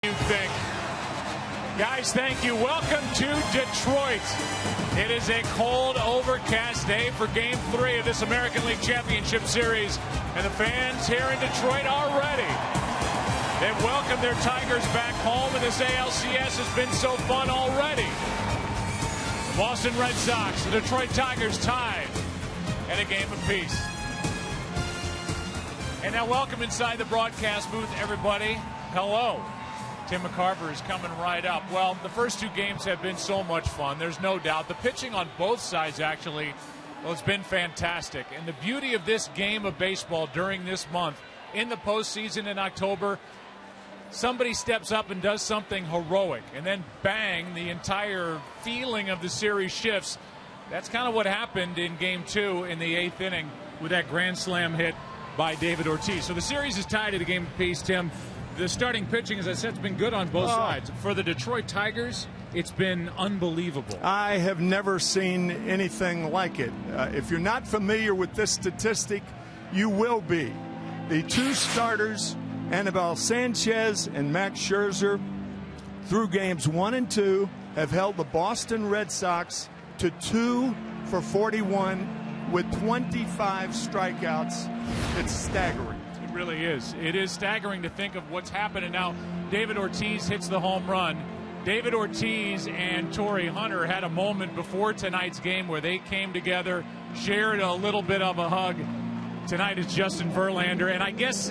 you think? Guys, thank you. Welcome to Detroit. It is a cold, overcast day for Game 3 of this American League Championship Series, and the fans here in Detroit are ready. They've welcomed their Tigers back home, and this ALCS has been so fun already. The Boston Red Sox, the Detroit Tigers tied at a game apiece. And now welcome inside the broadcast booth, everybody. Hello. Tim McCarver is coming right up. Well, the first two games have been so much fun. There's no doubt. The pitching on both sides, actually, well, it's been fantastic. And the beauty of this game of baseball during this month, in the postseason in October, somebody steps up and does something heroic. And then, bang, the entire feeling of the series shifts. That's kind of what happened in Game 2 in the 8th inning with that grand slam hit by David Ortiz. So the series is tied at a game apiece, Tim. The starting pitching, as I said, has been good on both sides. For the Detroit Tigers, it's been unbelievable. I have never seen anything like it. If you're not familiar with this statistic, you will be. The two starters, Anibal Sanchez and Max Scherzer, through games 1 and 2, have held the Boston Red Sox to 2 for 41 with 25 strikeouts. It's staggering. It really is. It is staggering to think of what's happening now. David Ortiz hits the home run. David Ortiz and Torrey Hunter had a moment before tonight's game where they came together, shared a little bit of a hug. Tonight is Justin Verlander, and I guess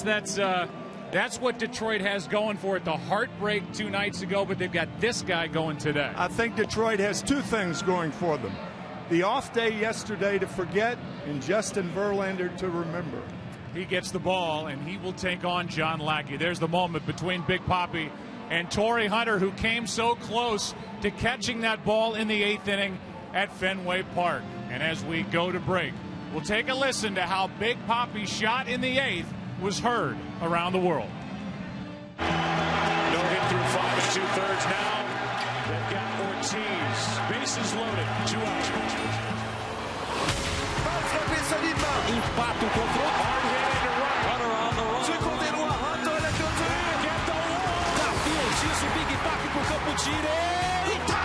that's what Detroit has going for it. The heartbreak 2 nights ago, but they've got this guy going today. I think Detroit has two things going for them. The off day yesterday to forget, and Justin Verlander to remember. He gets the ball, and he will take on John Lackey. There's the moment between Big Papi and Torrey Hunter, who came so close to catching that ball in the 8th inning at Fenway Park. And as we go to break, we'll take a listen to how Big Papi's shot in the 8th was heard around the world. No hit through 5 2/3 now. They've got Ortiz. Bases loaded. 2 outs. Empata o confronto. Hard hit into right. Runner on the run. Se continua. Hunter, olha que eu Back at the wall. Desafio disso, Big Papi pro campo direito.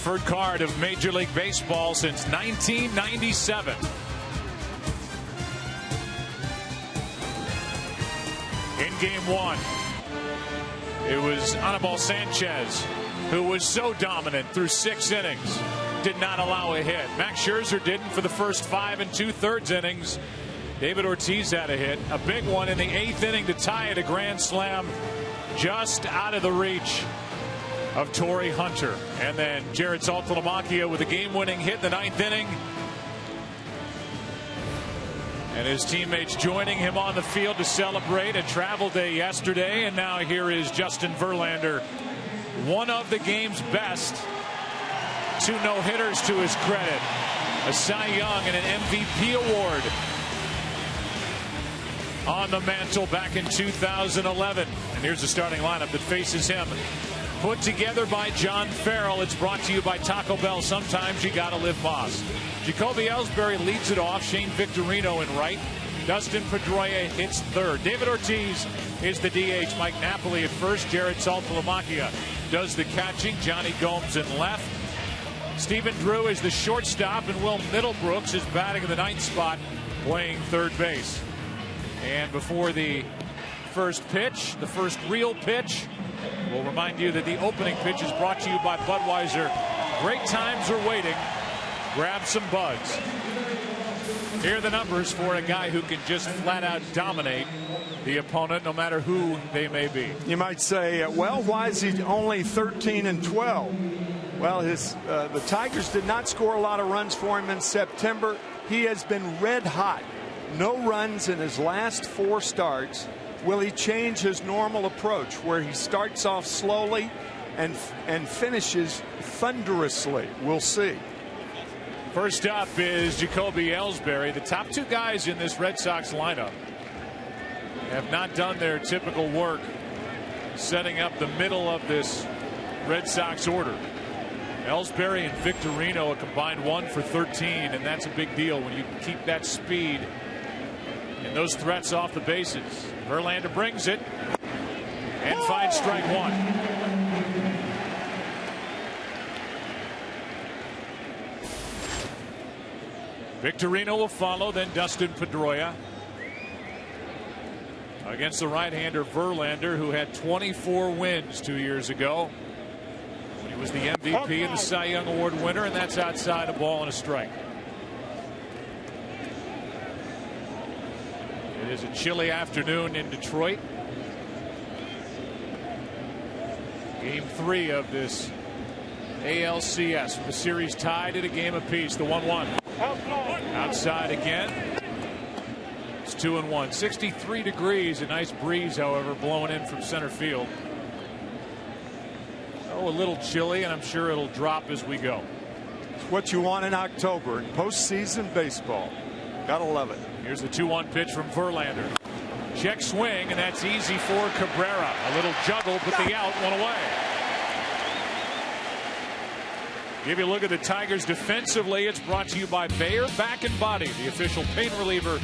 preferred card of Major League Baseball since 1997. In game one, it was Anibal Sanchez who was so dominant through 6 innings, did not allow a hit. Max Scherzer didn't for the first 5 2/3 innings. David Ortiz had a hit, a big one in the 8th inning to tie it, a grand slam just out of the reach of Torrey Hunter. And then Jared Saltalamacchia with a game-winning hit in the 9th inning. And his teammates joining him on the field to celebrate a travel day yesterday. And now here is Justin Verlander, one of the game's best. 2 no-hitters to his credit, a Cy Young and an MVP award on the mantle back in 2011. And here's the starting lineup that faces him, put together by John Farrell. It's brought to you by Taco Bell. Sometimes you gotta live Boss. Jacoby Ellsbury leads it off. Shane Victorino in right. Dustin Pedroia hits third. David Ortiz is the DH. Mike Napoli at first. Jared Saltalamacchia does the catching. Johnny Gomes in left. Stephen Drew is the shortstop, and Will Middlebrooks is batting in the 9th spot, playing third base. And before the first pitch, the first real pitch, we'll remind you that the opening pitch is brought to you by Budweiser. Great times are waiting. Grab some buds. Here are the numbers for a guy who can just flat out dominate the opponent, no matter who they may be. You might say, well, why is he only 13 12? Well, the Tigers did not score a lot of runs for him in September. He has been red hot. No runs in his last 4 starts. Will he change his normal approach where he starts off slowly and finishes thunderously? We'll see. First up is Jacoby Ellsbury. The top 2 guys in this Red Sox lineup have not done their typical work setting up the middle of this Red Sox order. Ellsbury and Victorino a combined 1 for 13, and that's a big deal when you keep that speed and those threats off the bases. Verlander brings it and finds strike 1. Victorino will follow, then Dustin Pedroia against the right-hander Verlander, who had 24 wins 2 years ago. He was the MVP and the Cy Young Award winner, and that's outside a ball and a strike. It is a chilly afternoon in Detroit. Game 3 of this ALCS. The series tied at a game apiece. The 1-1. Outside again. It's 2-1. 63 degrees. A nice breeze, however, blowing in from center field. Oh, a little chilly, and I'm sure it'll drop as we go. It's what you want in October in postseason baseball. Gotta love it. Here's the 2-1 pitch from Verlander. Check swing, and that's easy for Cabrera. A little juggle, but the out went away. Give you a look at the Tigers defensively. It's brought to you by Bayer Back and Body, the official pain reliever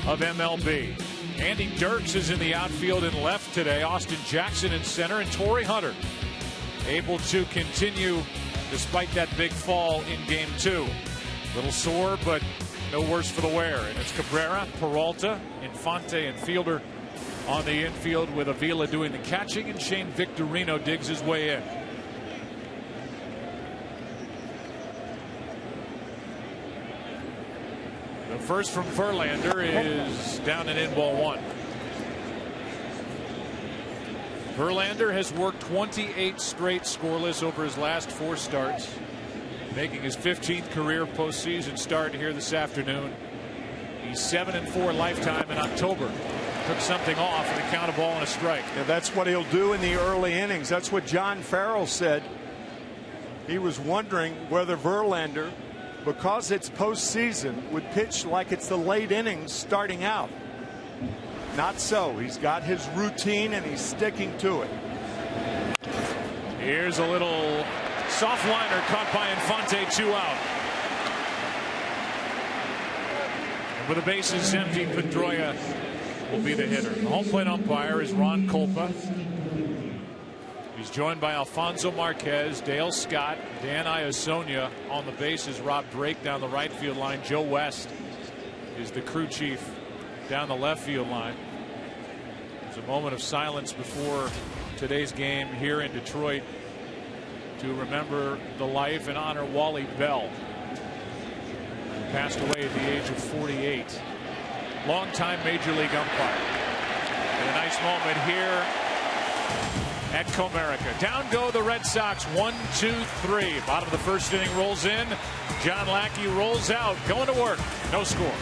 of MLB. Andy Dirks is in the outfield and left today. Austin Jackson in center, and Torrey Hunter able to continue despite that big fall in game 2. Little sore, but no worse for the wear. And it's Cabrera, Peralta, Infante, and Fielder on the infield, with Avila doing the catching, and Shane Victorino digs his way in. The first from Verlander is down and in, ball 1. Verlander has worked 28 straight scoreless over his last 4 starts, making his 15th career postseason start here this afternoon. He's 7-4 lifetime in October. Took something off and a count, a ball and a strike. Yeah, that's what he'll do in the early innings. That's what John Farrell said. He was wondering whether Verlander, because it's postseason, would pitch like it's the late innings starting out. Not so. He's got his routine and he's sticking to it. Here's a little soft liner caught by Infante, 2 out. And with the bases empty, Pedroia will be the hitter. The home plate umpire is Ron Kolpa. He's joined by Alfonso Marquez, Dale Scott, Dan Iasonia on the bases, Rob Drake down the right field line. Joe West is the crew chief down the left field line. There's a moment of silence before today's game here in Detroit to remember the life and honor Wally Bell, who passed away at the age of 48. Longtime Major League umpire. And a nice moment here at Comerica. Down go the Red Sox. 1-2-3. Bottom of the first inning rolls in. John Lackey rolls out. Going to work. No score.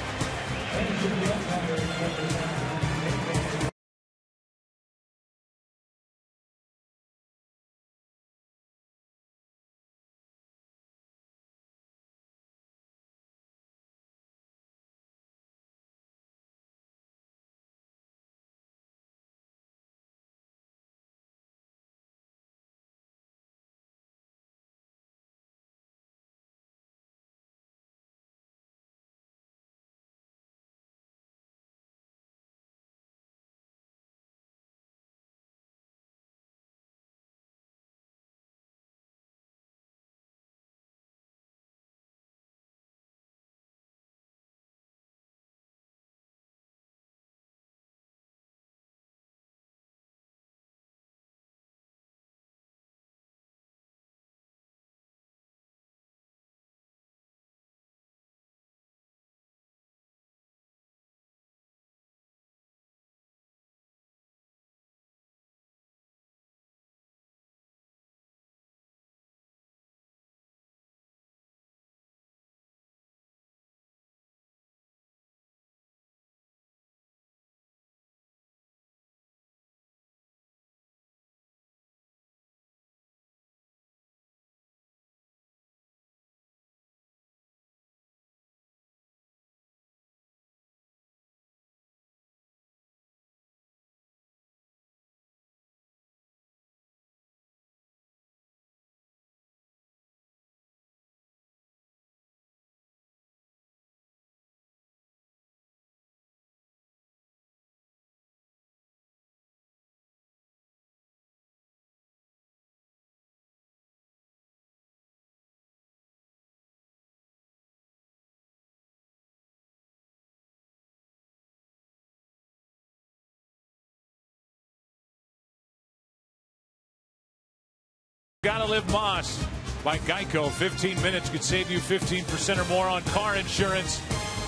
Gotta Live Moss by Geico. 15 minutes could save you 15% or more on car insurance.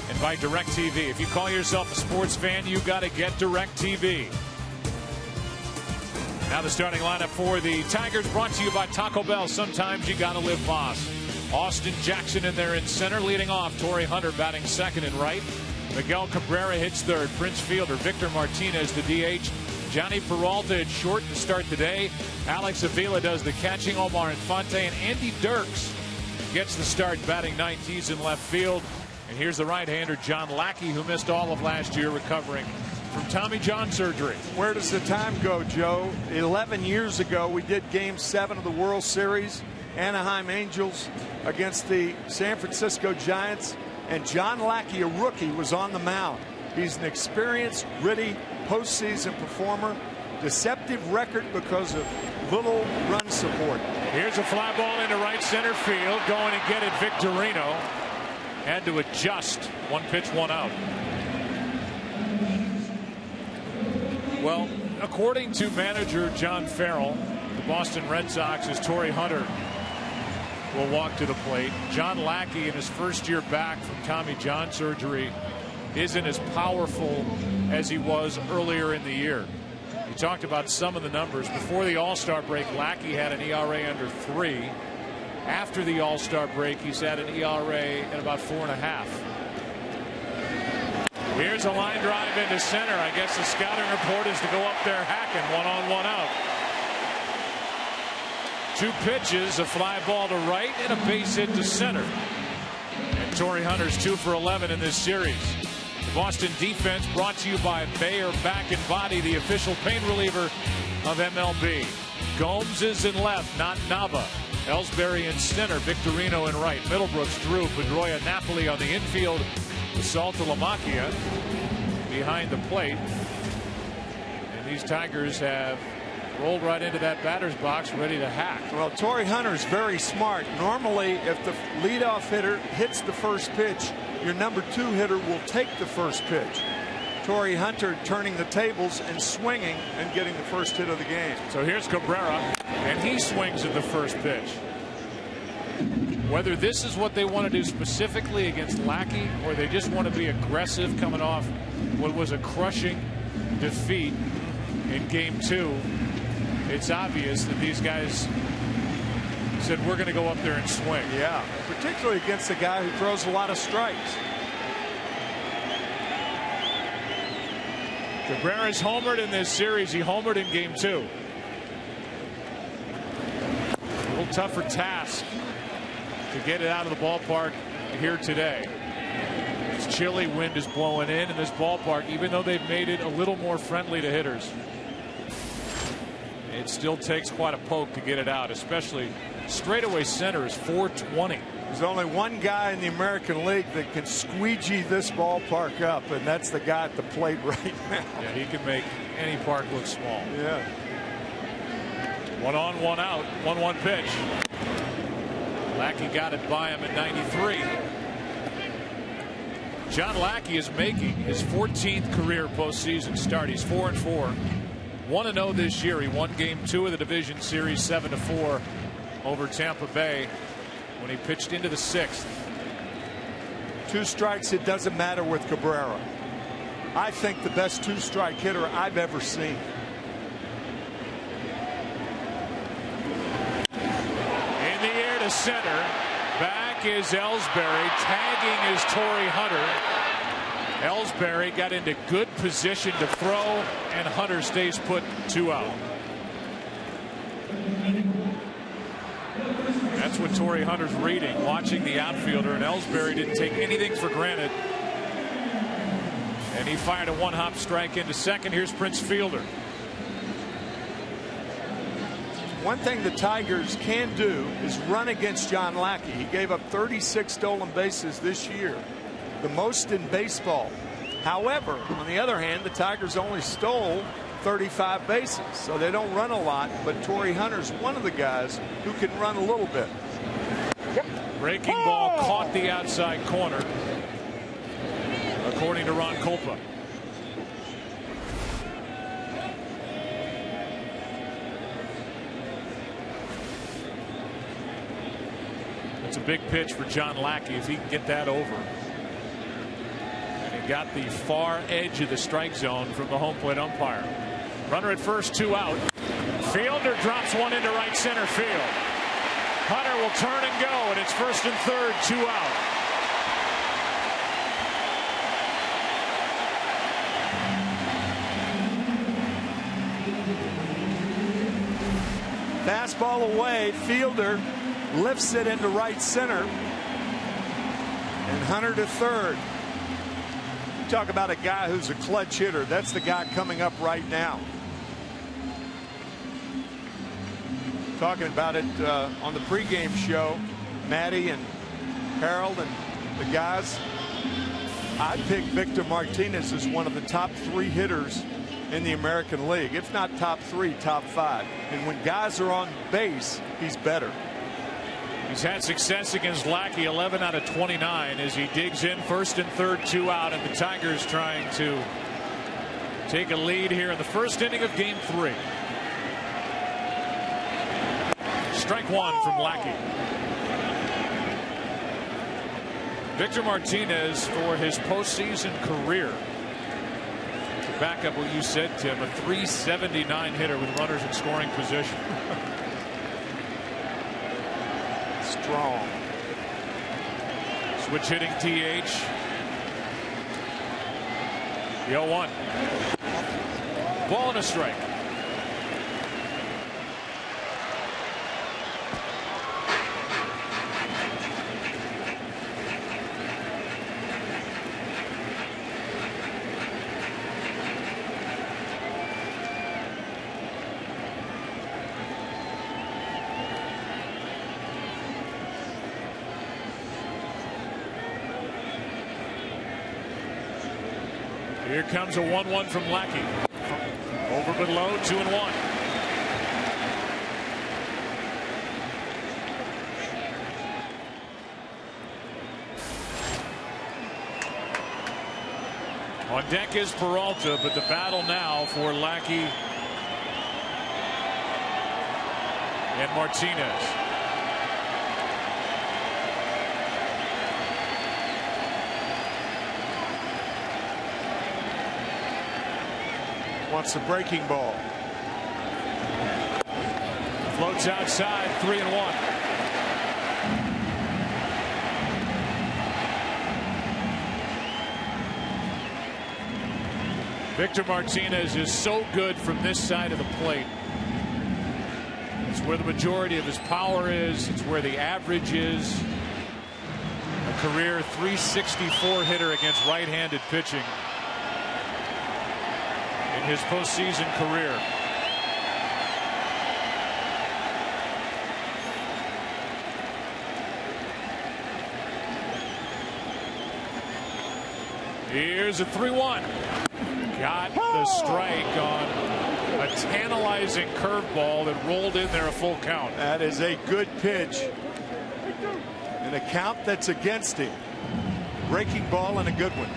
And by DirecTV. If you call yourself a sports fan, you gotta get DirecTV. Now the starting lineup for the Tigers, brought to you by Taco Bell. Sometimes you gotta live Moss. Austin Jackson in there in center, leading off. Torrey Hunter batting second and right. Miguel Cabrera hits third. Prince Fielder, Victor Martinez the DH. Johnny Peralta at short to start the day. Alex Avila does the catching. Omar Infante and Andy Dirks gets the start, batting ninth. He's in left field. And here's the right-hander John Lackey, who missed all of last year, recovering from Tommy John surgery. Where does the time go, Joe? 11 years ago, we did Game 7 of the World Series. Anaheim Angels against the San Francisco Giants. And John Lackey, a rookie, was on the mound. He's an experienced, gritty postseason performer. Deceptive record because of little run support. Here's a fly ball into right center field. Going to get it, Victorino. Had to adjust. One pitch, one out. Well, according to manager John Farrell, the Boston Red Sox's Torrey Hunter will walk to the plate. John Lackey, in his first year back from Tommy John surgery, isn't as powerful as he was earlier in the year. He talked about some of the numbers. Before the All-Star break, Lackey had an ERA under 3. After the All-Star break, he's had an ERA at about 4.5. Here's a line drive into center. I guess the scouting report is to go up there hacking. 1 on, 1 out. 2 pitches, a fly ball to right and a base hit to center. And Torrey Hunter's 2 for 11 in this series. The Boston defense brought to you by Bayer Back and Body, the official pain reliever of MLB. Gomes is in left, not Nava. Ellsbury in center, Victorino in right. Middlebrooks, Drew, Pedroia, Napoli on the infield. Salta Lamacchia behind the plate. And these Tigers have rolled right into that batter's box, ready to hack. Well, Torrey Hunter's very smart. Normally, if the leadoff hitter hits the first pitch, your number 2 hitter will take the first pitch. Torrey Hunter turning the tables and swinging and getting the first hit of the game. So here's Cabrera, and he swings at the first pitch. Whether this is what they want to do specifically against Lackey, or they just want to be aggressive coming off what was a crushing defeat in game 2, it's obvious that these guys said we're going to go up there and swing. Yeah, particularly against a guy who throws a lot of strikes. Cabrera's homered in this series. He homered in game 2. A little tougher task to get it out of the ballpark here today. It's chilly, wind is blowing in this ballpark, even though they've made it a little more friendly to hitters. It still takes quite a poke to get it out, especially straightaway center is 420. There's only one guy in the American League that can squeegee this ballpark up, and that's the guy at the plate right now. Yeah, he can make any park look small. Yeah. 1 on, 1 out, 1-1 pitch. Lackey got it by him at 93. John Lackey is making his 14th career postseason start. He's 4-4. 1-0 this year. He won game 2 of the division series 7-4 over Tampa Bay when he pitched into the 6th. 2 strikes, it doesn't matter with Cabrera. I think the best 2-strike hitter I've ever seen. In the air to center. Back is Ellsbury. Tagging is Torrey Hunter. Ellsbury got into good position to throw, and Hunter stays put 2 out. That's what Torrey Hunter's reading, watching the outfielder, and Ellsbury didn't take anything for granted. And he fired a 1-hop strike into second. Here's Prince Fielder. One thing the Tigers can do is run against John Lackey. He gave up 36 stolen bases this year, the most in baseball. However, on the other hand, the Tigers only stole 35 bases, so they don't run a lot, but Torrey Hunter's one of the guys who can run a little bit. Breaking ball caught the outside corner, according to Ron Kolpa. It's a big pitch for John Lackey if he can get that over. And he got the far edge of the strike zone from the home plate umpire. Runner at first, 2 out. Fielder drops one into right center field. Hunter will turn and go, and it's first and third, 2 out. Fastball away. Fielder lifts it into right center. And Hunter to third. You talk about a guy who's a clutch hitter. That's the guy coming up right now. Talking about it on the pregame show, Matty and Harold and the guys. I'd pick Victor Martinez as one of the top 3 hitters in the American League, if not top 3, top 5. And when guys are on base, he's better. He's had success against Lackey, 11 out of 29, as he digs in first and third, 2 out, and the Tigers trying to take a lead here in the first inning of game 3. Strike 1 from Lackey. Victor Martinez, for his postseason career, to back up what you said, Tim, a .379 hitter with runners in scoring position. Strong. Switch hitting TH. The 0-1. Ball and a strike. Here comes a 1-1 from Lackey. Over but low, 2-1. On deck is Peralta, but the battle now for Lackey and Martinez. Wants the breaking ball. Floats outside, 3-1. Victor Martinez is so good from this side of the plate. It's where the majority of his power is. It's where the average is. A career .364 hitter against right-handed pitching in his postseason career. Here's a 3-1. Got the strike on a tantalizing curveball that rolled in there a full count. That is a good pitch. In a count that's against him. Breaking ball and a good one.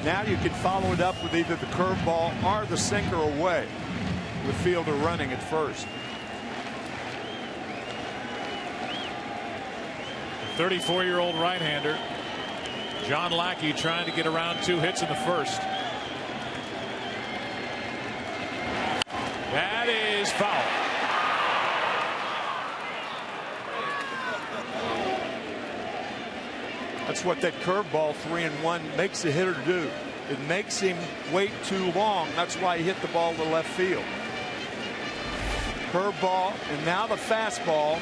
Now you can follow it up with either the curveball or the sinker away. The fielder running at first. 34-year-old right-hander John Lackey trying to get around 2 hits in the first. That is foul. That's what that curveball 3-1 makes the hitter do. It makes him wait too long. That's why he hit the ball to left field. Curveball and now the fastball.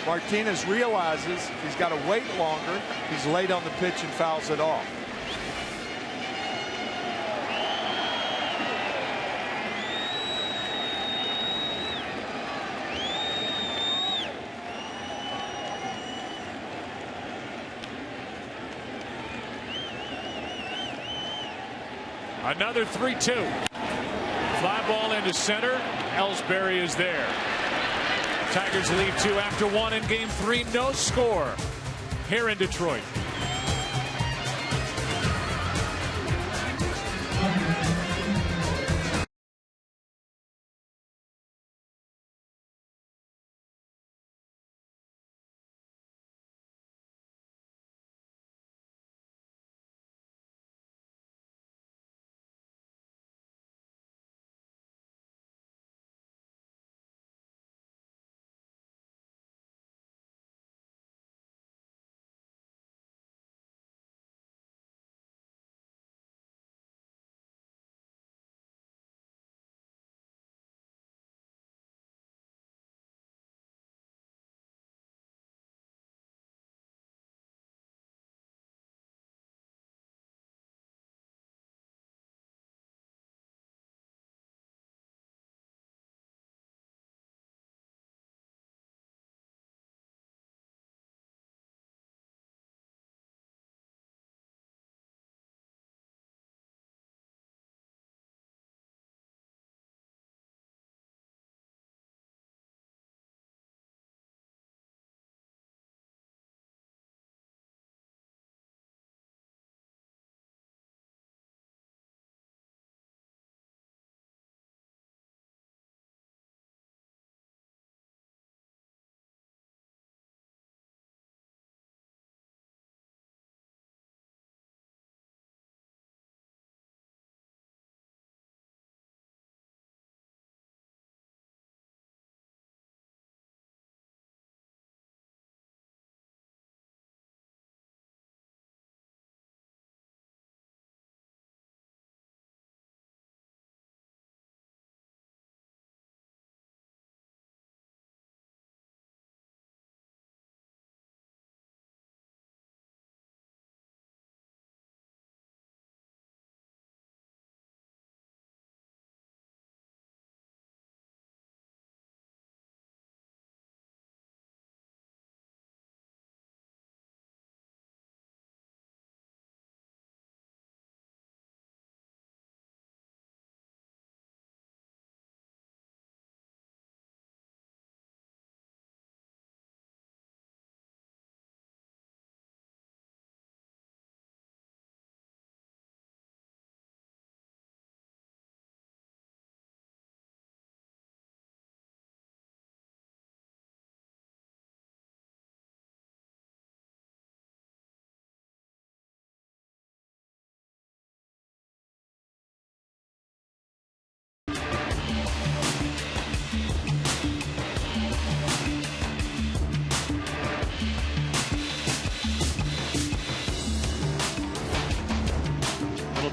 Martinez realizes he's got to wait longer. He's late on the pitch and fouls it off. Another 3-2. Fly ball into center. Ellsbury is there. Tigers lead 2 after 1 in Game 3. No score here in Detroit.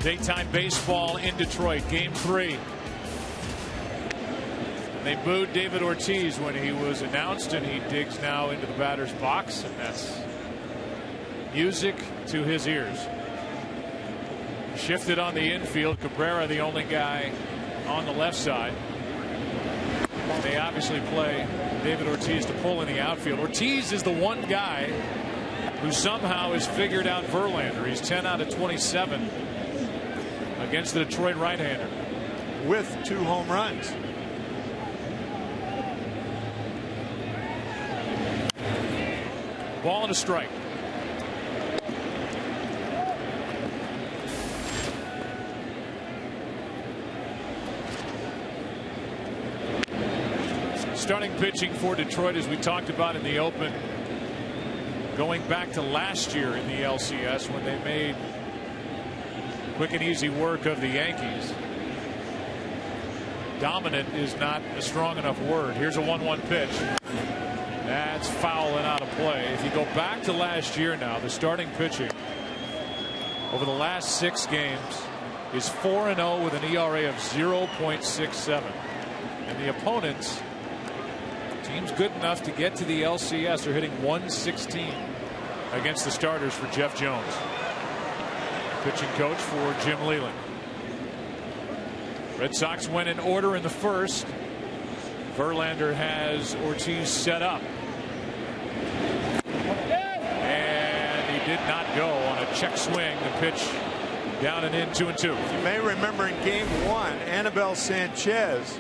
Daytime baseball in Detroit, Game 3. They booed David Ortiz when he was announced, and he digs now into the batter's box, and that's music to his ears. Shifted on the infield. Cabrera, the only guy on the left side. They obviously play David Ortiz to pull in the outfield. Ortiz is the one guy who somehow has figured out Verlander. He's 10 out of 27 against the Detroit right-hander. With 2 home runs. Ball and a strike. Starting pitching for Detroit, as we talked about in the open, going back to last year in the LCS when they made quick and easy work of the Yankees. Dominant is not a strong enough word. Here's a 1-1 pitch. That's foul and out of play. If you go back to last year now, the starting pitching over the last 6 games is 4-0 with an ERA of 0.67. And the opponents, teams good enough to get to the LCS, are hitting 116 against the starters for Jeff Jones. Pitching coach for Jim Leyland. Red Sox went in order in the first. Verlander has Ortiz set up. And he did not go on a check swing. The pitch down and in, 2-2. You may remember in Game 1, Anibal Sanchez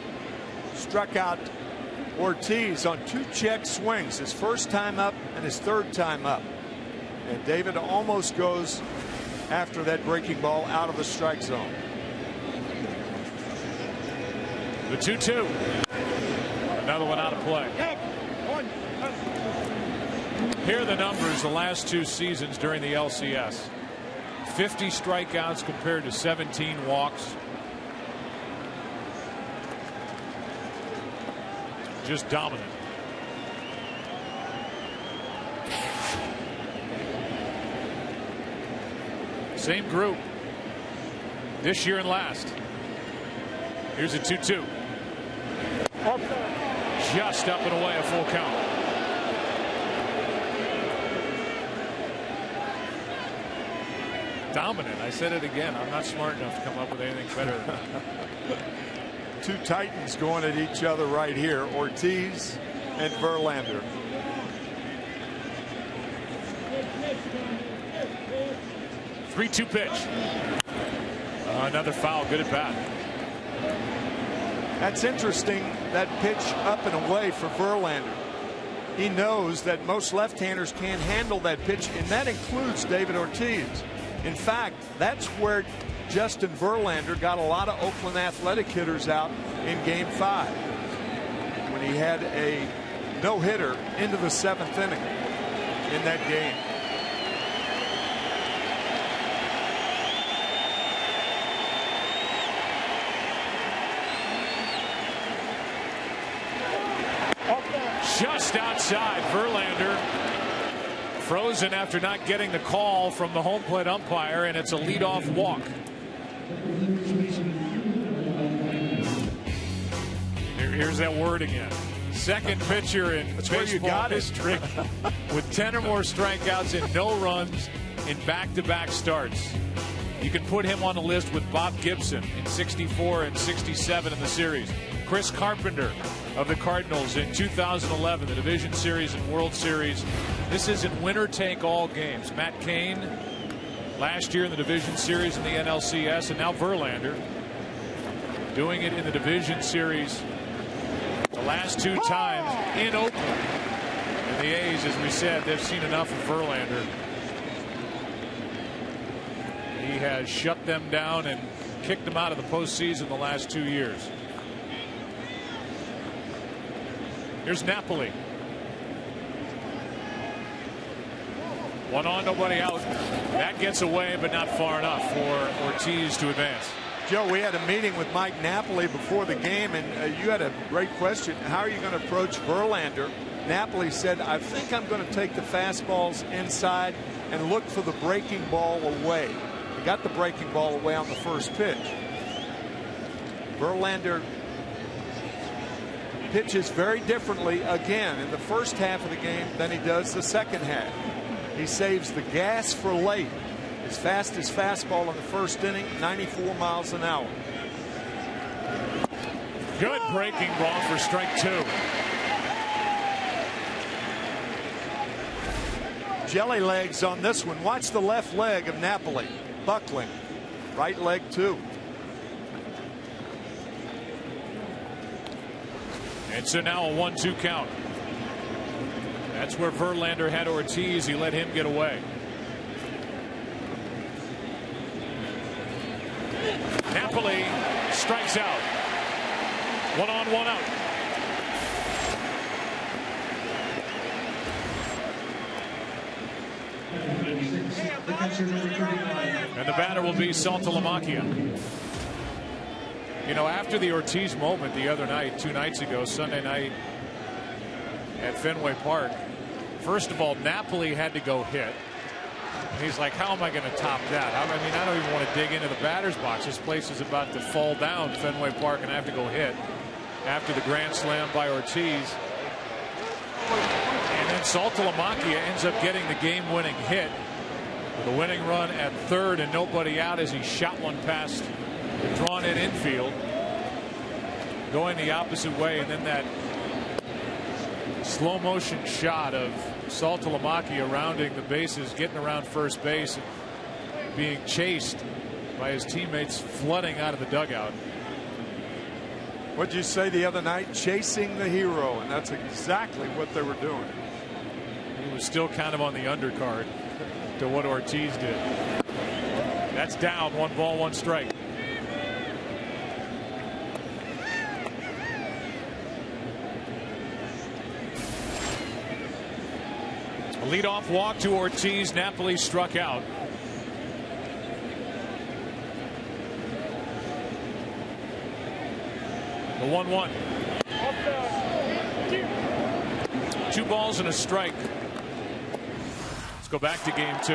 struck out Ortiz on 2 check swings, his first time up and his third time up. And David almost goes after that breaking ball out of the strike zone. The 2-2. Another one out of play. Here are the numbers the last 2 seasons during the LCS. 50 strikeouts compared to 17 walks. Just dominant. Same group this year and last. Here's a 2-2. Just up and away, a full count. Dominant. I said it again. I'm not smart enough to come up with anything better than that. 2 Titans going at each other right here, Ortiz and Verlander. Three-two pitch. Another foul. Good at bat. That's interesting, that pitch up and away for Verlander. He knows that most left-handers can't handle that pitch, and that includes David Ortiz. In fact, that's where Justin Verlander got a lot of Oakland Athletic hitters out in Game 5 when he had a no-hitter into the 7th inning in that game. Just outside. Verlander frozen after not getting the call from the home plate umpire, and it's a leadoff walk. Here's that word again. Second pitcher in baseball history with 10 or more strikeouts and no runs in back-to-back starts. You can put him on the list with Bob Gibson in 64 and 67 in the series. Chris Carpenter of the Cardinals in 2011, the Division Series and World Series. This isn't winner-take-all games. Matt Cain last year in the Division Series in the NLCS, and now Verlander doing it in the Division Series the last 2 times in Oakland. And the A's, as we said, they've seen enough of Verlander. He has shut them down and kicked them out of the postseason the last 2 years. Here's Napoli. 1 on, nobody out. That gets away, but not far enough for Ortiz to advance. Joe, we had a meeting with Mike Napoli before the game, and you had a great question. How are you going to approach Verlander? Napoli said, I think I'm going to take the fastballs inside and look for the breaking ball away. got the breaking ball away on the first pitch. Verlander pitches very differently again in the first half of the game than he does the second half. He saves the gas for late. His fastest fastball in the first inning, 94 miles an hour. Good breaking ball for strike 2. Jelly legs on this one. Watch the left leg of Napoli buckling. Right leg too. And so now a 1-2 count. That's where Verlander had Ortiz. He let him get away. Napoli strikes out. 1 on, 1 out. And the batter will be Saltalamacchia. You know, after the Ortiz moment the other night, 2 nights ago, Sunday night at Fenway Park, first of all, Napoli had to go hit. And he's like, how am I going to top that? I mean, I don't even want to dig into the batter's box. This place is about to fall down, Fenway Park, and I have to go hit after the grand slam by Ortiz. And then Saltalamacchia ends up getting the game-winning hit with a winning run at third and nobody out as he shot one past the drawn-in infield, going the opposite way, and then that slow-motion shot of Saltalamacchia rounding the bases, getting around first base, and being chased by his teammates flooding out of the dugout. What'd you say the other night? Chasing the hero, and that's exactly what they were doing. He was still kind of on the undercard to what Ortiz did. That's down. 1 ball, 1 strike. A leadoff walk to Ortiz. Napoli struck out. The 1-1. 2 balls and a strike. Let's go back to game 2.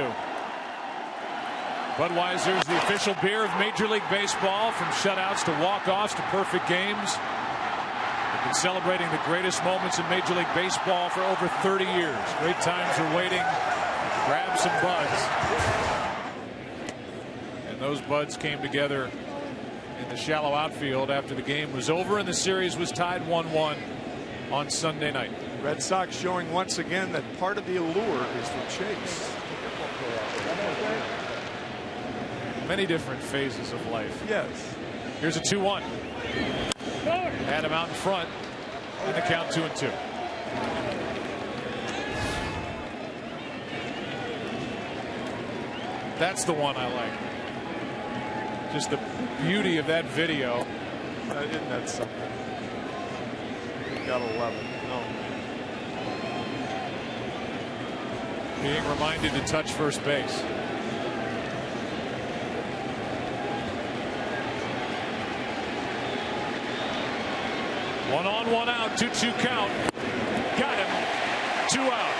Budweiser's the official beer of Major League Baseball. From shutouts to walk-offs to perfect games. They've been celebrating the greatest moments in Major League Baseball for over 30 years. Great times are waiting. Grab some buds. And those buds came together in the shallow outfield after the game was over and the series was tied 1-1 on Sunday night. Red Sox showing once again that part of the allure is the chase. Many different phases of life. Yes. Here's a 2-1. Had him out in front, and the count 2-2. That's the one I like. Just the beauty of that video. Isn't that something? Gotta love it. No. Being reminded to touch first base. One on, 1 out, 2-2 count. Got him. 2 out.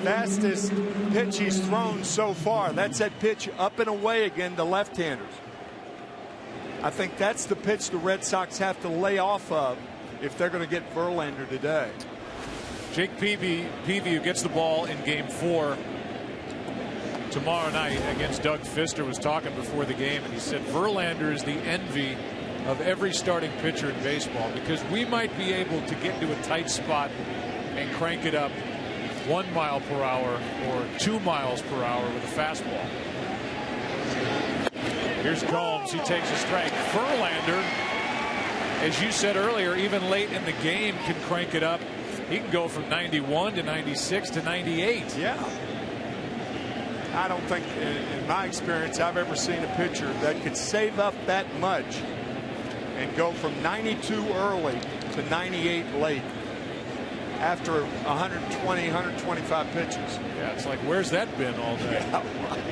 Fastest pitch he's thrown so far. That's that pitch up and away again to left-handers. I think that's the pitch the Red Sox have to lay off of if they're going to get Verlander today. Jake Peavy, who gets the ball in game 4 tomorrow night against Doug Fister, was talking before the game, and he said Verlander is the envy of every starting pitcher in baseball, because we might be able to get into a tight spot and crank it up 1 mile per hour or 2 miles per hour with a fastball. Here's Gomes. He takes a strike. Verlander, as you said earlier, even late in the game can crank it up. He can go from 91 to 96 to 98. Yeah. I don't think, in my experience, I've ever seen a pitcher that could save up that much and go from 92 early to 98 late after 120, 125 pitches. Yeah, it's like, where's that been all day? Yeah, right.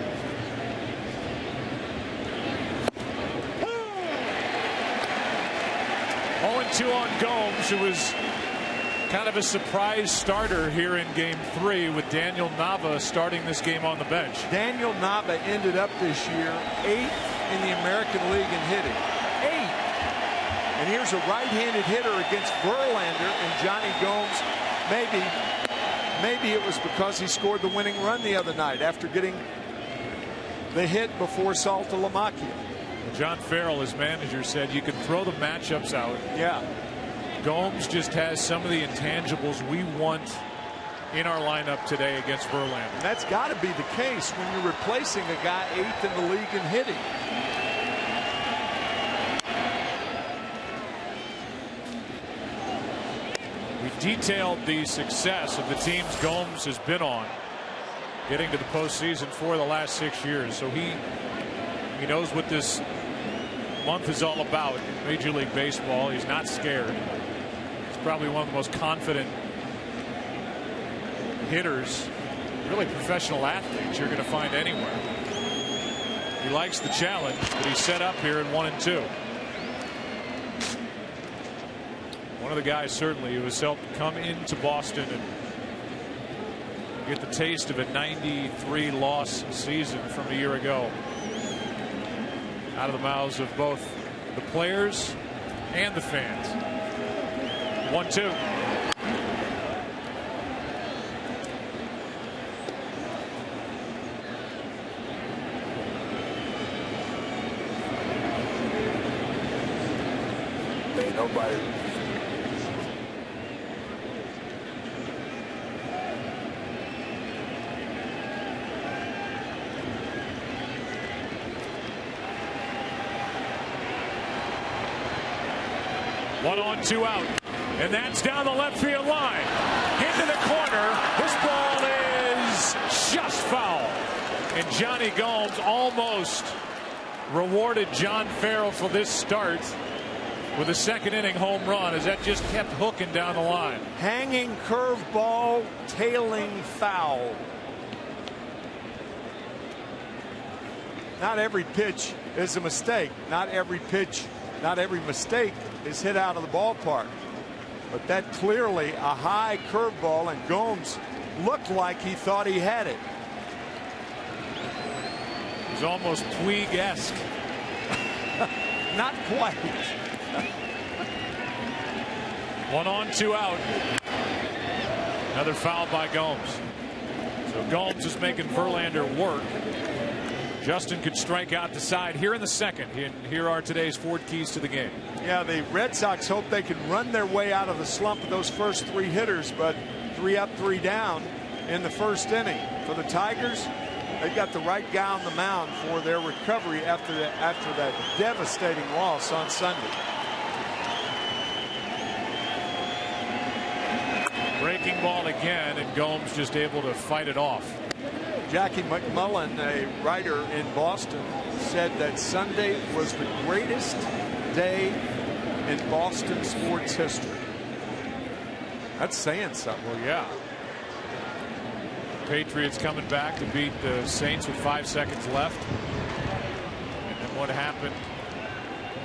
Oh, 0-2 on Gomes, who was Kind of a surprise starter here in game 3 with Daniel Nava starting this game on the bench. Daniel Nava ended up this year 8th in the American League in hitting. 8th. And here's a right-handed hitter against Verlander and Johnny Gomes. Maybe it was because he scored the winning run the other night after getting the hit before Saltalamacchia. John Farrell, his manager, said you can throw the matchups out. Yeah. Gomes just has some of the intangibles we want in our lineup today against Verlander. And that's got to be the case when you're replacing a guy 8th in the league in hitting. We detailed the success of the teams Gomes has been on, getting to the postseason for the last 6 years. So he knows what this month is all about in Major League Baseball. He's not scared. He's probably one of the most confident hitters, really professional athletes you're going to find anywhere. He likes the challenge, but he's set up here in 1 and 2. One of the guys certainly who has helped come into Boston and get the taste of a 93-loss season from a year ago out of the mouths of both the players and the fans. 1-2. Ain't nobody. One on, 2 out. And that's down the left field line. Into the corner. This ball is just foul. And Johnny Gomes almost rewarded John Farrell for this start with a second inning home run, as that just kept hooking down the line. Hanging curveball, tailing foul. Not every pitch is a mistake. Not every pitch, not every mistake is hit out of the ballpark. But that clearly a high curveball, and Gomes looked like he thought he had it. It was almost Puig-esque. Not quite. 1 on, 2 out. Another foul by Gomes. So Gomes is making Verlander work. Justin could strike out the side here in the second. And here are today's Ford keys to the game. Yeah, the Red Sox hope they can run their way out of the slump of those first 3 hitters, but 3 up, 3 down in the first inning. For the Tigers, they got the right guy on the mound for their recovery after that devastating loss on Sunday. Breaking ball again, and Gomes just able to fight it off. Jackie McMullen, a writer in Boston, said that Sunday was the greatest day in Boston sports history. That's saying something. Well, yeah. Patriots coming back to beat the Saints with 5 seconds left. And then what happened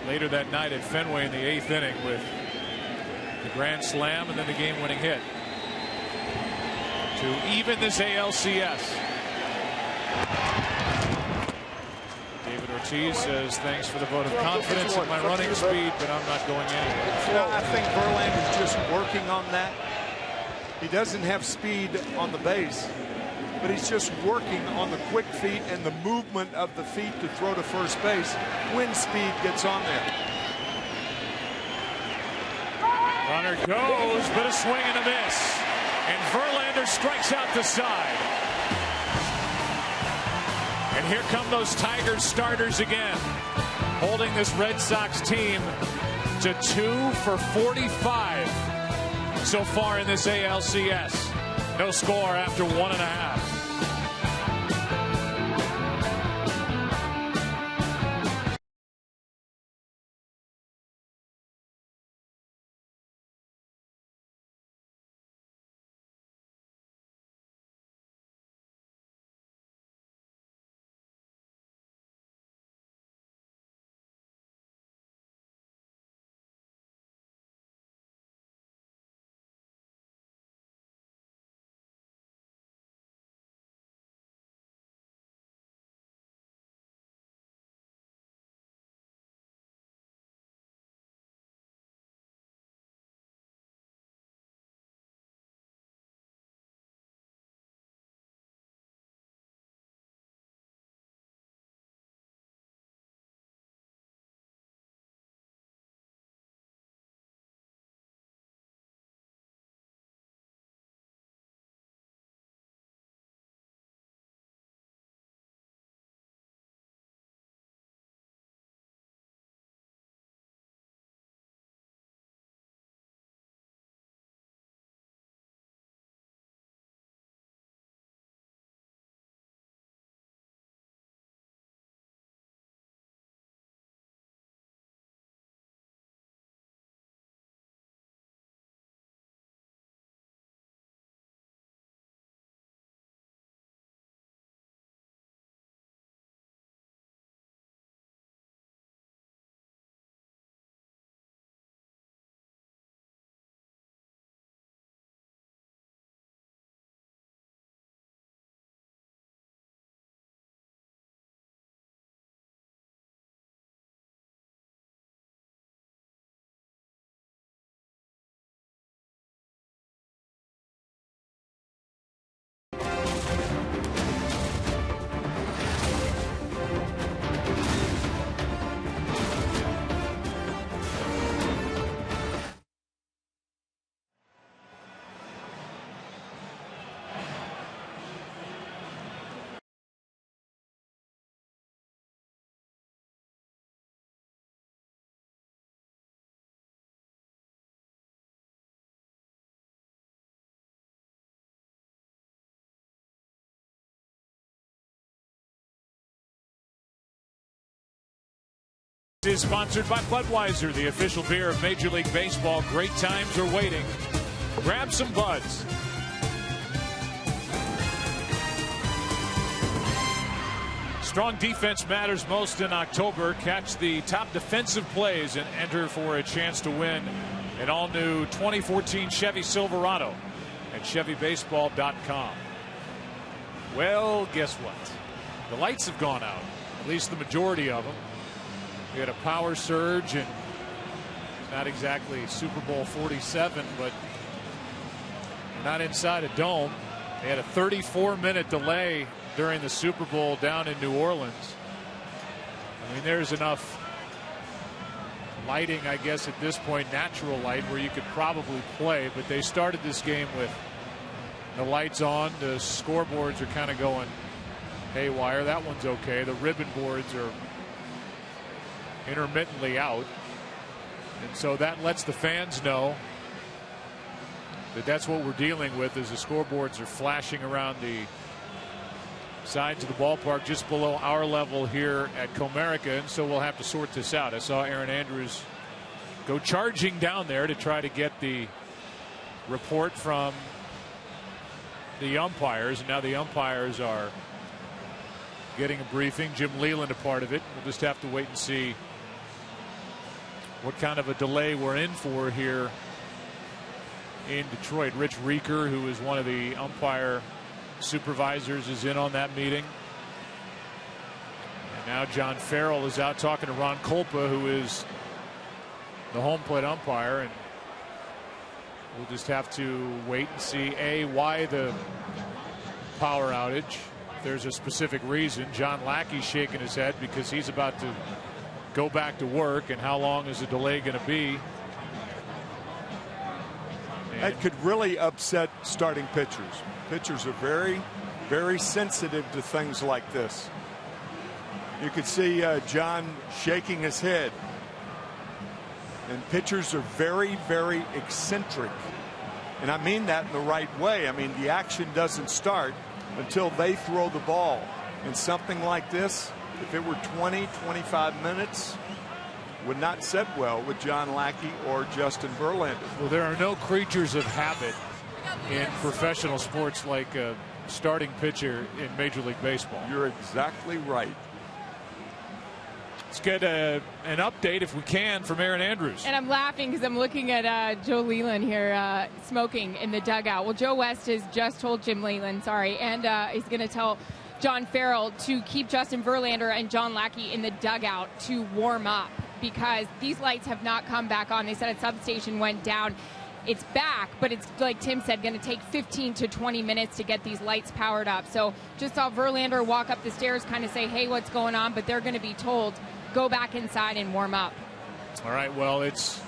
later that night at Fenway in the 8th inning with the grand slam and then the game-winning hit to even this ALCS. David Ortiz says, thanks for the vote of confidence in my running speed, but I'm not going anywhere. You know, I think Verlander's just working on that. He doesn't have speed on the base, but he's just working on the quick feet and the movement of the feet to throw to first base when speed gets on there. Runner goes, but a swing and a miss. And Verlander strikes out the side. And here come those Tigers starters again, holding this Red Sox team to 2 for 45 so far in this ALCS. No score after 1.5. Is sponsored by Budweiser, the official beer of Major League Baseball. Great times are waiting. Grab some Buds. Strong defense matters most in October. Catch the top defensive plays and enter for a chance to win an all-new 2014 Chevy Silverado at ChevyBaseball.com. Well, guess what? The lights have gone out, at least the majority of them. We had a power surge, and not exactly Super Bowl 47, but we're not inside a dome. They had a 34-minute delay during the Super Bowl down in New Orleans. I mean, there's enough lighting, I guess, at this point, natural light, where you could probably play, but they started this game with the lights on. The scoreboards are kind of going haywire. That one's okay. The ribbon boards are intermittently out, and so that lets the fans know that that's what we're dealing with, as the scoreboards are flashing around the sides of the ballpark just below our level here at Comerica, and so we'll have to sort this out. I saw Aaron Andrews go charging down there to try to get the report from the umpires, and now the umpires are getting a briefing. Jim Leland a part of it. We'll just have to wait and see what kind of a delay we're in for here in Detroit. Rich Reeker, who is one of the umpire supervisors, is in on that meeting. And now John Farrell is out talking to Ron Kolpa, who is the home plate umpire, and we'll just have to wait and see why the power outage. If there's a specific reason. John Lackey's shaking his head because he's about to go back to work, and how long is the delay going to be? That could really upset starting pitchers. Pitchers are very, very sensitive to things like this. You could see John shaking his head. And pitchers are very, very eccentric. And I mean that in the right way. I mean, the action doesn't start until they throw the ball. And something like this, if it were 20, 25 minutes, would not set well with John Lackey or Justin Verlander. Well, there are no creatures of habit in professional sports like a starting pitcher in Major League Baseball. You're exactly right. Let's get an update, if we can, from Aaron Andrews. And I'm laughing because I'm looking at Joe Leland here smoking in the dugout. Well, Joe West has just told Jim Leland, and he's going to tell John Farrell to keep Justin Verlander and John Lackey in the dugout to warm up, because these lights have not come back on. They said a substation went down. It's back, but it's, like Tim said, going to take 15 to 20 minutes to get these lights powered up. So just saw Verlander walk up the stairs, kind of say, hey, what's going on? But they're going to be told, go back inside and warm up. All right, well, it's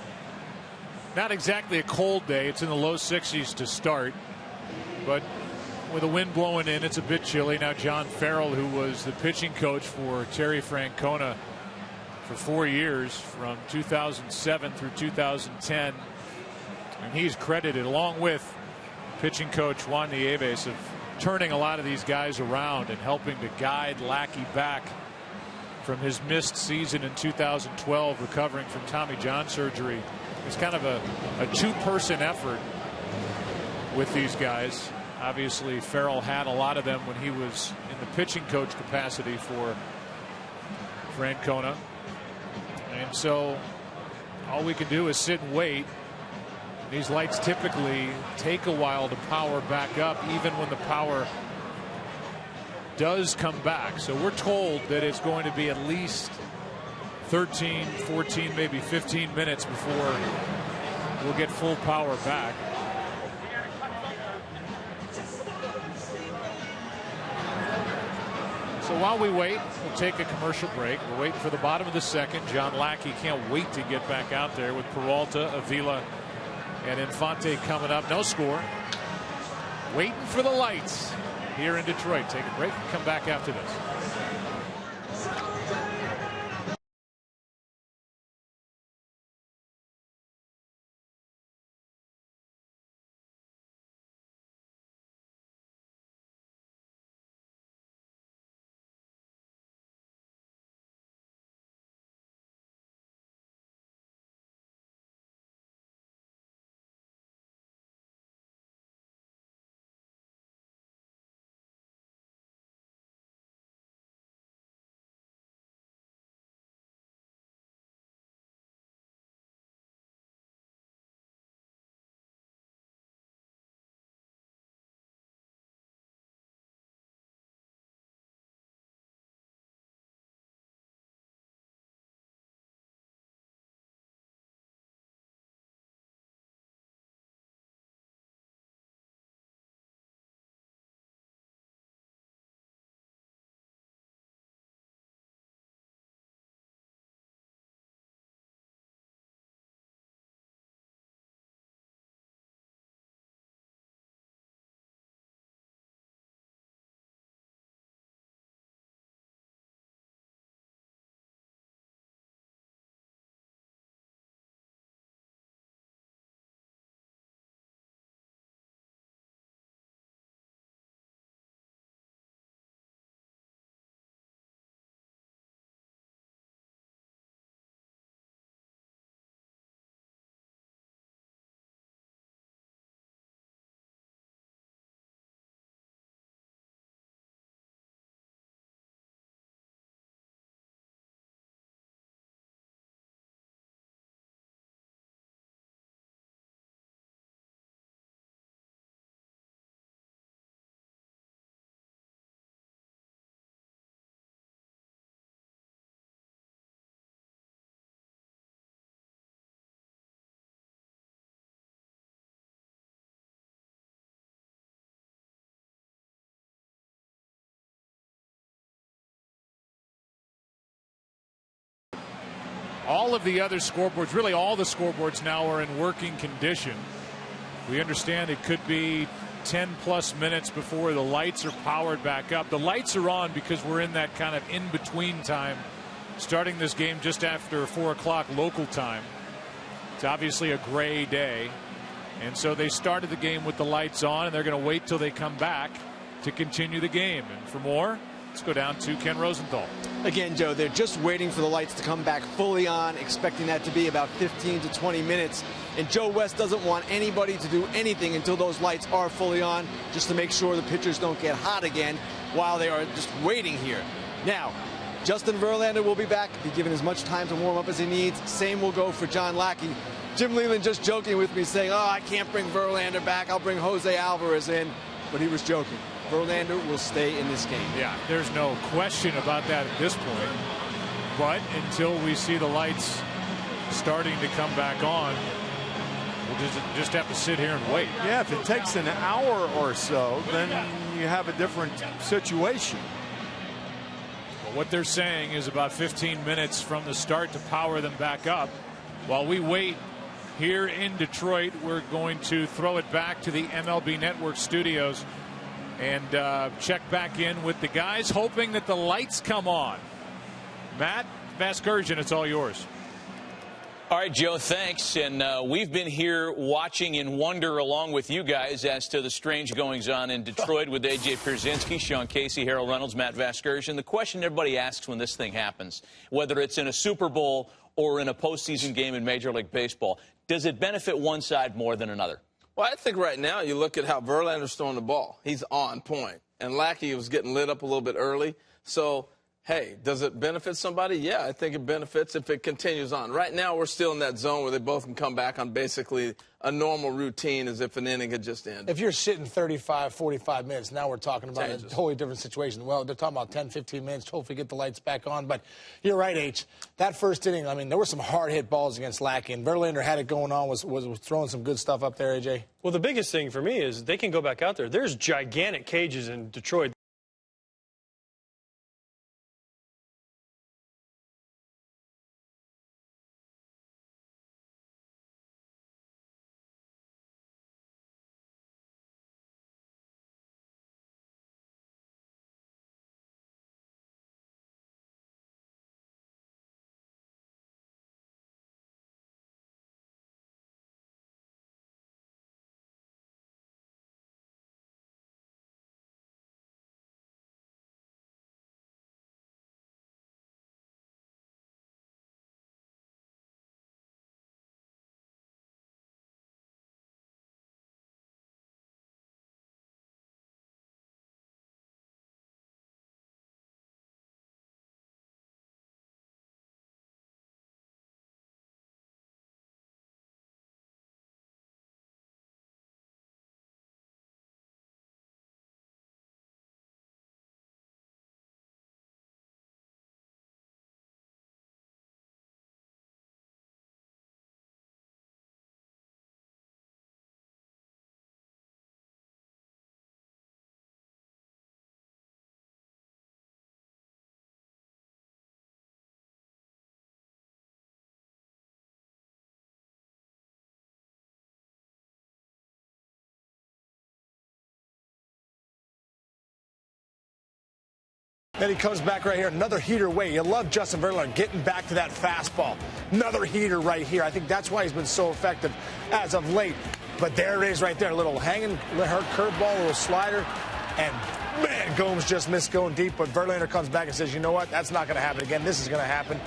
not exactly a cold day. It's in the low 60s to start, but with the wind blowing in, it's a bit chilly. Now John Farrell, who was the pitching coach for Terry Francona for 4 years, from 2007 through 2010, and he's credited, along with pitching coach Juan Nieves, of turning a lot of these guys around and helping to guide Lackey back from his missed season in 2012, recovering from Tommy John surgery. It's kind of a two-person effort with these guys. Obviously, Farrell had a lot of them when he was in the pitching coach capacity for Francona. And so all we can do is sit and wait. These lights typically take a while to power back up, even when the power does come back. So we're told that it's going to be at least 13, 14, maybe 15 minutes before we'll get full power back. So while we wait, we'll take a commercial break. We're waiting for the bottom of the second. John Lackey can't wait to get back out there with Peralta, Avila, and Infante coming up. No score. Waiting for the lights here in Detroit. Take a break and come back after this. all of the other scoreboards, really all the scoreboards now are in working condition. We understand it could be 10+ minutes before the lights are powered back up. The lights are on because we're in that kind of in-between time, starting this game just after 4 o'clock local time. It's obviously a gray day, and so they started the game with the lights on, and they're going to wait till they come back to continue the game. And for more, let's go down to Ken Rosenthal. Again, Joe, they're just waiting for the lights to come back fully on, expecting that to be about 15 to 20 minutes. And Joe West doesn't want anybody to do anything until those lights are fully on, just to make sure the pitchers don't get hot again while they are just waiting here. Now, Justin Verlander will be back, be given as much time to warm up as he needs. Same will go for John Lackey. Jim Leland just joking with me, saying, oh, I can't bring Verlander back. I'll bring Jose Alvarez in. But he was joking. Verlander will stay in this game. Yeah, there's no question about that at this point. But until we see the lights starting to come back on, we'll just have to sit here and wait. Yeah, if it takes an hour or so, then you have a different situation. But what they're saying is about 15 minutes from the start to power them back up. While we wait here in Detroit, we're going to throw it back to the MLB Network studios and check back in with the guys, hoping that the lights come on. Matt Vasgersian, it's all yours. All right, Joe, thanks. And we've been here watching in wonder along with you guys as to the strange goings-on in Detroit with A.J. Pierzynski, Sean Casey, Harold Reynolds, Matt Vasgersian. The question everybody asks when this thing happens, whether it's in a Super Bowl or in a postseason game in Major League Baseball, does it benefit one side more than another? Well, I think right now you look at how Verlander's throwing the ball. He's on point. And Lackey was getting lit up a little bit early. So, hey, does it benefit somebody? Yeah, I think it benefits if it continues on. Right now we're still in that zone where they both can come back on basically a normal routine as if an inning had just ended. If you're sitting 35, 45 minutes, now we're talking about a totally different situation. Well, they're talking about 10, 15 minutes, hopefully get the lights back on. But you're right, H. That first inning, I mean, there were some hard-hit balls against Lackey, and Verlander had it going on, was throwing some good stuff up there, A.J. Well, the biggest thing for me is they can go back out there. There's gigantic cages in Detroit. Then he comes back right here, another heater away. You love Justin Verlander getting back to that fastball. Another heater right here. I think that's why he's been so effective as of late. But there it is right there, a little hanging, her curveball, a little slider. And, man, Gomes just missed going deep. But Verlander comes back and says, you know what, that's not going to happen again. This is going to happen.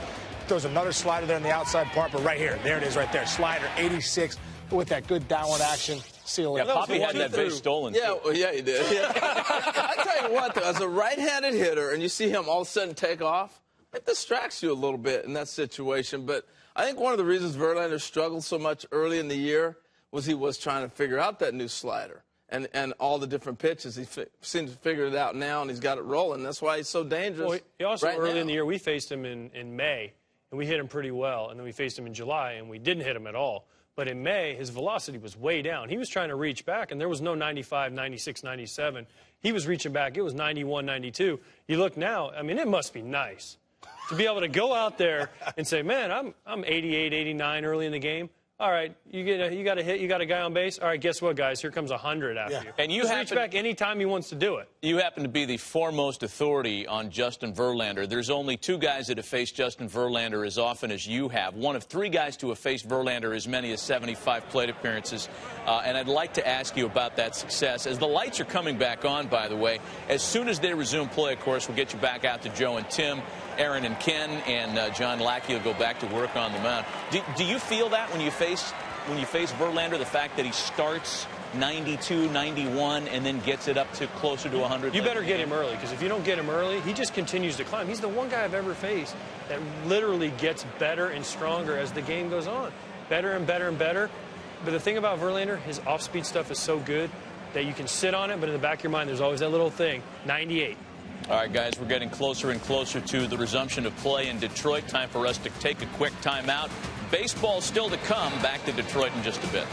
Throws another slider there in the outside part. But right here, there it is right there. Slider, 86, with that good downward action. Yeah, Poppy had that base stolen. Yeah, well, yeah, he did. Yeah. I tell you what, though, as a right-handed hitter, and you see him all of a sudden take off, it distracts you a little bit in that situation. But I think one of the reasons Verlander struggled so much early in the year was he was trying to figure out that new slider and all the different pitches. He seems to figure it out now, and he's got it rolling. That's why he's so dangerous. Well, he also, right early now. in the year, we faced him in May, and we hit him pretty well. And then we faced him in July, and we didn't hit him at all. But in May, his velocity was way down. He was trying to reach back, and there was no 95, 96, 97. He was reaching back. It was 91, 92. You look now, I mean, it must be nice To be able to go out there and say, man, I'm 88, 89 early in the game. All right, you got a hit, you got a guy on base. All right, guess what, guys? Here comes 100 after you. And you just reach back anytime he wants to do it. You happen to be the foremost authority on Justin Verlander. There's only 2 guys that have faced Justin Verlander as often as you have. One of 3 guys to have faced Verlander as many as 75 plate appearances. And I'd like to ask you about that success. As the lights are coming back on, by the way, as soon as they resume play, of course, we'll get you back out to Joe and Tim, Aaron and Ken, and John Lackey will go back to work on the mound. Do you feel that when you face Verlander, the fact that he starts 92, 91, and then gets it up to closer to 100? You better get him early, because if you don't get him early, he just continues to climb. He's the one guy I've ever faced that literally gets better and stronger as the game goes on. Better and better and better. But the thing about Verlander, his off-speed stuff is so good that you can sit on it, but in the back of your mind, there's always that little thing, 98. All right, guys, we're getting closer and closer to the resumption of play in Detroit. Time for us to take a quick timeout. Baseball still to come. Back to Detroit in just a bit.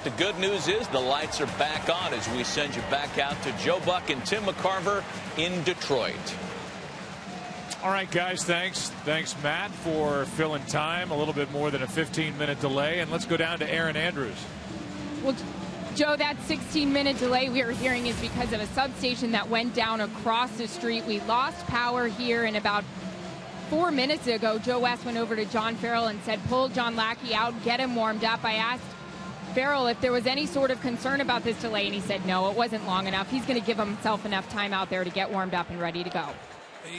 The good news is the lights are back on as we send you back out to Joe Buck and Tim McCarver in Detroit. All right, guys, thanks. Thanks, Matt, for filling time. A little bit more than a 15-minute delay. And let's go down to Aaron Andrews. Well, Joe, that 16-minute delay we were hearing is because of a substation that went down across the street. We lost power here, and about 4 minutes ago, Joe West went over to John Farrell and said, pull John Lackey out, get him warmed up. I asked Farrell if there was any sort of concern about this delay, and he said no, it wasn't long enough. He's going to give himself enough time out there to get warmed up and ready to go.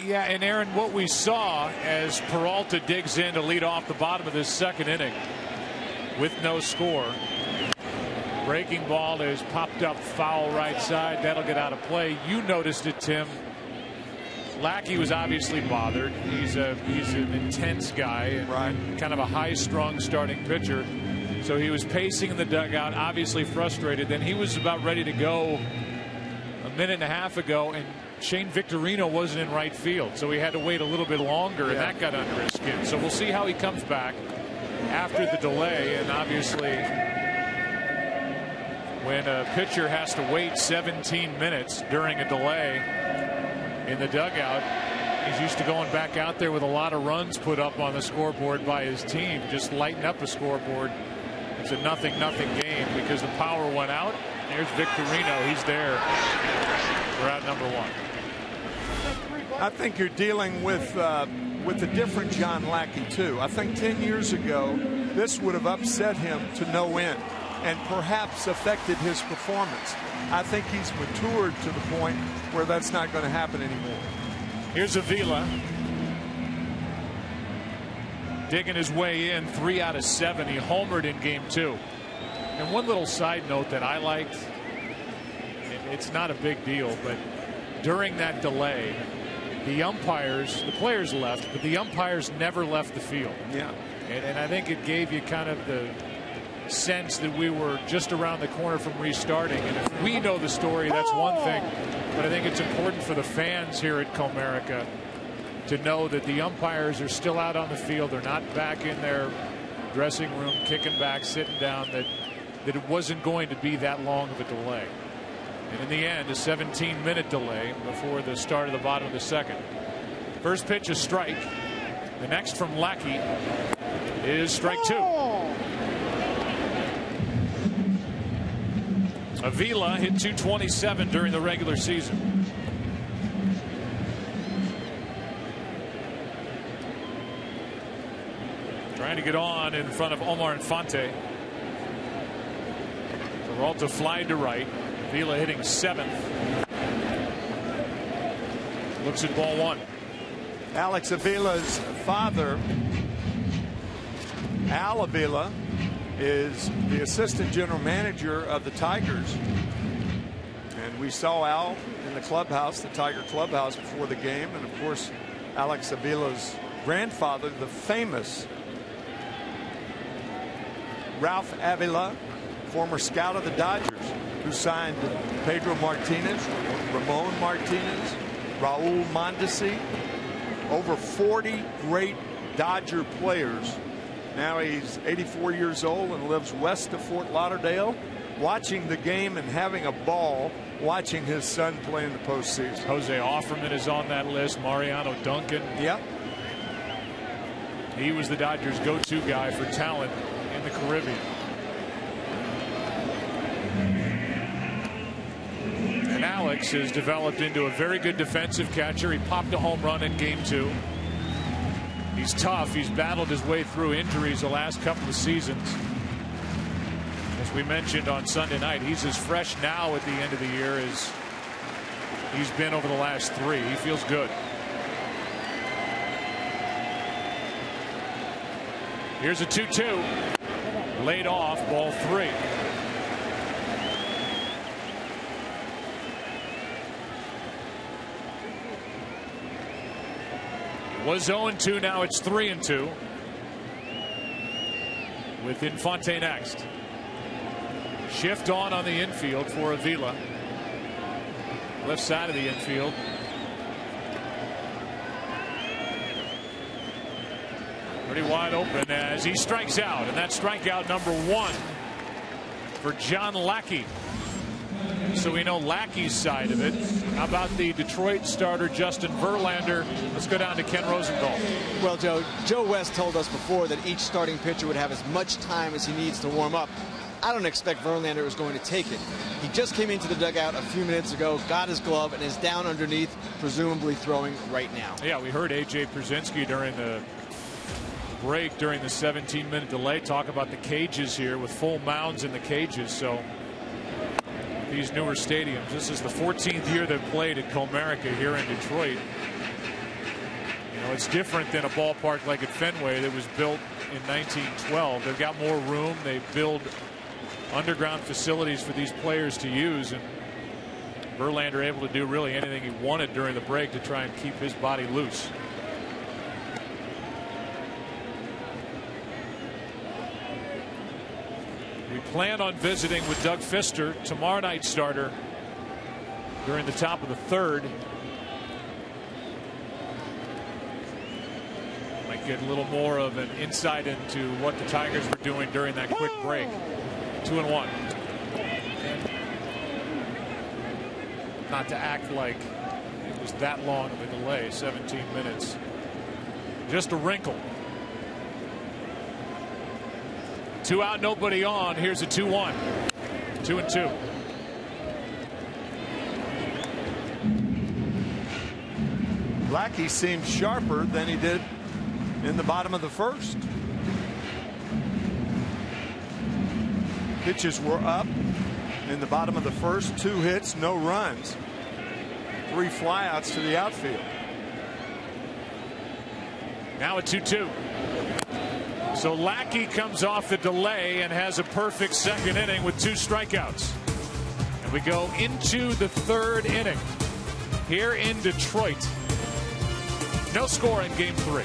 Yeah, and Aaron, what we saw as Peralta digs in to lead off the bottom of this second inning with no score. Breaking ball is popped up foul right side. That'll get out of play. You noticed it, Tim. Lackey was obviously bothered. He's an intense guy and right. Kind of a high-strung starting pitcher. So he was pacing in the dugout, obviously frustrated. Then he was about ready to go a minute and a half ago, and Shane Victorino wasn't in right field. So he had to wait a little bit longer, and that got under his skin. So we'll see how he comes back after the delay. And obviously, when a pitcher has to wait 17 minutes during a delay in the dugout, he's used to going back out there with a lot of runs put up on the scoreboard by his team, just lighten up a scoreboard. It's a 0-0 game because the power went out. There's Victorino. He's there. We're out number 1. I think you're dealing with a different John Lackey, too. I think 10 years ago, this would have upset him to no end and perhaps affected his performance. I think he's matured to the point where that's not going to happen anymore. Here's Avila. Digging his way in, 3 out of 7. He homered in game 2. And one little side note that I liked, it's not a big deal, but during that delay, the players left, but the umpires never left the field. Yeah. And I think it gave you kind of the sense that we were just around the corner from restarting. And if we know the story, that's one thing. But I think it's important for the fans here at Comerica to know that the umpires are still out on the field. They're not back in their dressing room, kicking back, sitting down, that it wasn't going to be that long of a delay. And in the end, a 17-minute delay before the start of the bottom of the second. First pitch, a strike. The next from Lackey is strike 2. Avila hit .227 during the regular season. Trying to get on in front of Omar Infante. Peralta flying to right. Avila hitting 7th. Looks at ball 1. Alex Avila's father, Al Avila, is the assistant general manager of the Tigers. And we saw Al in the clubhouse, the Tiger clubhouse, before the game. And of course, Alex Avila's grandfather, the famous Ralph Avila, former scout of the Dodgers, who signed Pedro Martinez, Ramon Martinez, Raul Mondesi, over 40 great Dodger players. Now he's 84 years old and lives west of Fort Lauderdale, watching the game and having a ball watching his son play in the postseason. Jose Offerman is on that list. Mariano Duncan. Yep. He was the Dodgers' go-to guy for talent in the Caribbean. And Alex has developed into a very good defensive catcher. He popped a home run in Game 2. He's tough. He's battled his way through injuries the last couple of seasons. As we mentioned on Sunday night, he's as fresh now at the end of the year as he's been over the last 3. He feels good. Here's a 2-2. Laid off, ball 3. Was 0-2, now it's 3-2. With Infante next. Shift on the infield for Avila. Left side of the infield. Pretty wide open as he strikes out, and that's strikeout number 1 for John Lackey. So we know Lackey's side of it. How about the Detroit starter Justin Verlander? Let's go down to Ken Rosenthal. Well, Joe West told us before that each starting pitcher would have as much time as he needs to warm up. I don't expect Verlander is going to take it. He just came into the dugout a few minutes ago, got his glove, and is down underneath, presumably throwing right now. Yeah, we heard A.J. Pierzynski during the break, during the 17-minute delay, talk about the cages here with full mounds in the cages. So these newer stadiums, this is the 14th year they've played at Comerica here in Detroit. You know, it's different than a ballpark like at Fenway that was built in 1912. They've got more room. They build underground facilities for these players to use, and Verlander able to do really anything he wanted during the break to try and keep his body loose. We plan on visiting with Doug Fister, tomorrow night starter, during the top of the 3rd. Might get a little more of an insight into what the Tigers were doing during that quick break. 2-1. Not to act like it was that long of a delay, 17 minutes. Just a wrinkle. 2 out, nobody on. Here's a 2-1. 2-2. Lackey seemed sharper than he did in the bottom of the 1st. Pitches were up in the bottom of the 1st. 2 hits, no runs. 3 flyouts to the outfield. Now a 2-2. So Lackey comes off the delay and has a perfect second inning with 2 strikeouts. And we go into the 3rd inning here in Detroit. No score in Game 3.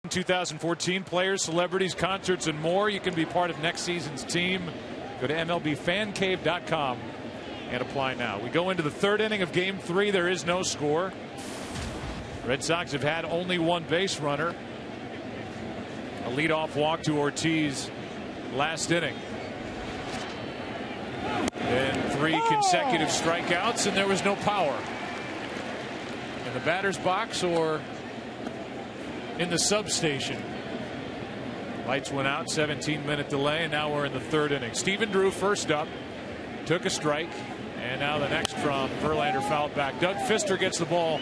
2014 players, celebrities, concerts, and more. You can be part of next season's team. Go to MLBFanCave.com and apply now. We go into the third inning of Game 3. There is no score. Red Sox have had only one base runner. A leadoff walk to Ortiz last inning. And 3 consecutive strikeouts, and there was no power in the batter's box or in the substation. Lights went out, 17-minute delay, and now we're in the third inning. Stephen Drew first up, took a strike, and now the next from Verlander fouled back. Doug Fister gets the ball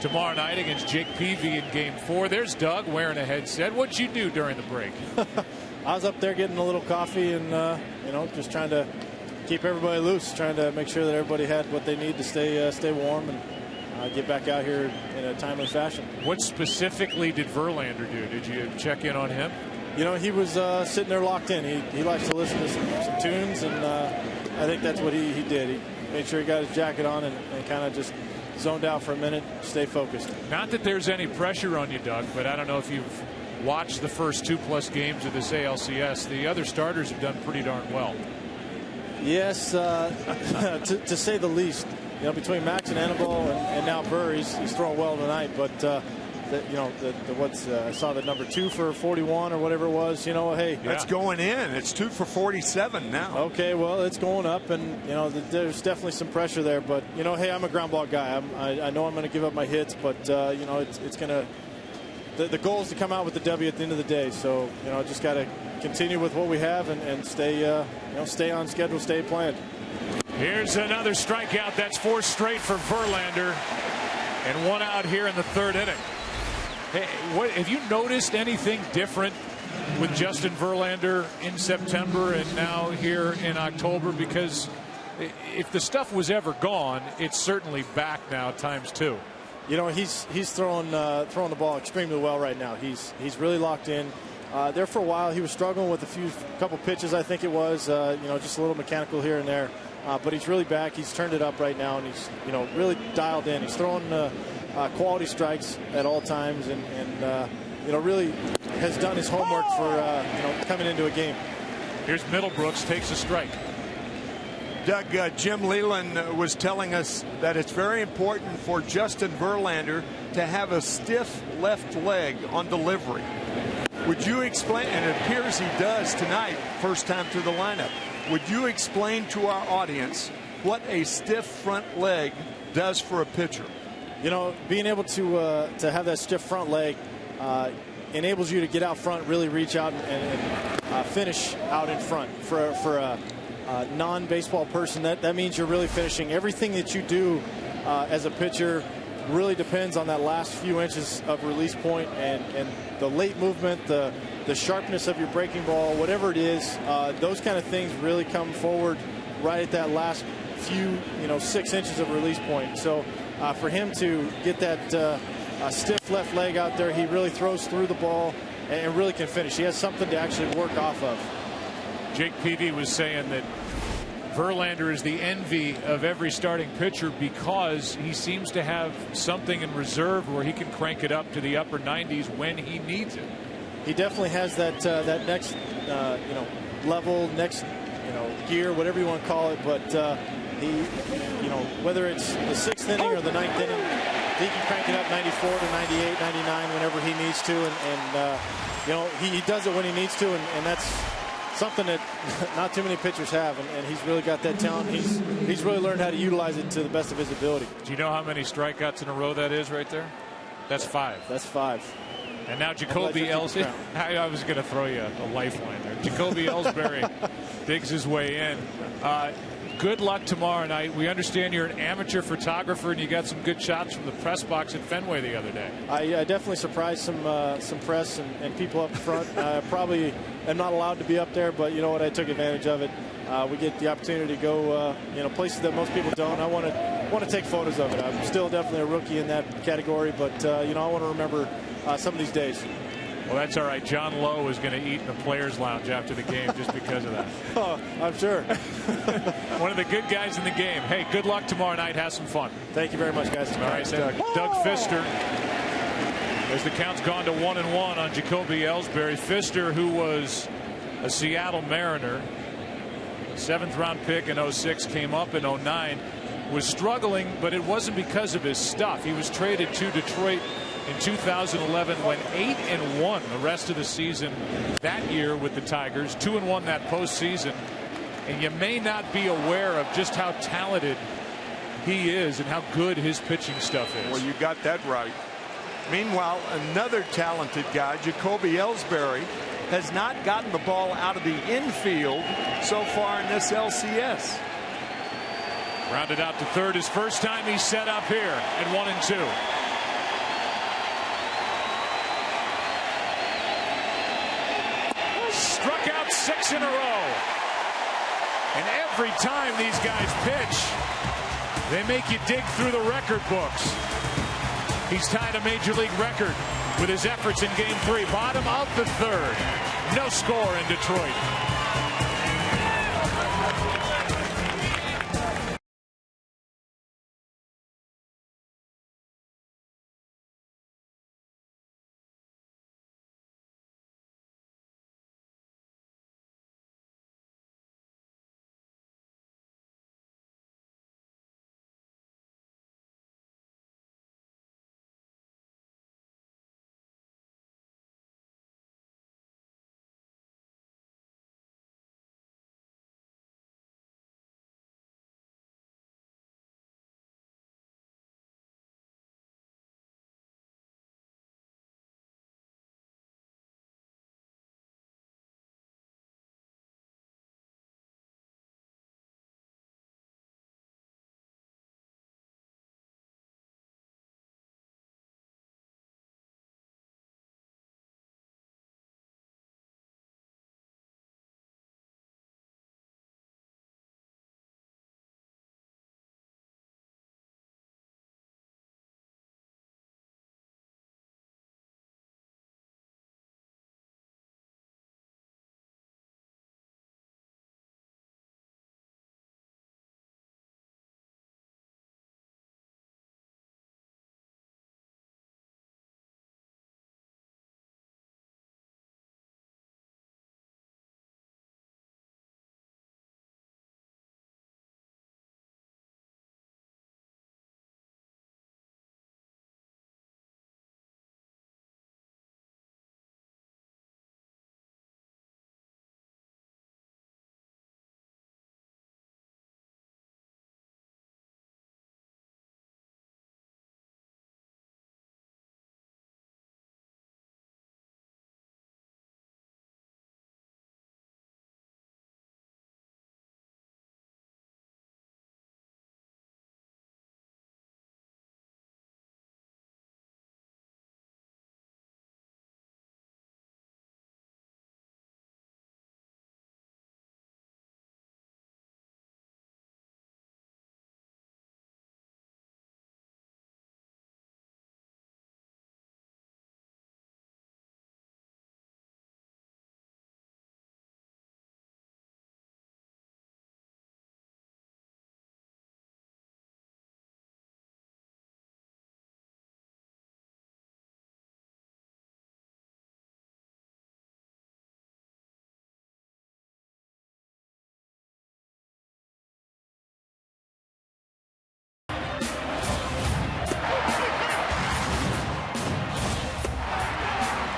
tomorrow night against Jake Peavy in Game 4. There's Doug wearing a headset. What'd you do during the break? I was up there getting a little coffee and just trying to keep everybody loose, trying to make sure that everybody had what they need to stay warm and get back out here in a timely fashion. What specifically did Verlander do? Did you check in on him? He was sitting there locked in. He likes to listen to some tunes, and I think that's what he did. He made sure he got his jacket on and kind of just zoned out for a minute, stay focused. Not that there's any pressure on you, Doug, but I don't know if you've watched the first 2+ games of this ALCS. The other starters have done pretty darn well. Yes, to say the least. Between Max and Anibal and now Burr, he's throwing well tonight. But I saw the number 2 for 41 or whatever it was. Hey, that's going in. It's 2 for 47 now. Okay, well, it's going up, and there's definitely some pressure there. But hey, I'm a ground ball guy. I know I'm going to give up my hits, but it's going to. The goal is to come out with the W at the end of the day. So just got to continue with what we have and stay stay on schedule, stay planned. Here's another strikeout. That's 4 straight for Verlander, and 1 out here in the third inning. Hey, have you noticed anything different with Justin Verlander in September and now here in October? Because if the stuff was ever gone, it's certainly back now ×2. He's throwing the ball extremely well right now. He's really locked in. There for a while, he was struggling with a couple pitches, I think it was, just a little mechanical here and there. But he's really back. He's turned it up right now, and he's really dialed in. He's throwing quality strikes at all times, and really has done his homework for coming into a game. Here's Middlebrooks, takes a strike. Doug, Jim Leland was telling us that it's very important for Justin Verlander to have a stiff left leg on delivery. Would you explain, and it appears he does tonight, first time through the lineup. Would you explain to our audience what a stiff front leg does for a pitcher? Being able to have that stiff front leg enables you to get out front, really reach out and finish out in front. For a non-baseball person, that means you're really finishing. Everything that you do as a pitcher really depends on that last few inches of release point and the late movement, the sharpness of your breaking ball, whatever it is. Those kind of things really come forward right at that last few 6 inches of release point. So for him to get that stiff left leg out there, he really throws through the ball and really can finish. He has something to actually work off of. Jake Peavy was saying that Verlander is the envy of every starting pitcher because he seems to have something in reserve where he can crank it up to the upper 90s when he needs it. He definitely has that next level, next gear, whatever you want to call it. But he, whether it's the 6th inning or the 9th inning, he can crank it up 94 to 98, 99 whenever he needs to, and he does it when he needs to, and that's something that not too many pitchers have, and he's really got that talent. He's really learned how to utilize it to the best of his ability. Do you know how many strikeouts in a row that is right there? That's 5. That's 5. And now Jacoby Ellsbury. I was going to throw you a lifeline there. Jacoby Ellsbury digs his way in. Good luck tomorrow night. We understand you're an amateur photographer and you got some good shots from the press box at Fenway the other day. I definitely surprised some press and people up front. Probably am not allowed to be up there, but you know what? I took advantage of it. We get the opportunity to go places that most people don't. I want to take photos of it. I'm still definitely a rookie in that category, but I want to remember some of these days. Well, that's all right. John Lowe is going to eat in the Players Lounge after the game just because of that. Oh, I'm sure. One of the good guys in the game. Hey, good luck tomorrow night. Have some fun. Thank you very much, guys. All right, Doug Fister. as the count's gone to 1-1 on Jacoby Ellsbury. Pfister, who was a Seattle Mariner, 7th round pick in 06, came up in 09, was struggling, but it wasn't because of his stuff. He was traded to Detroit in 2011, went 8-1 the rest of the season that year with the Tigers, 2-1 that postseason. And you may not be aware of just how talented he is and how good his pitching stuff is. Well, you got that right. Meanwhile, another talented guy, Jacoby Ellsbury, has not gotten the ball out of the infield so far in this LCS. Rounded out to third, his first time he's set up here at 1-2. Struck out 6 in a row. And every time these guys pitch, they make you dig through the record books. He's tied a major league record with his efforts in Game 3. Bottom of the third. No score in Detroit.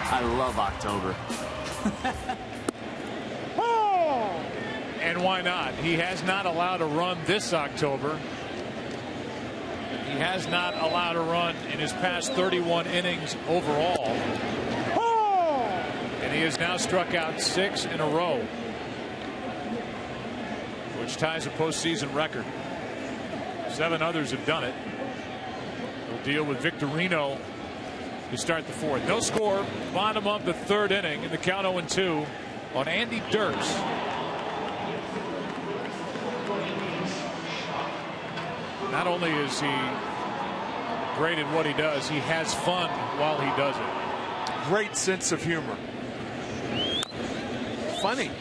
I love October. And why not? He has not allowed a run this October. He has not allowed a run in his past 31 innings overall. And he has now struck out 6 in a row, which ties a postseason record. 7 others have done it. We'll deal with Victorino to start the 4th. No score, bottom of the 3rd inning, in the count 0-2 on Andy Dirks. Not only is he great at what he does, he has fun while he does it. Great sense of humor. Funny.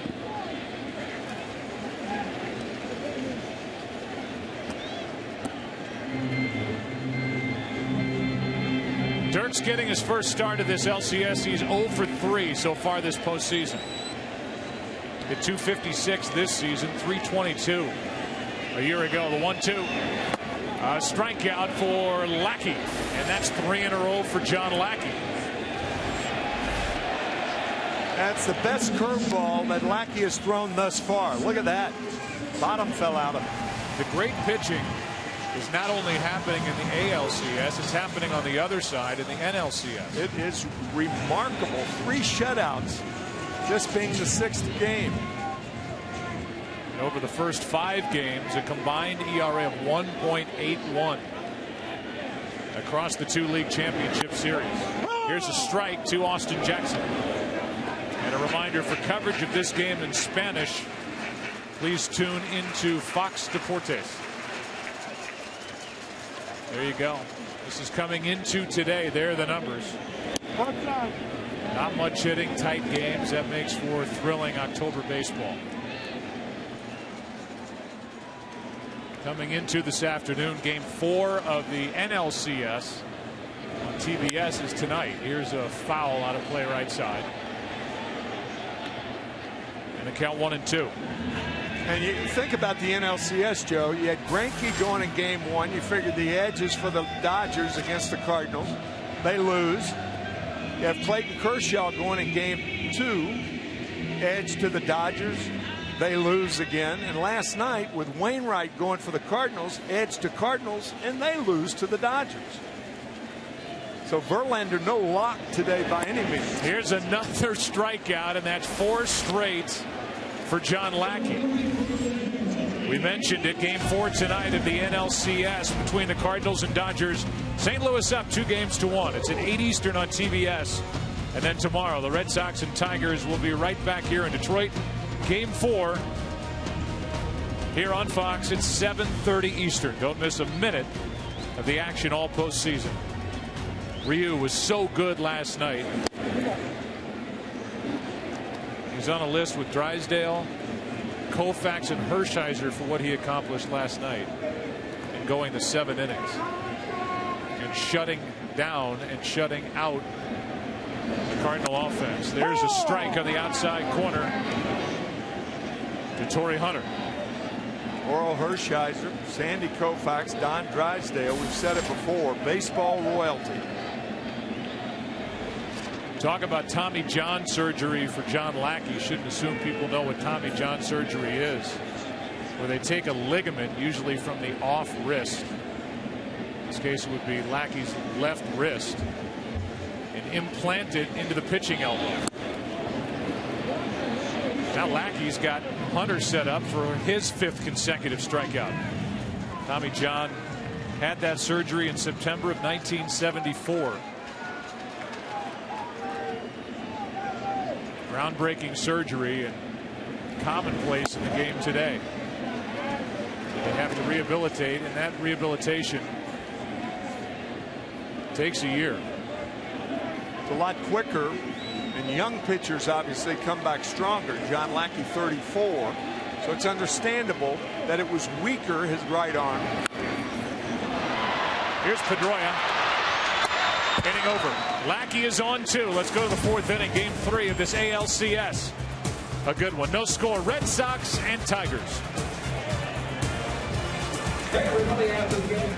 Dirk's getting his first start of this LCS. He's 0 for 3 so far this postseason. Hit .256 this season, .322 a year ago. The 1-2. Strikeout for Lackey, and that's 3 in a row for John Lackey. That's the best curveball that Lackey has thrown thus far. Look at that. Bottom fell out of it. The great pitching is not only happening in the ALCS, it's happening on the other side in the NLCS. It is remarkable. 3 shutouts, just being the 6th game. And over the first 5 games, a combined ERA of 1.81 across the 2 league championship series. Here's a strike to Austin Jackson. And a reminder, for coverage of this game in Spanish, please tune into Fox Deportes. There you go. This is coming into today. There are the numbers. Not much hitting, tight games. That makes for thrilling October baseball. Coming into this afternoon, game 4 of the NLCS on TBS is tonight. Here's a foul out of play right side. And the count 1-2. And you think about the NLCS, Joe. You had Greinke going in game 1. You figured the edge is for the Dodgers against the Cardinals. They lose. You have Clayton Kershaw going in game 2. Edge to the Dodgers. They lose again. And last night with Wainwright going for the Cardinals, edge to Cardinals, and they lose to the Dodgers. So Verlander no lock today by any means. Here's another strikeout, and that's 4 straight for John Lackey. We mentioned it, game 4 tonight of the NLCS between the Cardinals and Dodgers. St. Louis up 2-1. It's at 8 Eastern on TBS. And then tomorrow, the Red Sox and Tigers will be right back here in Detroit. Game 4 here on Fox at 7:30 Eastern. Don't miss a minute of the action all postseason. Ryu was so good last night. He's on a list with Drysdale, Koufax, and Hershiser for what he accomplished last night in going the 7 innings and shutting down and shutting out the Cardinal offense. There's a strike on the outside corner to Torrey Hunter. Oral Hershiser, Sandy Koufax, Don Drysdale. We've said it before. Baseball royalty. Talk about Tommy John surgery for John Lackey. Shouldn't assume people know what Tommy John surgery is, where they take a ligament, usually from the off wrist. In this case, it would be Lackey's left wrist, and implant it into the pitching elbow. Now Lackey's got Hunter set up for his 5th consecutive strikeout. Tommy John had that surgery in September of 1974. Groundbreaking surgery and commonplace in the game today. They have to rehabilitate, and that rehabilitation takes a year. It's a lot quicker, and young pitchers obviously come back stronger. John Lackey 34, so it's understandable that it was weaker, his right arm. Here's Pedroia. Inning over. Lackey is on 2. Let's go to the 4th inning, game 3 of this ALCS. A good one. No score. Red Sox and Tigers. Everybody after the game.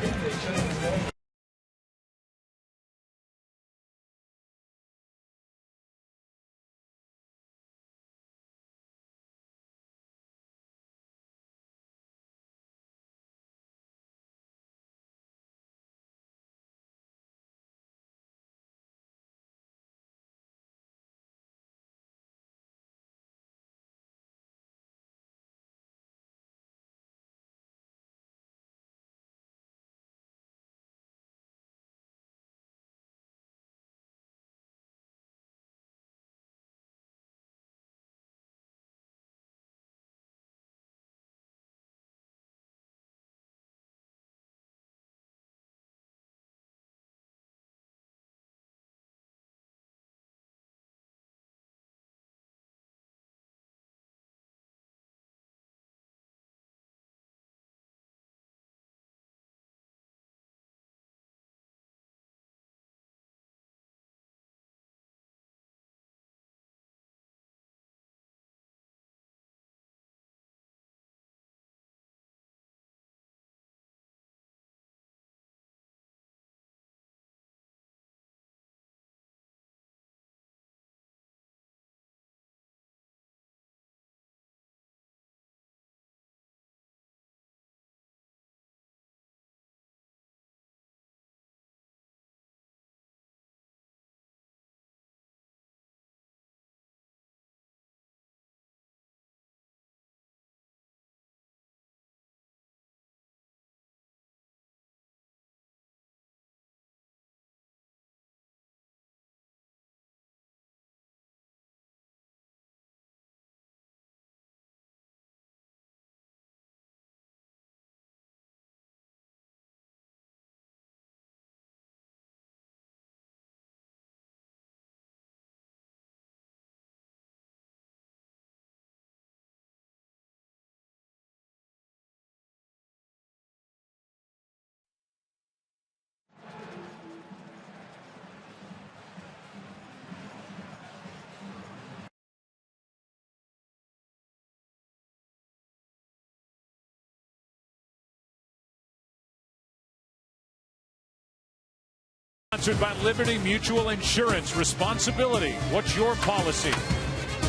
Sponsored by Liberty Mutual Insurance. Responsibility. What's your policy?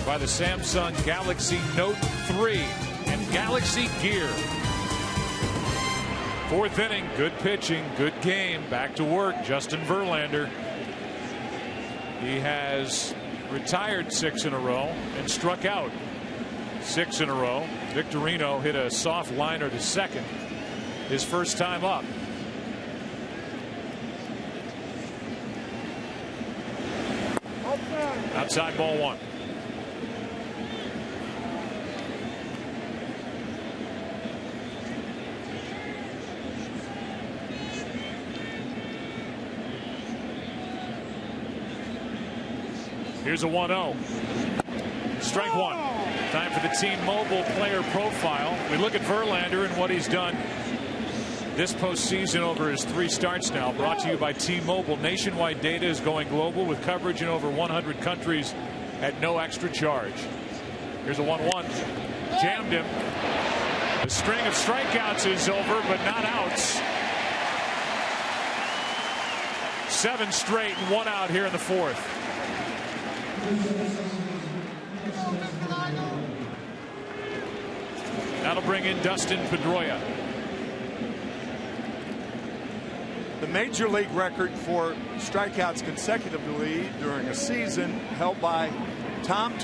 By the Samsung Galaxy Note 3 and Galaxy Gear. Fourth inning, good pitching, good game. Back to work, Justin Verlander. He has retired 6 in a row and struck out 6 in a row. Victorino hit a soft liner to second his first time up. Outside ball 1. Here's a 1-0. Strike 1. Time for the T-Mobile player profile. We look at Verlander and what he's done this postseason over his 3 starts now. Brought to you by T-Mobile. Nationwide data is going global with coverage in over 100 countries at no extra charge. Here's a 1-1. Jammed him. The string of strikeouts is over, but not outs. 7 straight and 1 out here in the 4th. That'll bring in Dustin Pedroia. The major league record for strikeouts consecutively during a season held by Tom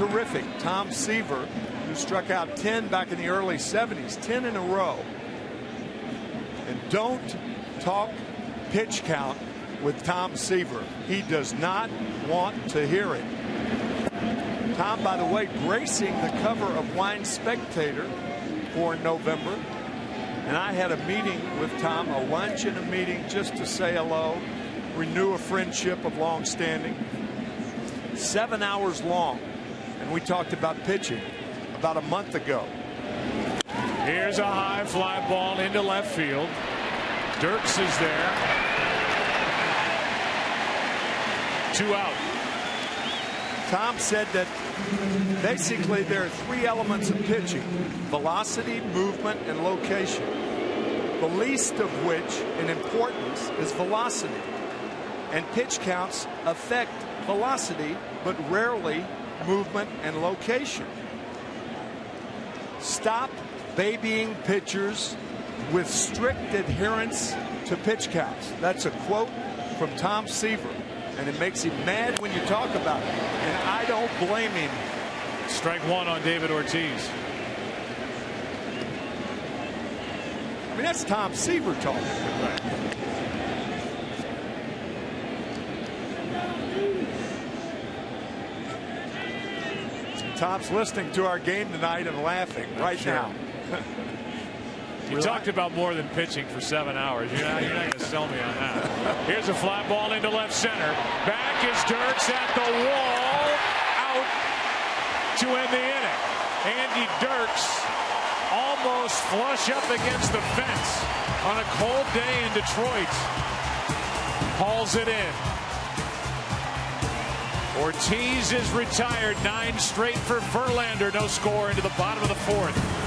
Seaver, who struck out 10 back in the early 70s, 10 in a row. And don't talk pitch count with Tom Seaver. He does not want to hear it. Tom, by the way, gracing the cover of Wine Spectator for November. And I had a meeting with Tom, a lunch and a meeting just to say hello, renew a friendship of long standing. 7 hours long. And we talked about pitching about a month ago. Here's a high fly ball into left field. Dirks is there. 2 out. Tom said that basically there are 3 elements of pitching: velocity, movement, and location. The least of which in importance is velocity. And pitch counts affect velocity, but rarely movement and location. Stop babying pitchers with strict adherence to pitch counts. That's a quote from Tom Seaver. And it makes him mad when you talk about it. And I don't blame him. Strike 1 on David Ortiz. I mean, that's Tom Seaver talking. Right. Tom's listening to our game tonight and laughing right now. You talked about more than pitching for 7 hours. You're not going to sell me on that. Here's a fly ball into left center. Back is Dirks at the wall. Out to end the inning. Andy Dirks almost flush up against the fence on a cold day in Detroit. Hauls it in. Ortiz is retired. 9 straight for Verlander. No score into the bottom of the 4th.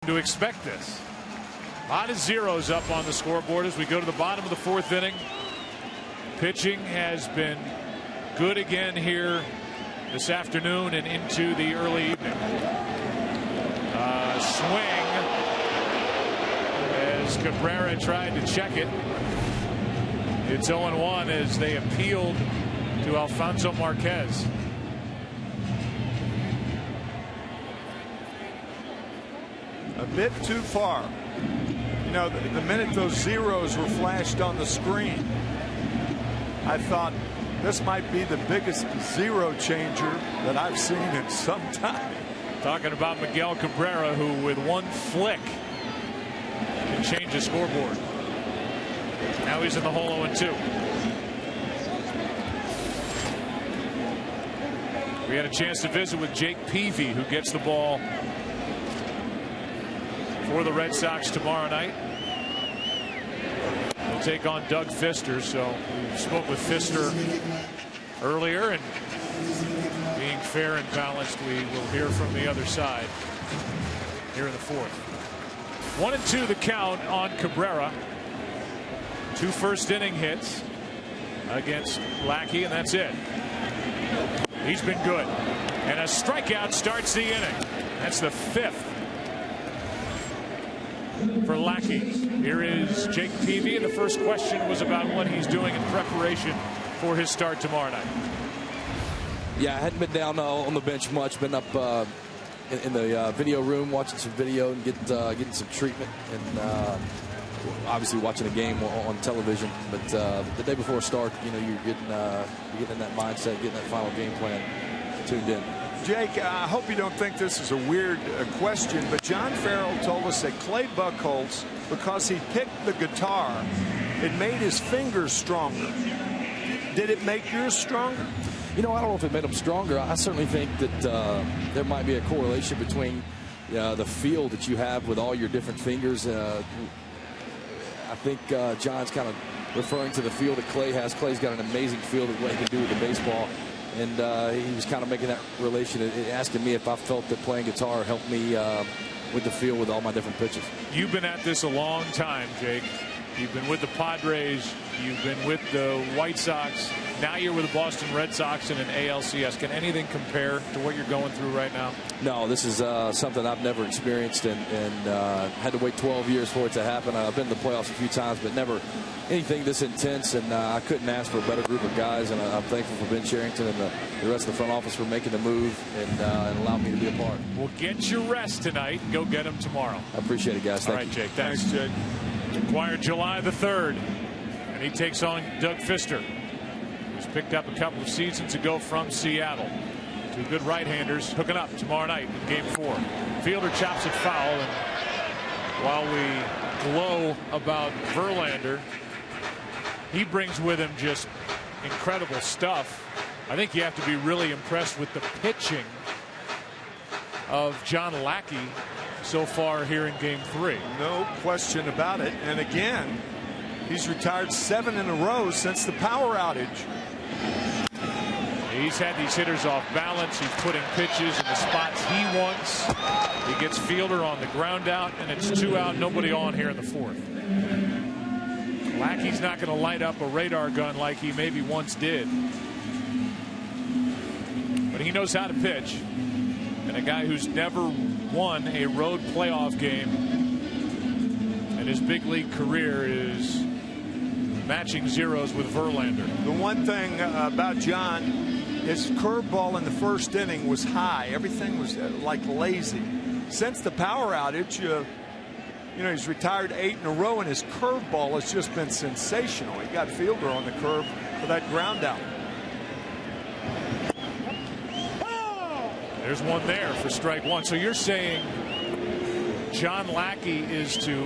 To expect this. A lot of zeros up on the scoreboard as we go to the bottom of the fourth inning. Pitching has been good again here this afternoon and into the early evening. Swing as Cabrera tried to check it. It's 0-1 as they appealed to Alfonso Marquez. A bit too far. You know, the minute those zeros were flashed on the screen, I thought this might be the biggest zero changer that I've seen in some time. Talking about Miguel Cabrera, who with one flick can change the scoreboard. Now he's in the hole 0-2. We had a chance to visit with Jake Peavy, who gets the ball for the Red Sox tomorrow night. They'll take on Doug Fister. So we spoke with Fister earlier, and being fair and balanced, we will hear from the other side here in the fourth. 1-2 the count on Cabrera. 2 first-inning hits against Lackey, and that's it. He's been good. And a strikeout starts the inning. That's the 5th for Lackey. Here is Jake Peavy, and the first question was about what he's doing in preparation for his start tomorrow night. Yeah, I hadn't been down on the bench much. Been up in the video room watching some video and getting some treatment, and obviously watching a game on television. But the day before start, you know, you're getting in that mindset, getting that final game plan tuned in. Jake, I hope you don't think this is a weird question, but John Farrell told us that Clay Buchholz, because he picked the guitar, it made his fingers stronger. Did it make yours stronger? You know, I don't know if it made them stronger. I certainly think that there might be a correlation between the feel that you have with all your different fingers. I think John's kind of referring to the feel that Clay has. Clay's got an amazing feel of what he can do with the baseball. And he was kind of making that relation, asking me if I felt that playing guitar helped me with the feel with all my different pitches. You've been at this a long time, Jake. You've been with the Padres. You've been with the White Sox. Now you're with the Boston Red Sox in an ALCS. Can anything compare to what you're going through right now? No, this is something I've never experienced, and had to wait 12 years for it to happen. I've been to the playoffs a few times, but never anything this intense, and I couldn't ask for a better group of guys, and I'm thankful for Ben Cherington and the rest of the front office for making the move and allowing me to be a part. Well, get your rest tonight. Go get them tomorrow. I appreciate it, guys. All right, Jake. Thanks, Jake. Acquired July the 3rd, and he takes on Doug Fister, who's picked up a couple of seasons ago from Seattle. 2 good right-handers hooking up tomorrow night in Game 4. Fielder chops it foul, and while we glow about Verlander, he brings with him just incredible stuff. I think you have to be really impressed with the pitching of John Lackey so far here in Game 3. No question about it. And again, he's retired 7 in a row since the power outage. He's had these hitters off balance. He's putting pitches in the spots he wants. He gets Fielder on the ground out, and it's 2 out, nobody on here in the 4th. Lackey's not going to light up a radar gun like he maybe once did. But he knows how to pitch. And a guy who's never won a road playoff game in his big league career is matching zeros with Verlander. The one thing about John, his curveball in the first inning was high. Everything was like lazy. Since the power outage, you know, he's retired 8 in a row, and his curveball has just been sensational. He got Fielder on the curve for that ground out. There's one there for strike 1. So you're saying John Lackey is to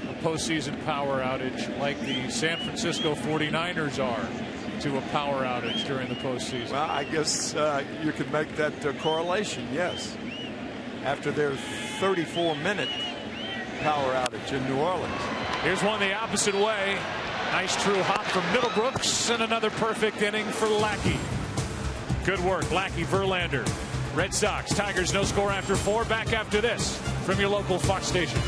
a postseason power outage like the San Francisco 49ers are to a power outage during the postseason? Well, I guess you could make that correlation, yes. After their 34-minute power outage in New Orleans. Here's one the opposite way. Nice true hop from Middlebrooks, and another perfect inning for Lackey. Good work, Lackey. Verlander Red Sox, Tigers, no score after 4. Back after this from your local Fox station.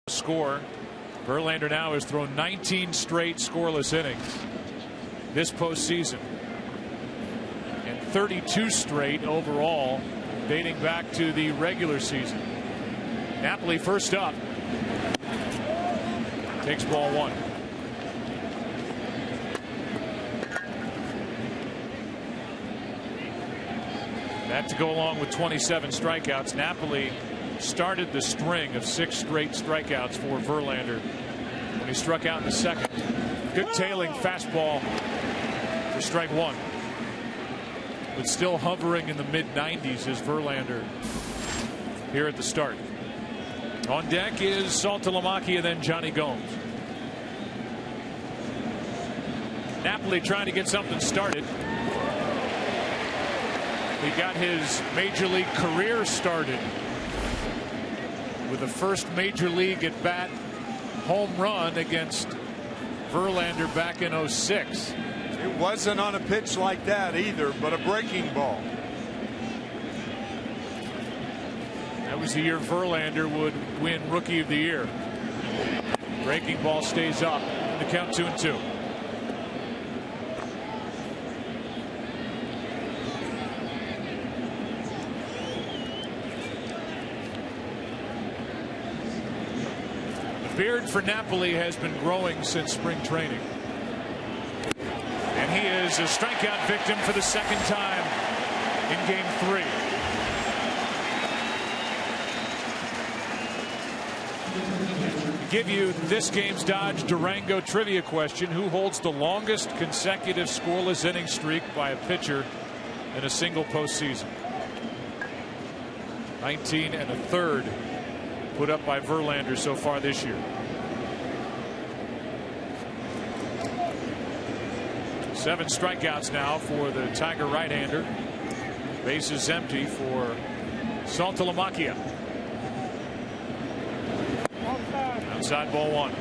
Score. Verlander now has thrown 19 straight scoreless innings this postseason, and 32 straight overall dating back to the regular season. Napoli first up. Takes ball 1. That to go along with 27 strikeouts. Napoli started the string of 6 straight strikeouts for Verlander when he struck out in the second. Good tailing fastball for strike 1. But still hovering in the mid-90s is Verlander here at the start. On deck is Saltalamacchia and then Johnny Gomes. Napoli trying to get something started. He got his major league career started with the first major league at bat home run against Verlander back in '06. It wasn't on a pitch like that either, but a breaking ball. That was the year Verlander would win Rookie of the Year. Breaking ball stays up. The count 2-2. Beard for Napoli has been growing since spring training. And he is a strikeout victim for the second time in game 3. Give you this game's Dodge Durango trivia question. Who holds the longest consecutive scoreless inning streak by a pitcher in a single postseason? 19 1/3 put up by Verlander so far this year. 7 strikeouts now for the Tiger right-hander. Base is empty for Saltalamacchia. Outside ball one.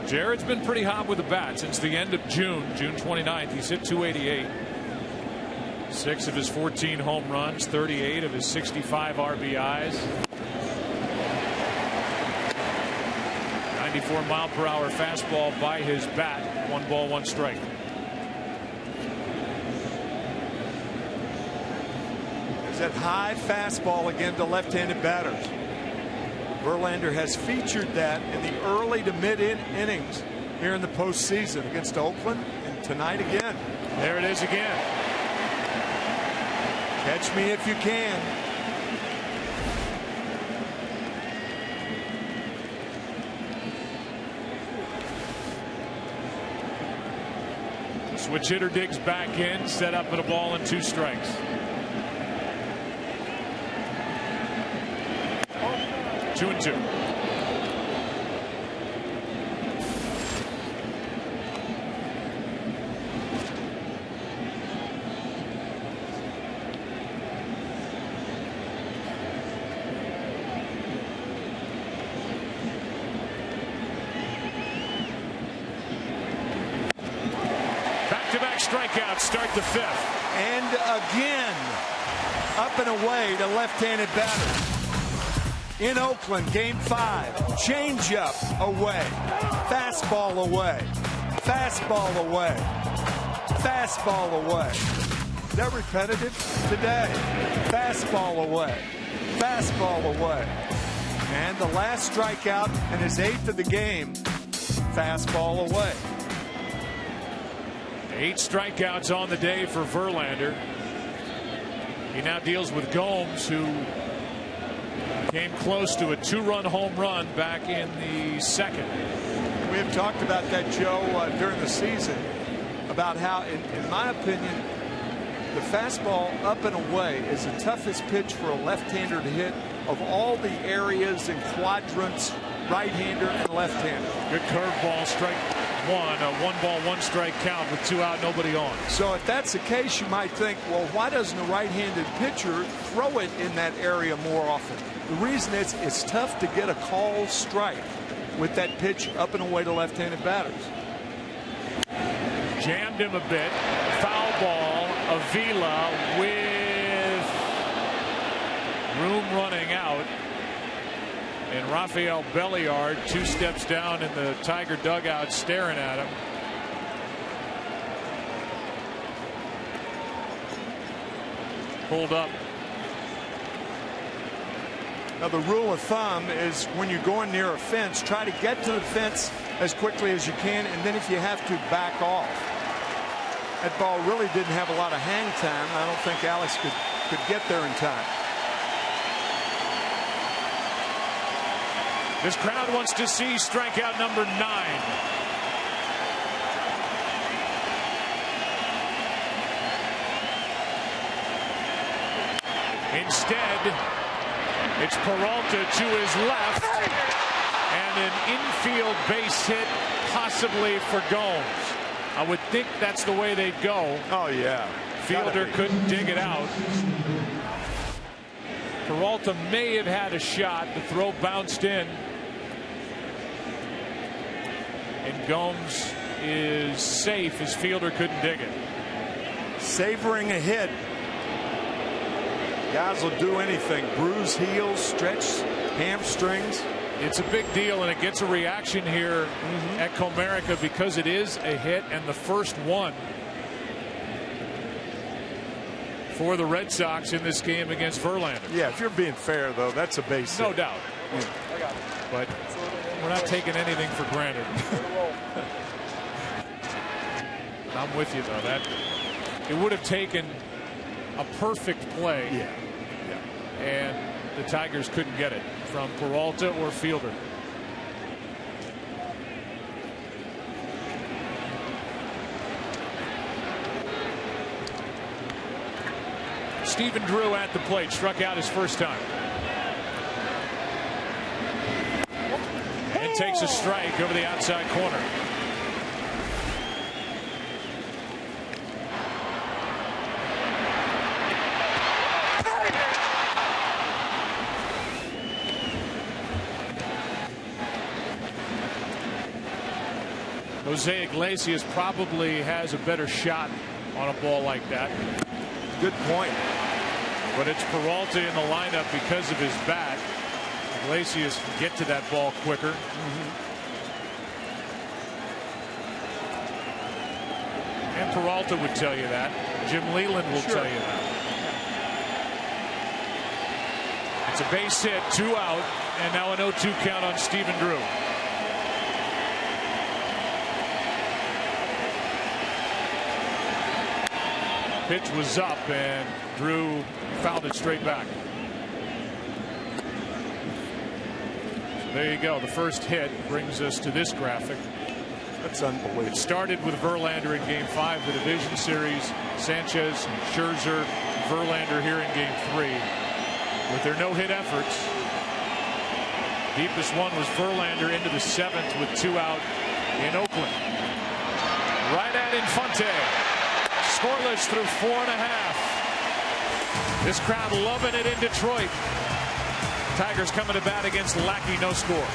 Jared's been pretty hot with the bat since the end of June 29th. He's hit .288. 6 of his 14 home runs, 38 of his 65 RBIs. 94-mile-per-hour fastball by his bat. 1 ball, 1 strike. There's that high fastball again to left-handed batters. Verlander has featured that in the early to mid innings here in the postseason against Oakland, and tonight again. There it is again. Catch me if you can. Switch hitter digs back in, set up at a ball and 2 strikes. Two and two. Back-to-back strikeouts start the 5th. And again, up and away to left-handed batters. In Oakland, game 5, changeup away, fastball away, fastball away, fastball away. Is that repetitive? Today, fastball away, fastball away. And the last strikeout and his 8th of the game, fastball away. 8 strikeouts on the day for Verlander. He now deals with Gomes, who came close to a 2-run home run back in the 2nd. We have talked about that, Joe, during the season, about how, in my opinion, the fastball up and away is the toughest pitch for a left-hander to hit of all the areas and quadrants, right-hander and left-hander. Good curveball, strike 1, a 1 ball, 1 strike count with 2 out, nobody on. So if that's the case, you might think, well, why doesn't a right-handed pitcher throw it in that area more often? The reason is it's tough to get a called strike with that pitch up and away to left-handed batters. Jammed him a bit. Foul ball. Avila with room running out. And Rafael Belliard 2 steps down in the Tiger dugout staring at him. Pulled up. Now, the rule of thumb is when you're going near a fence, try to get to the fence as quickly as you can, and then if you have to, back off. That ball really didn't have a lot of hang time. I don't think Alex could get there in time. This crowd wants to see strikeout number 9. Instead, it's Peralta to his left, and an infield base hit possibly for Gomes. I would think that's the way they'd go. Oh, yeah. Fielder couldn't dig it out. Peralta may have had a shot. The throw bounced in. And Gomes is safe as Fielder couldn't dig it. Savoring a hit. Guys will do anything. Bruise heels, stretch hamstrings. It's a big deal, and it gets a reaction here at Comerica because it is a hit, and the first one for the Red Sox in this game against Verlander. Yeah, if you're being fair, though, that's a base hit. No doubt. Yeah. But we're not taking anything for granted. I'm with you, though. That it would have taken a perfect play. Yeah. And the Tigers couldn't get it from Peralta or Fielder. Stephen Drew at the plate, struck out his first time. And takes a strike over the outside corner. Jose Iglesias probably has a better shot on a ball like that. Good point. But it's Peralta in the lineup because of his bat. Iglesias can get to that ball quicker. And Peralta would tell you that. Jim Leland will tell you that. It's a base hit, 2 out, and now an 0-2 count on Stephen Drew. Pitch was up, and Drew fouled it straight back. So there you go. The first hit brings us to this graphic. That's unbelievable. It started with Verlander in Game 5, the division series. Sanchez, Scherzer, Verlander here in Game 3. With their no-hit efforts, deepest one was Verlander into the 7th with 2 out in Oakland. Right at Infante. Scoreless through 4.5. This crowd loving it in Detroit. Tigers coming to bat against Lackey, no score.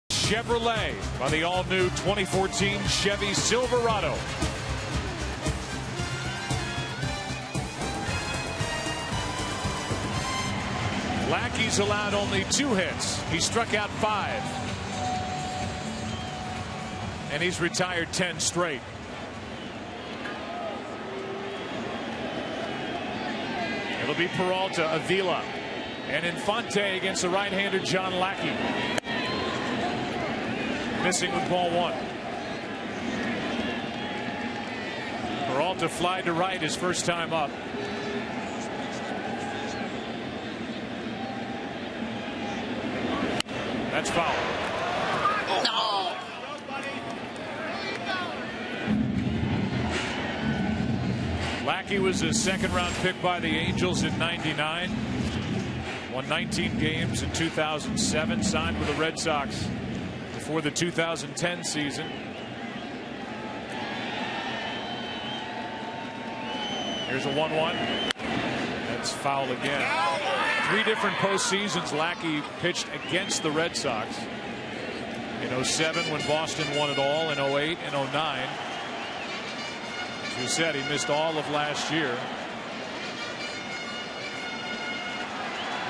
Chevrolet by the all-new 2014 Chevy Silverado. Lackey's allowed only 2 hits. He struck out 5. And he's retired 10 straight. It'll be Peralta, Avila, and Infante against the right-hander John Lackey. Missing with ball 1. Peralta fly to right his first time up. That's foul. No. Lackey was a second-round pick by the Angels in '99. Won 19 games in 2007. Signed with the Red Sox for the 2010 season. Here's a 1-1. That's foul again. 3 different postseasons Lackey pitched against the Red Sox. In 07 when Boston won it all, in 08 and 09. As you said, he missed all of last year.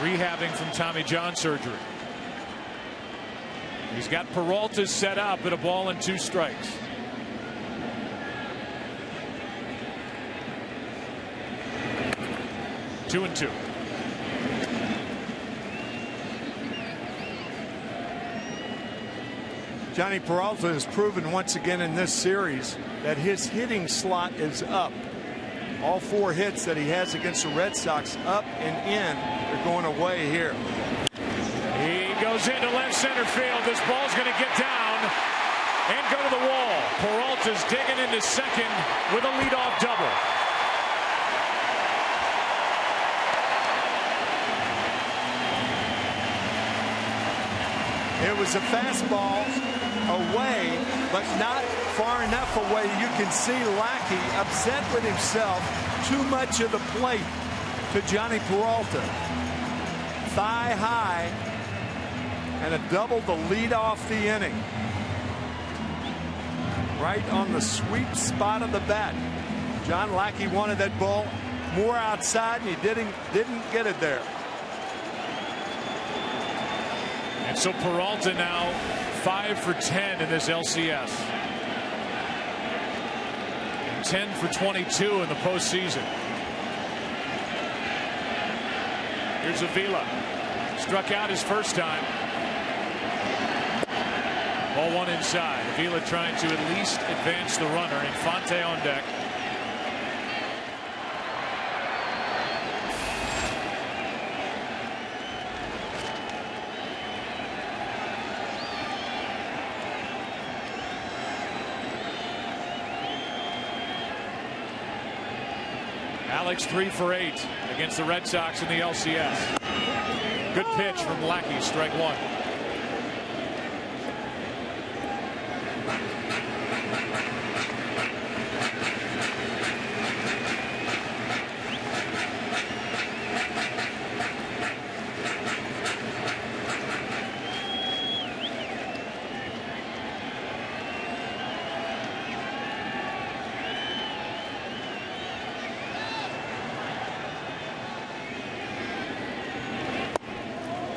Rehabbing from Tommy John surgery. He's got Peralta set up at a ball and 2 strikes. Two and 2. Johnny Peralta has proven once again in this series that his hitting slot is up. All 4 hits that he has against the Red Sox, up and in, they're going away here. He goes into left center field. This ball's going to get down and go to the wall. Peralta's digging into second with a leadoff double. It was a fastball away, but not far enough away. You can see Lackey upset with himself. Too much of the plate to Johnny Peralta. Thigh high, and a double to lead off the inning. Right on the sweep spot of the bat. John Lackey wanted that ball more outside, and he didn't get it there. And so Peralta now 5 for 10 in this LCS. And 10 for 22 in the postseason. Here's Avila. Struck out his first time. Ball 1 inside. Avila trying to at least advance the runner. Infante on deck. Alex 3 for 8 against the Red Sox in the LCS. Good pitch from Lackey, strike 1.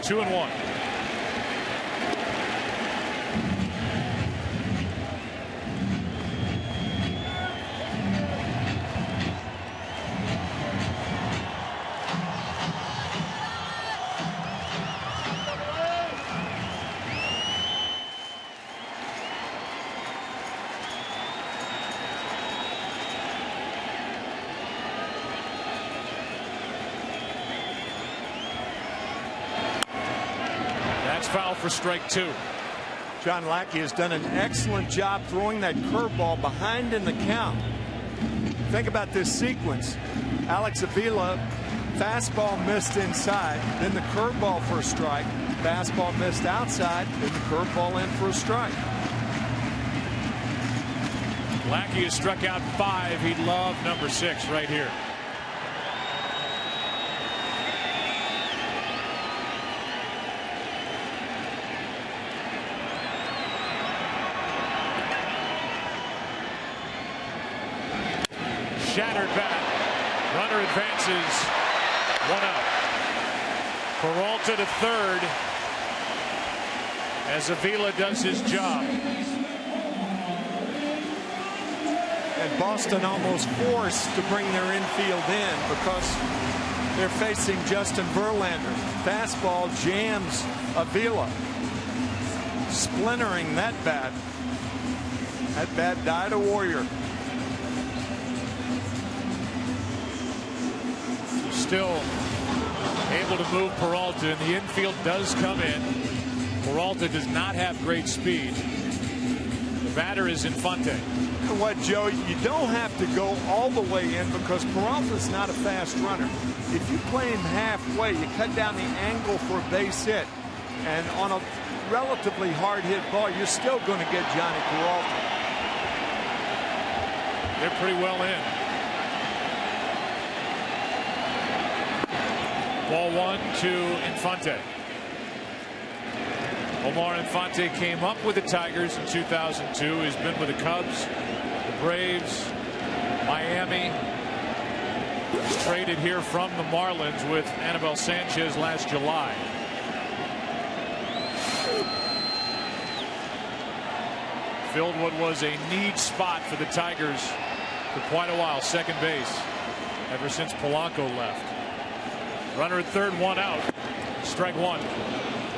Two and 1. Foul for strike 2. John Lackey has done an excellent job throwing that curveball behind in the count. Think about this sequence. Alex Avila, fastball missed inside, then the curveball for a strike, fastball missed outside, then the curveball in for a strike. Lackey has struck out 5. He'd love number 6 right here. Shattered bat. Runner advances. 1 out. Peralta to third as Avila does his job. And Boston almost forced to bring their infield in because they're facing Justin Verlander. Fastball jams Avila, splintering that bat. That bat died a warrior. Still able to move Peralta, and the infield does come in. Peralta does not have great speed. The batter is Infante. You know what, Joe? You don't have to go all the way in because Peralta's not a fast runner. If you play him halfway, you cut down the angle for a base hit. And on a relatively hard hit ball, you're still going to get Johnny Peralta. They're pretty well in. Ball 1 to Infante. Omar Infante came up with the Tigers in 2002. He's been with the Cubs, the Braves, Miami. Was traded here from the Marlins with Anibal Sanchez last July. Filled what was a need spot for the Tigers for quite a while, second base, ever since Polanco left. Runner at third, one out. Strike one.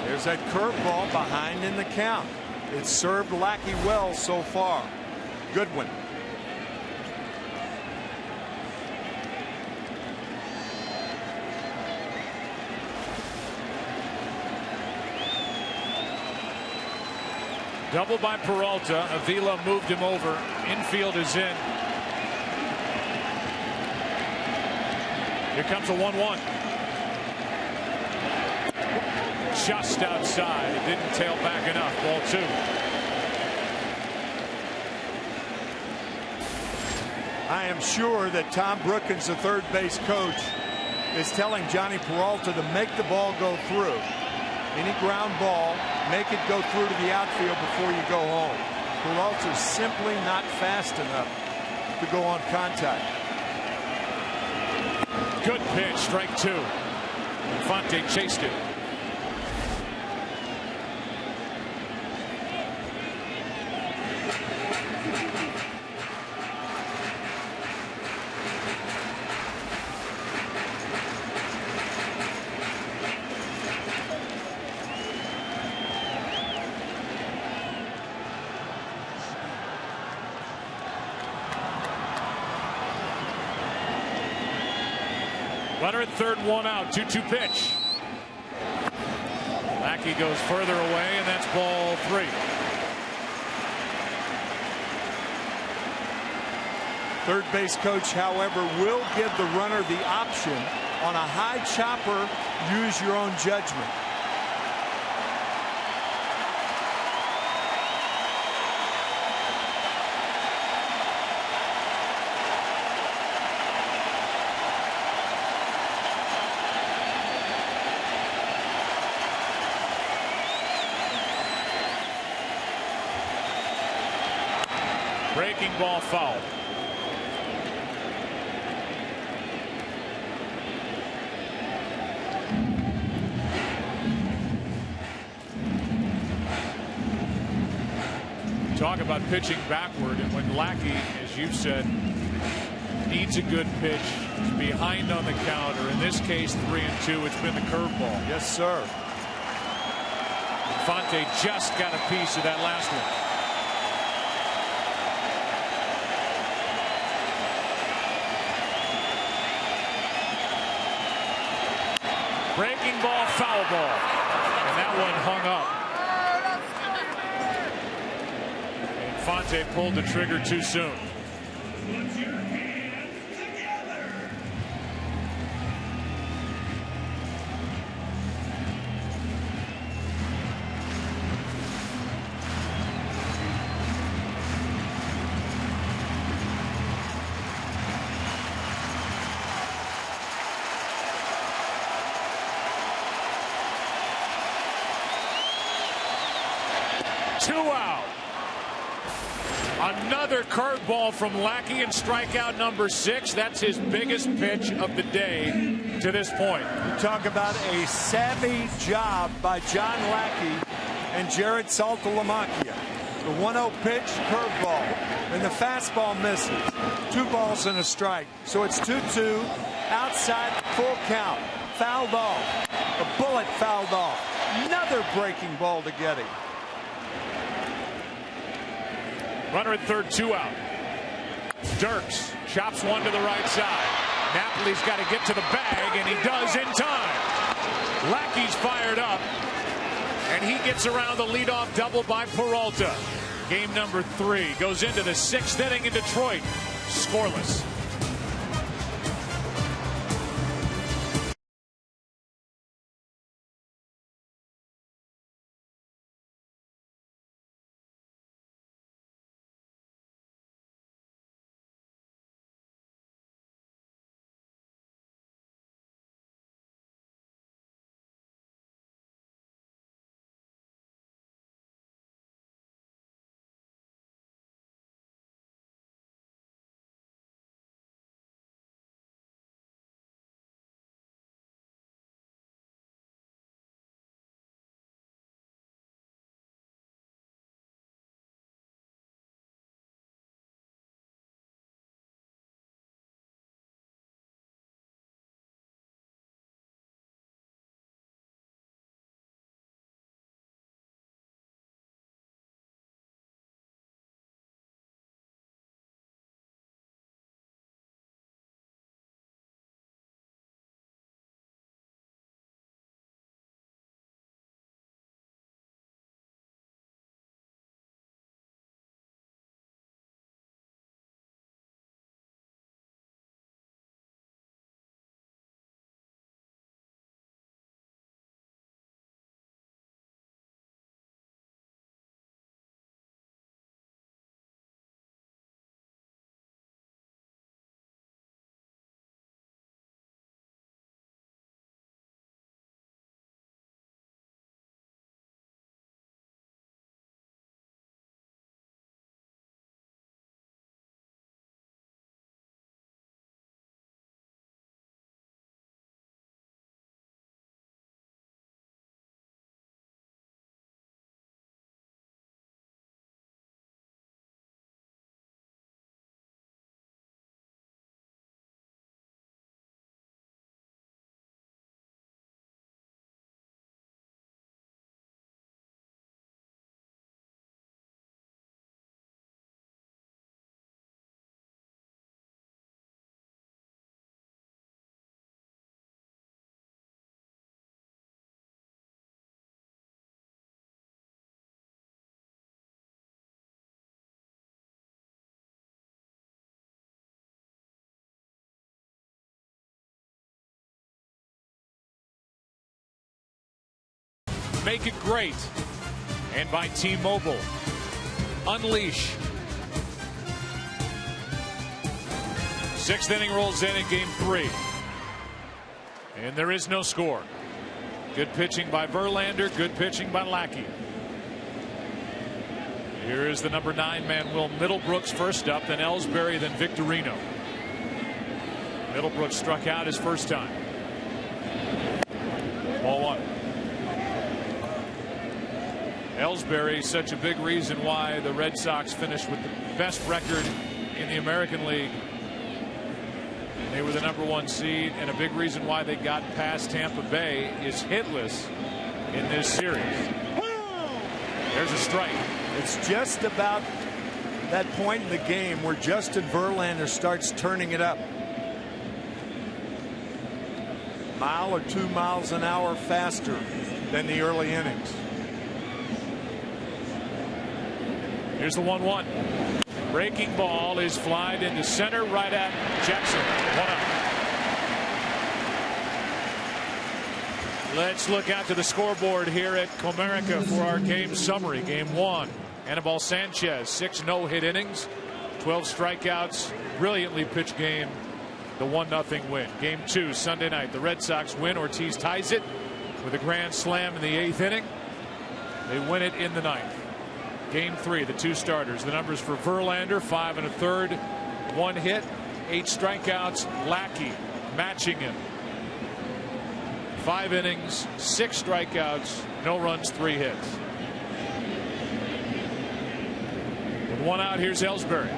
There's that curveball behind in the count. It's served Lackey well so far. Goodwin. Double by Peralta. Avila moved him over. Infield is in. Here comes a 1-1. Just outside. It didn't tail back enough. Ball 2. I am sure that Tom Brookins, the third base coach, is telling Johnny Peralta to make the ball go through. Any ground ball, make it go through to the outfield before you go home. Peralta's simply not fast enough to go on contact. Good pitch, strike 2. Infante chased it. Runner at third, one out. 2-2 pitch. Lackey goes further away, and that's ball 3. Third base coach, however, will give the runner the option on a high chopper. Use your own judgment. Breaking ball foul. Talk about pitching backward, and when Lackey, as you said, needs a good pitch, is behind on the counter. In this case, 3-2. It's been the curveball. Yes, sir. Infante just got a piece of that last one. Breaking ball, foul ball. And that one hung up. Infante pulled the trigger too soon. Two out. Another curveball from Lackey and strikeout number 6. That's his biggest pitch of the day to this point. You talk about a savvy job by John Lackey and Jared Saltalamacchia. The 1-0 pitch, curveball, and the fastball misses. 2 balls and a strike. So it's 2-2, outside, full count, fouled off. A bullet fouled off. Another breaking ball to Getty. Runner at third, 2 out. Dirks chops one to the right side. Napoli's got to get to the bag, and he does in time. Lackey's fired up, and he gets around the leadoff double by Peralta. Game number 3 goes into the 6th inning in Detroit, scoreless. Make it great. And by T-Mobile. Unleash. Sixth inning rolls in Game 3. And there is no score. Good pitching by Verlander. Good pitching by Lackey. Here is the number 9 man, Will Middlebrooks, first up, then Ellsbury, then Victorino. Middlebrooks struck out his first time. Ball 1. Ellsbury, such a big reason why the Red Sox finished with the best record in the American League. They were the number 1 seed, and a big reason why they got past Tampa Bay is hitless in this series. There's a strike. It's just about that point in the game where Justin Verlander starts turning it up. Mile or 2 miles an hour faster than the early innings. Here's the 1-1. Breaking ball is flied into center, right at Jackson. 1 out. Let's look out to the scoreboard here at Comerica for our game summary. Game 1. Anibal Sanchez, 6 no-hit innings, 12 strikeouts, brilliantly pitched game, the 1-0 win. Game 2, Sunday night, the Red Sox win. Ortiz ties it with a grand slam in the 8th inning. They win it in the 9th. Game 3, the 2 starters. The numbers for Verlander, 5 1/3, 1 hit, 8 strikeouts. Lackey matching him. 5 innings, 6 strikeouts, no runs, 3 hits. With 1 out, here's Ellsbury.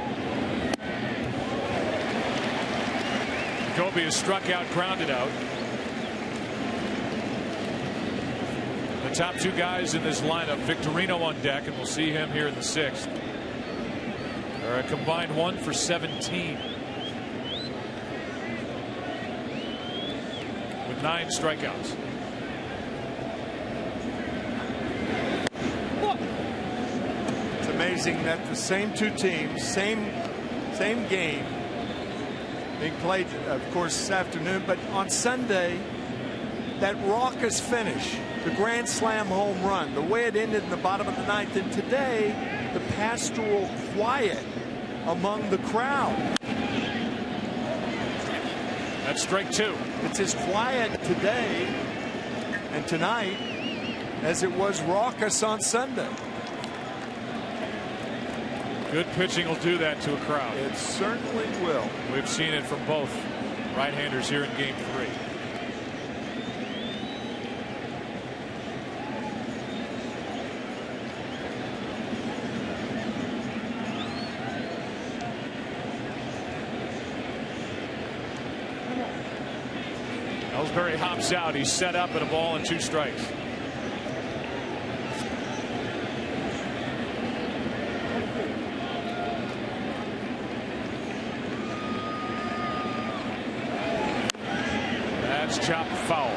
Jacoby is struck out, grounded out. The top 2 guys in this lineup, Victorino on deck, and we'll see him here in the 6th. They're a combined 1 for 17. With 9 strikeouts. It's amazing that the same 2 teams, same game, being played, of course, this afternoon, but on Sunday, that raucous finish, the grand slam home run, the way it ended in the bottom of the 9th, and today, the pastoral quiet among the crowd. That's strike 2. It's as quiet today and tonight as it was raucous on Sunday. Good pitching will do that to a crowd. It certainly will. We've seen it from both right-handers here in Game 3. Ellsbury hops out. He's set up at a ball and 2 strikes. That's chopped foul.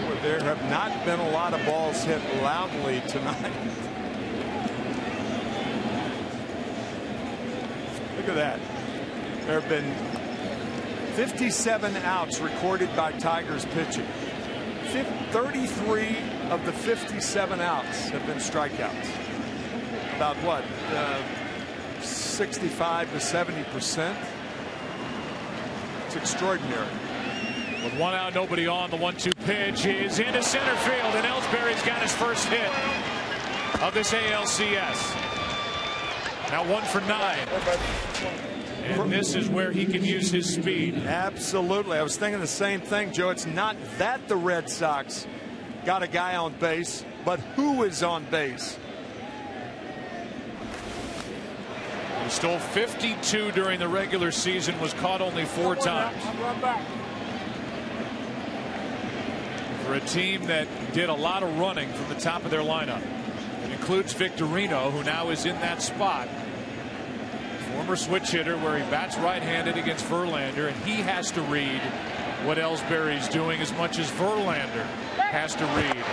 Well, there have not been a lot of balls hit loudly tonight. Look at that. There have been 57 outs recorded by Tigers pitching. 33 of the 57 outs have been strikeouts. About what? 65 to 70%. It's extraordinary. With 1 out, nobody on, the 1-2 pitch is into center field, and Ellsbury's got his first hit of this ALCS. Now 1 for 9. And this is where he can use his speed. Absolutely. I was thinking the same thing, Joe. It's not that the Red Sox got a guy on base, but who is on base. He stole 52 during the regular season, was caught only 4 times. For a team that did a lot of running from the top of their lineup. It includes Victorino, who now is in that spot. Former switch hitter, where he bats right-handed against Verlander, and he has to read what Ellsbury's doing as much as Verlander has to read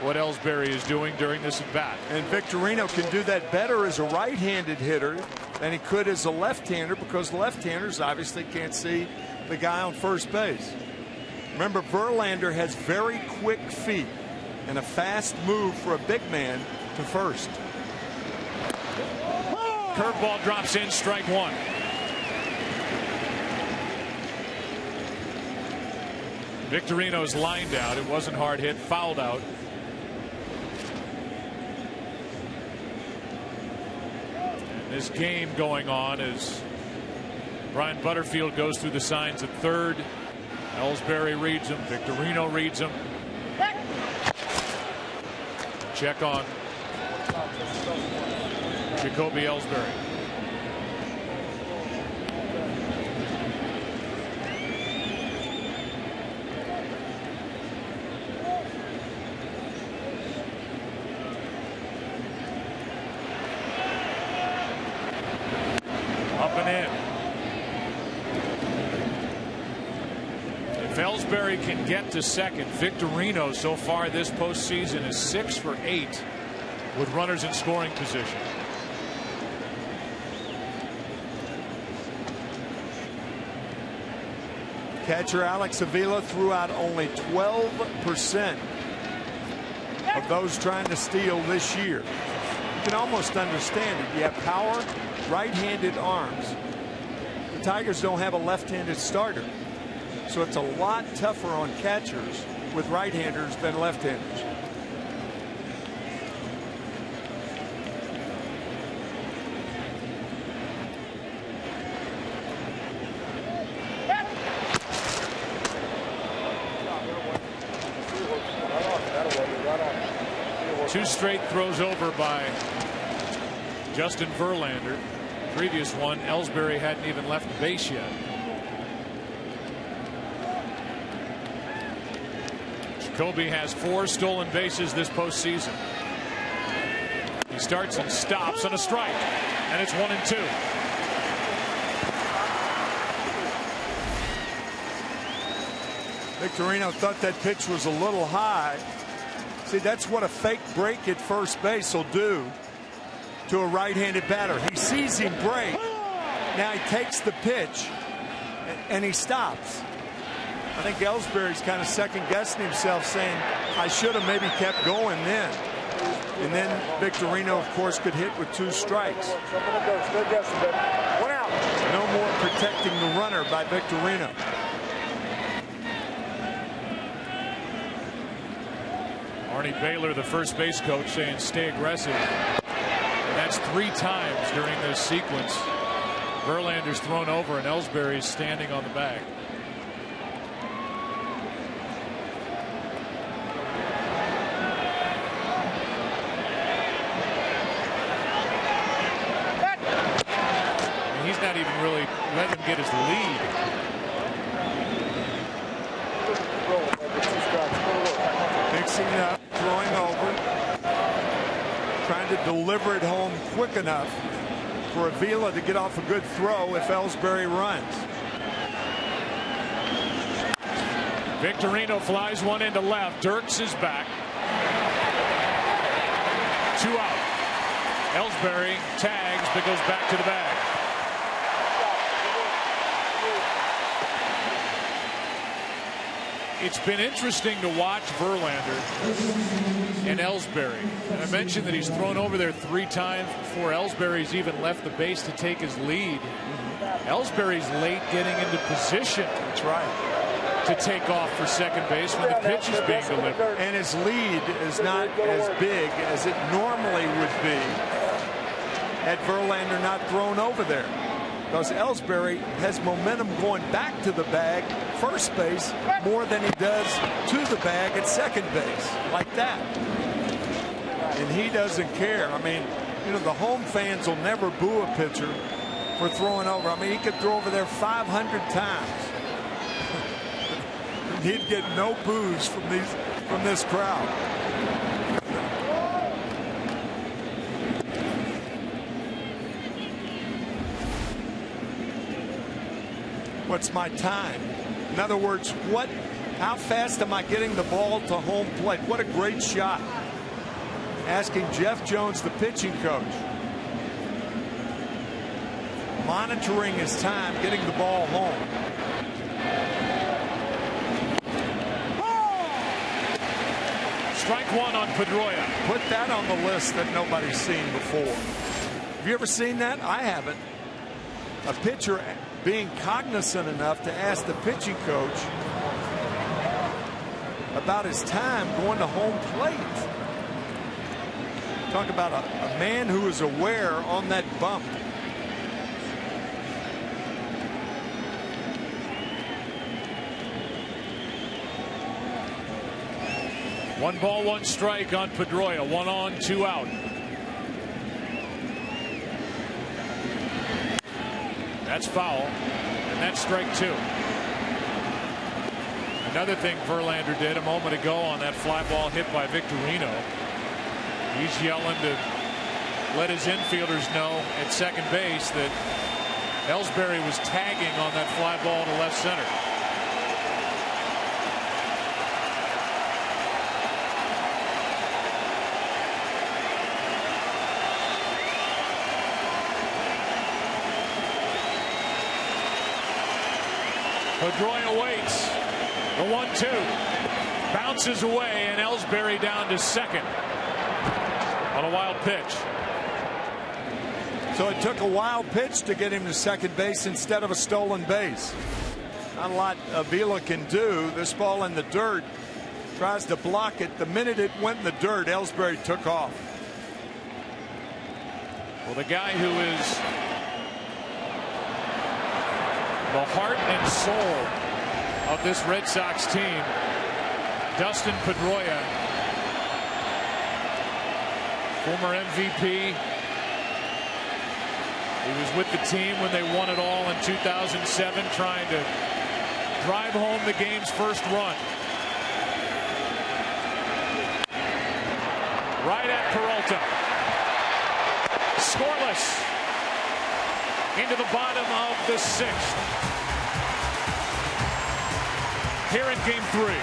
what Ellsbury is doing during this at bat. And Victorino can do that better as a right-handed hitter than he could as a left-hander, because left-handers obviously can't see the guy on first base. Remember, Verlander has very quick feet. and a fast move for a big man to first. Curveball drops in, strike one. Victorino's lined out. It wasn't hard hit, fouled out. And this game going on as Brian Butterfield goes through the signs at third. Ellsbury reads him. Victorino reads him. Check on Jacoby Ellsbury. Up and in. If Ellsbury can get to second, Victorino so far this postseason is 6 for 8 with runners in scoring position. Catcher Alex Avila threw out only 12% of those trying to steal this year. You can almost understand it. You have power, right-handed arms. The Tigers don't have a left-handed starter, so it's a lot tougher on catchers with right-handers than left-handers. Two straight throws over by Justin Verlander. Previous one, Ellsbury hadn't even left the base yet. Jacoby has 4 stolen bases this postseason. He starts and stops on a strike, and it's 1-2. Victorino thought that pitch was a little high. See, that's what a fake break at first base will do to a right-handed batter. He sees him break. Now he takes the pitch and he stops. I think Ellsbury's kind of second-guessing himself, saying, I should have maybe kept going then. And then Victorino, of course, could hit with 2 strikes. No more protecting the runner by Victorino. Arnie Baylor, the first base coach, saying stay aggressive. And that's 3 times during this sequence. Verlander's thrown over and Ellsbury's standing on the bag. And he's not even really letting him get his lead. Mixing up, throwing over, trying to deliver it home quick enough for Avila to get off a good throw if Ellsbury runs. Victorino flies one into left. Dirks is back. 2 out. Ellsbury tags but goes back to the bag. It's been interesting to watch Verlander and Ellsbury. And I mentioned that he's thrown over there 3 times before Ellsbury's even left the base to take his lead. Ellsbury's late getting into position. That's right. To take off for second base when the pitch is being delivered. And his lead is not as big as it normally would be had Verlander not thrown over there. Because Ellsbury has momentum going back to the bag, first base, more than he does to the bag at second base, like that. And he doesn't care. I mean, you know, the home fans will never boo a pitcher for throwing over. I mean, he could throw over there 500 times. He'd get no boos from this crowd. What's my time? In other words, how fast am I getting the ball to home plate? What a great shot. Asking Jeff Jones, the pitching coach. Monitoring his time, getting the ball home. Strike one on Pedroia. Put that on the list that nobody's seen before. Have you ever seen that? I haven't. A pitcher being cognizant enough to ask the pitching coach about his time going to home plate. Talk about a man who is aware on that bump. One ball, one strike on Pedroia. 1 on, 2 out. That's foul, and that's strike 2. Another thing Verlander did a moment ago on that fly ball hit by Victorino. He's yelling to let his infielders know at second base that Ellsbury was tagging on that fly ball to left center. Pedroia waits. The 1-2 bounces away, and Ellsbury down to second on a wild pitch. So it took a wild pitch to get him to second base instead of a stolen base. Not a lot Avila can do. This ball in the dirt, tries to block it. The minute it went in the dirt, Ellsbury took off. Well, the guy who is the heart and soul of this Red Sox team, Dustin Pedroia, former MVP. He was with the team when they won it all in 2007, trying to drive home the game's first run. Right at Peralta. Scoreless. Into the bottom of the 6th. Here in Game 3.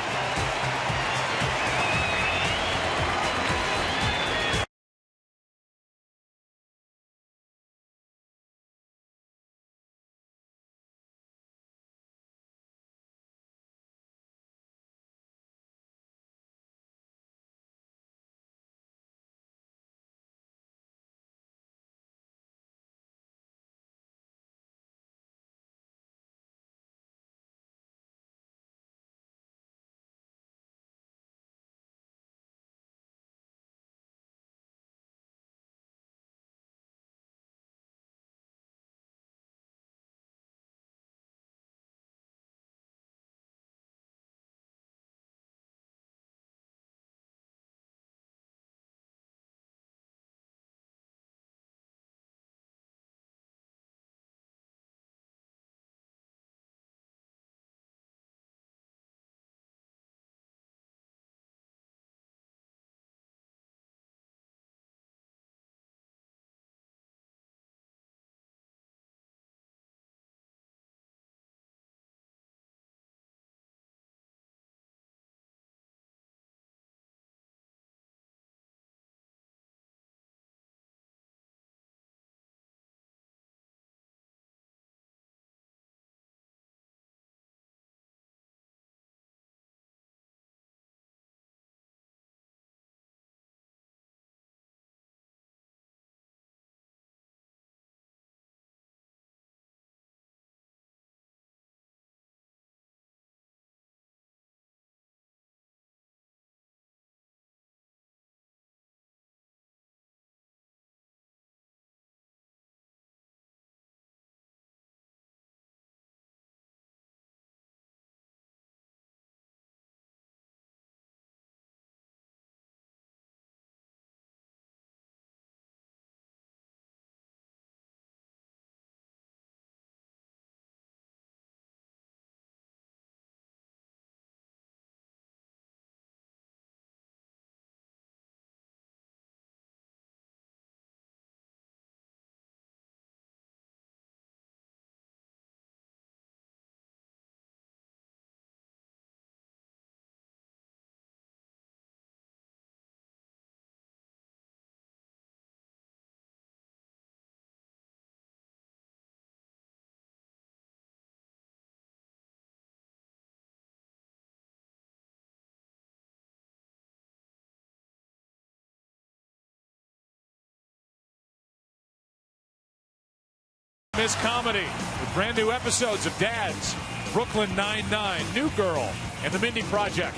Miss Comedy with brand new episodes of Dads, Brooklyn Nine-Nine, New Girl, and The Mindy Project.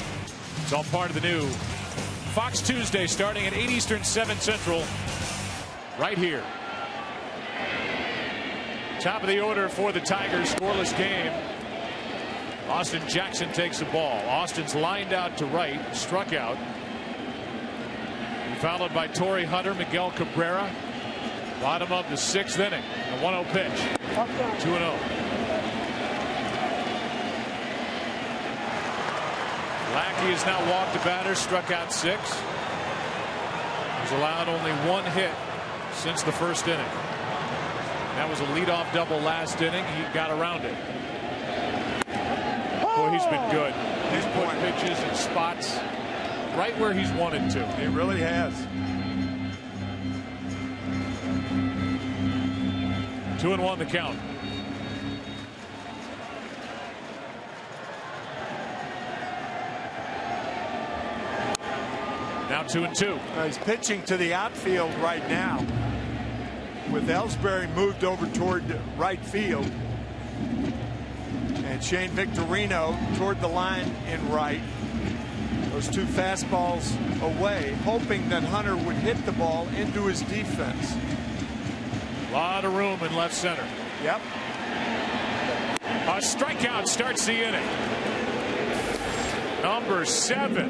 It's all part of the new Fox Tuesday starting at 8 Eastern, 7 Central, right here. Top of the order for the Tigers, scoreless game. Austin Jackson takes the ball. Austin's lined out to right, struck out. Followed by Torrey Hunter, Miguel Cabrera. Bottom of the 6th inning. A 1-0 pitch. 2-0. Lackey has now walked the batter, struck out 6. He's allowed only 1 hit since the 1st inning. That was a leadoff double last inning. He got around it. Boy, he's been good. He's put pitches in spots right where he's wanted to. He really has. 2-1 the count. Now 2-2. He's pitching to the outfield right now, with Ellsbury moved over toward right field, and Shane Victorino toward the line in right. Those 2 fastballs away, hoping that Hunter would hit the ball into his defense. A lot of room in left center. Yep. A strikeout starts the inning. Number 7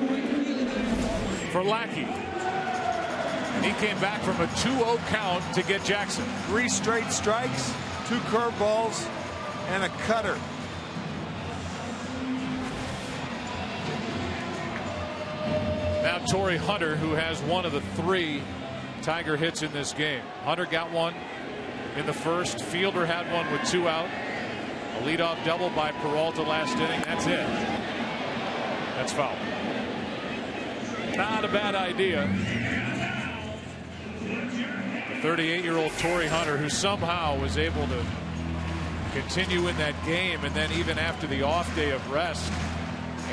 for Lackey. And he came back from a 2-0 count to get Jackson. 3 straight strikes, 2 curveballs, and a cutter. Now Torrey Hunter, who has one of the 3 Tiger hits in this game. Hunter got one in the 1st. Fielder had one with 2 out. A leadoff double by Peralta last inning. That's it. That's foul. Not a bad idea. The 38-year-old Torrey Hunter, who somehow was able to continue in that game, and then even after the off day of rest,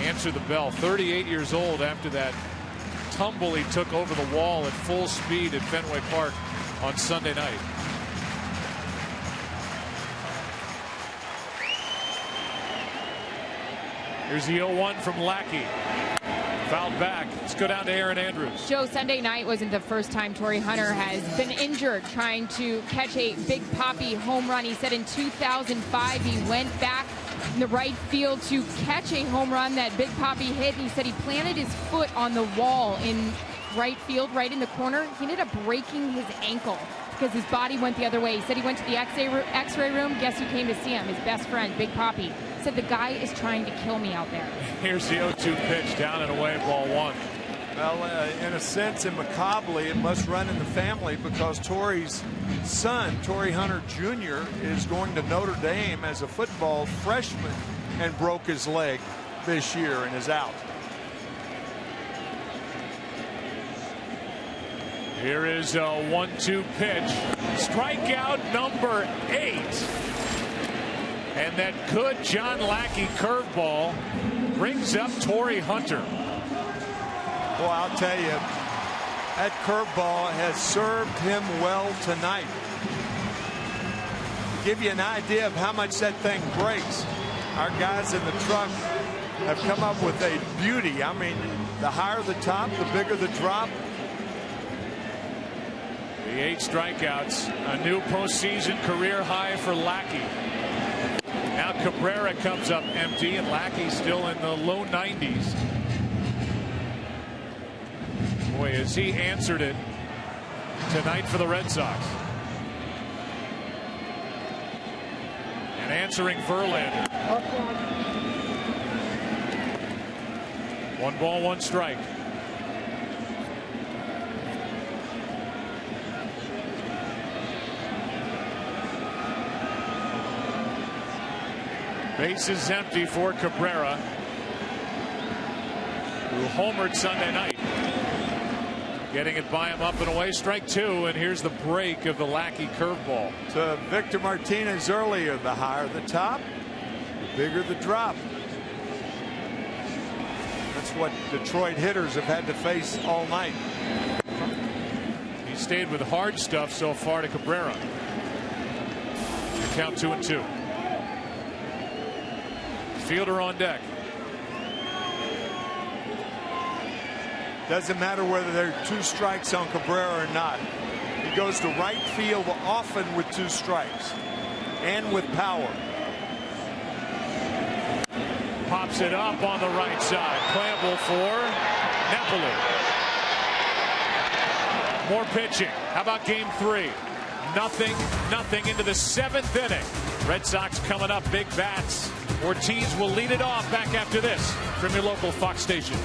answer the bell. 38 years old after that tumble he took over the wall at full speed at Fenway Park on Sunday night. Here's the 0-1 from Lackey. Fouled back. Let's go down to Aaron Andrews. Joe, Sunday night wasn't the first time Torrey Hunter has been injured trying to catch a Big Papi home run. He said in 2005 he went back in the right field to catch a home run that Big Papi hit. He said he planted his foot on the wall in right field, right in the corner. He ended up breaking his ankle because his body went the other way. He said he went to the X-ray room. Guess who came to see him? His best friend, Big Papi. Said the guy is trying to kill me out there. Here's the 0-2 pitch, down and away, ball 1. Well, in a sense, in McCobley, it must run in the family because Torrey's son, Torrey Hunter Jr., is going to Notre Dame as a football freshman and broke his leg this year and is out. Here is a 1-2 pitch. Strikeout number 8. And that good John Lackey curveball brings up Torrey Hunter. Well, I'll tell you, that curveball has served him well tonight. To give you an idea of how much that thing breaks, our guys in the truck have come up with a beauty. I mean, the higher the top, the bigger the drop. The 8 strikeouts, a new postseason career high for Lackey. Now Cabrera comes up empty, and Lackey still in the low 90s. Boy, has he answered it tonight for the Red Sox. And answering Verlander. 1 ball, 1 strike. Bases empty for Cabrera, who homered Sunday night. Getting it by him up and away. Strike 2, and here's the break of the Lackey curveball. To Victor Martinez earlier, the higher the top, the bigger the drop. That's what Detroit hitters have had to face all night. He stayed with hard stuff so far to Cabrera. Count 2-2. Fielder on deck. Doesn't matter whether there are 2 strikes on Cabrera or not. He goes to right field often with 2 strikes and with power. Pops it up on the right side. Playable for Napoli. More pitching. How about game 3? Nothing into the 7th inning. Red Sox coming up, big bats. Ortiz will lead it off back after this from your local Fox station.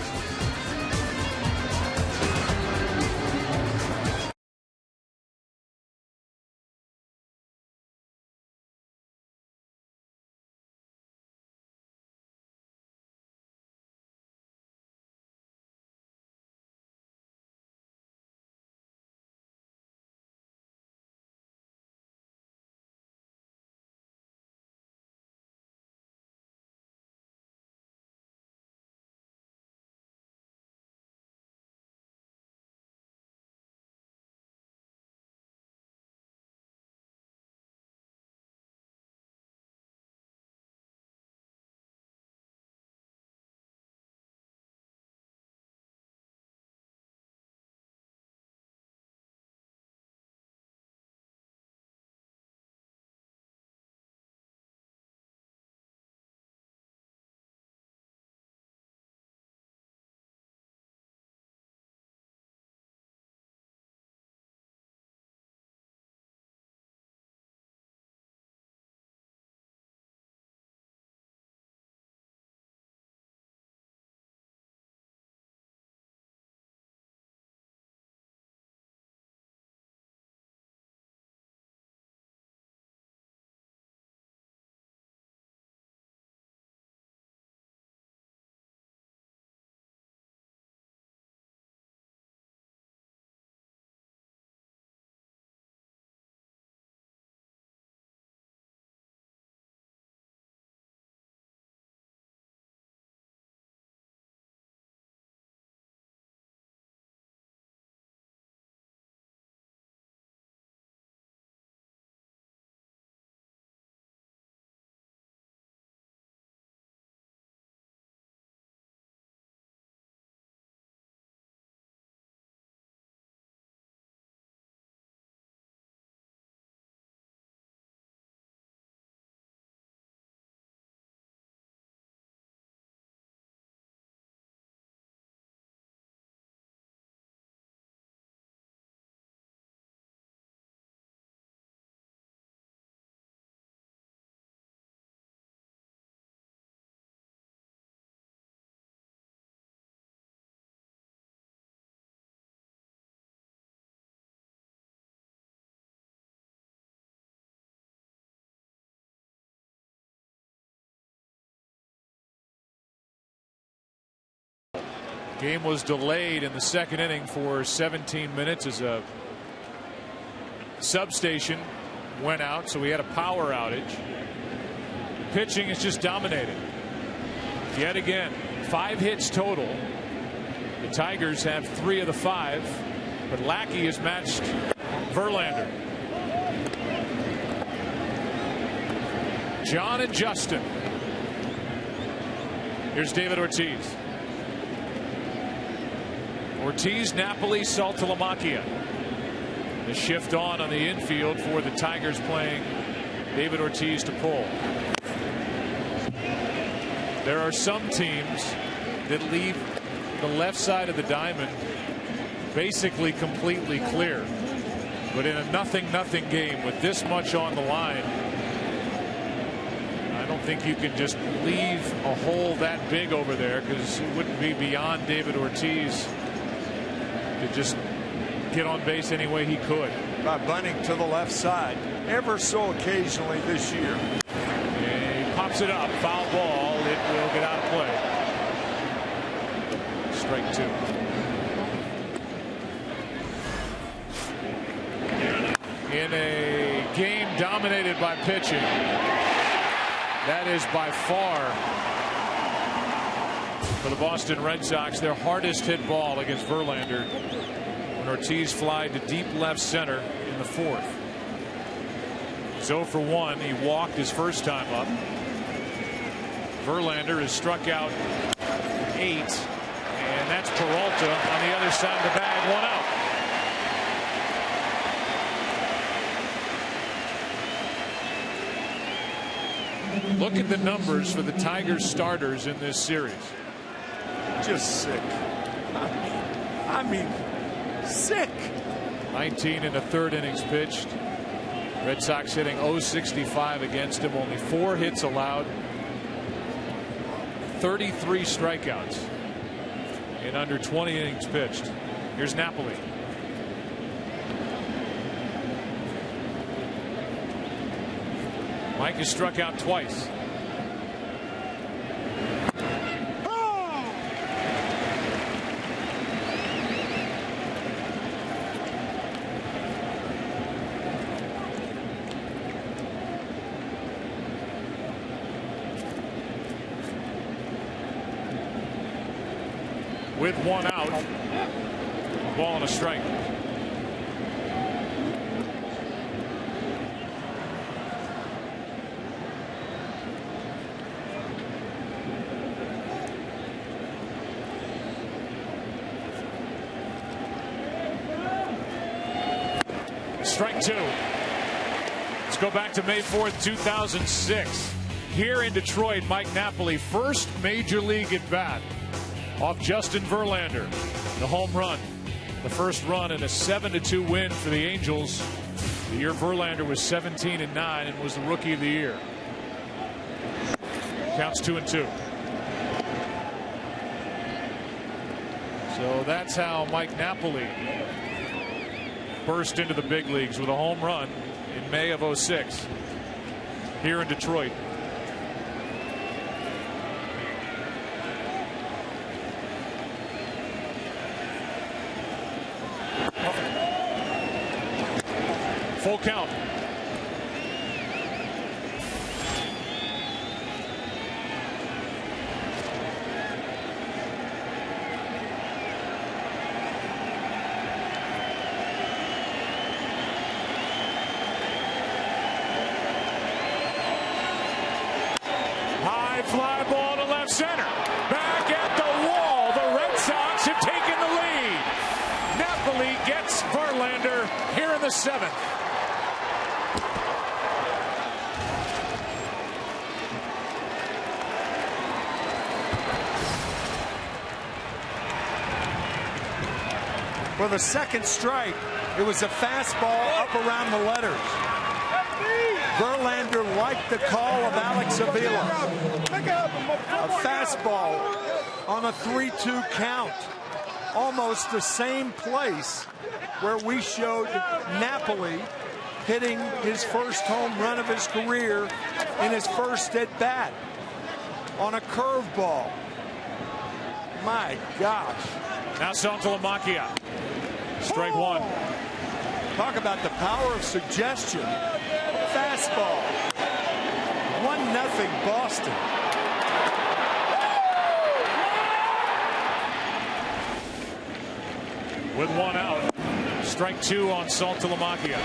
Game was delayed in the 2nd inning for 17 minutes as a substation went out, so we had a power outage. Pitching is just dominated. Yet again, 5 hits total. The Tigers have 3 of the 5, but Lackey has matched Verlander. John and Justin. Here's David Ortiz. Ortiz, Napoli, Saltalamacchia. The shift on the infield for the Tigers, playing David Ortiz to pull. There are some teams that leave the left side of the diamond basically completely clear. But in a 0-0 game with this much on the line, I don't think you can just leave a hole that big over there, because it wouldn't be beyond David Ortiz to just get on base any way he could. By bunting to the left side ever so occasionally this year. And he pops it up. Foul ball. It will get out of play. Strike 2. In a game dominated by pitching, that is by far, for the Boston Red Sox, their hardest hit ball against Verlander, when Ortiz flied to deep left center in the 4th. He's 0 for 1. He walked his first time up. Verlander has struck out 8, and that's Peralta on the other side of the bag, 1 out. Look at the numbers for the Tigers starters in this series. Just sick. I mean, sick. 19 in the third innings pitched. Red Sox hitting .065 against him. Only 4 hits allowed. 33 strikeouts in under 20 innings pitched. Here's Napoli. Mike has struck out twice. With 1 out, ball and a strike. Strike 2. Let's go back to May 4th, 2006. Here in Detroit, Mike Napoli, first major league at bat off Justin Verlander. The home run. The first run in a 7-2 win for the Angels. The year Verlander was 17-9 and was the rookie of the year. Counts 2-2. So that's how Mike Napoli burst into the big leagues with a home run in May of '06 here in Detroit. Full count. High fly ball to left center. Back at the wall. The Red Sox have taken the lead. Napoli gets Verlander here in the 7th. For the second strike, it was a fastball up around the letters. Verlander liked the call of Alex Avila. A fastball on a 3-2 count. Almost the same place where we showed Napoli hitting his first home run of his career in his first at bat on a curveball. My gosh. Now Santalamacchia. Strike 1. Talk about the power of suggestion. Fastball. 1-0 Boston. With 1 out. Strike 2 on Santalamacchia.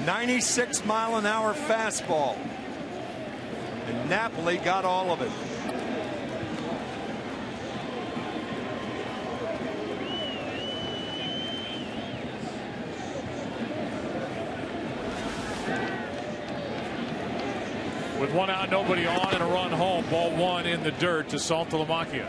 96-mile-an-hour fastball. And Napoli got all of it. With 1 out, nobody on, and a run home. Ball 1 in the dirt to Santalamacchia.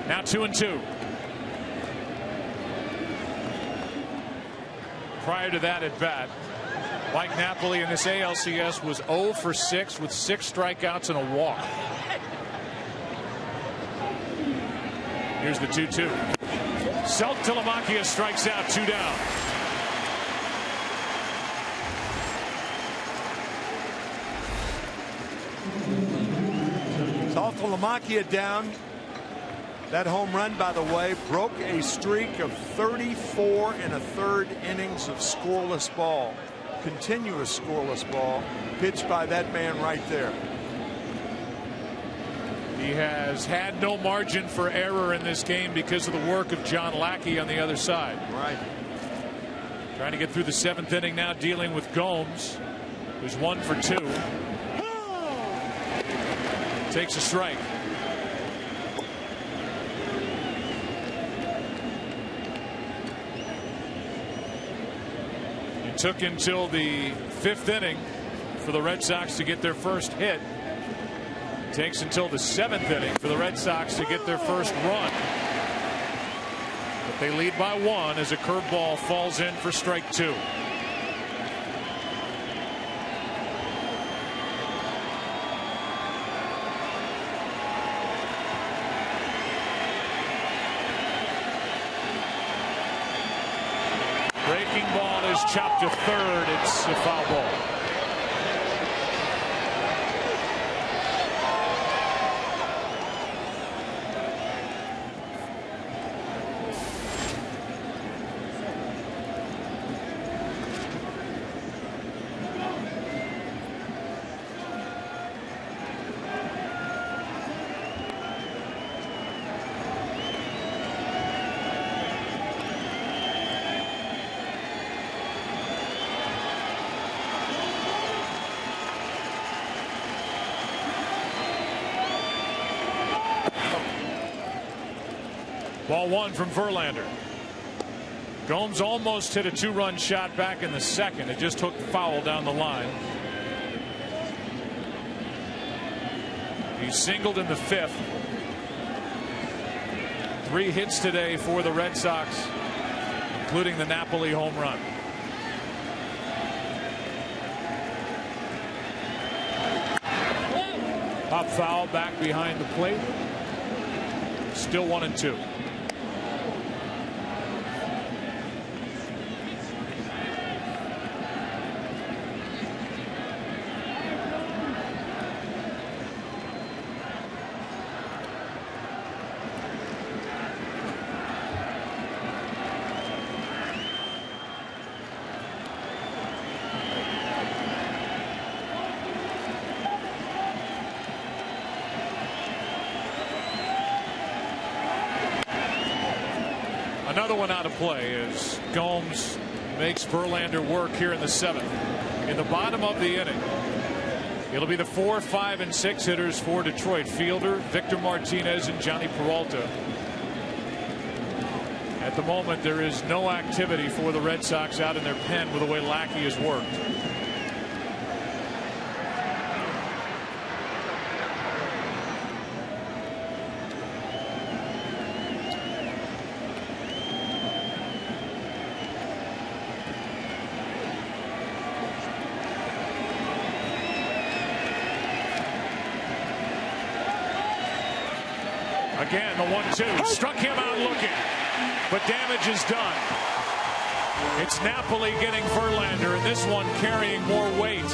Now 2-2. Prior to that at bat, Mike Napoli in this ALCS was 0 for 6 with 6 strikeouts and a walk. Here's the 2-2. Santalamacchia strikes out, 2 down. Saltalamacchia down. That home run, by the way, broke a streak of 34 1/3 innings of scoreless ball. Continuous scoreless ball pitched by that man right there. He has had no margin for error in this game because of the work of John Lackey on the other side. Right. Trying to get through the 7th inning now, dealing with Gomes, who's 1 for 2. Takes a strike. It took until the 5th inning for the Red Sox to get their first hit. It takes until the 7th inning for the Red Sox to get their first run. But they lead by 1 as a curveball falls in for strike 2. Breaking ball is chopped to third. It's a foul ball. Ball 1 from Verlander. Gomes almost hit a 2-run shot back in the 2nd. It just hooked foul down the line. He singled in the 5th. 3 hits today for the Red Sox, including the Napoli home run. Pop foul back behind the plate. Still 1-2. Another one out of play as Gomes makes Verlander work here in the 7th. In the bottom of the inning, it'll be the 4, 5, and 6 hitters for Detroit. Fielder, Victor Martinez, and Johnny Peralta. At the moment, there is no activity for the Red Sox out in their pen with the way Lackey has worked. Again, the 1-2 struck him out looking, but damage is done. It's Napoli getting Verlander, and this one carrying more weight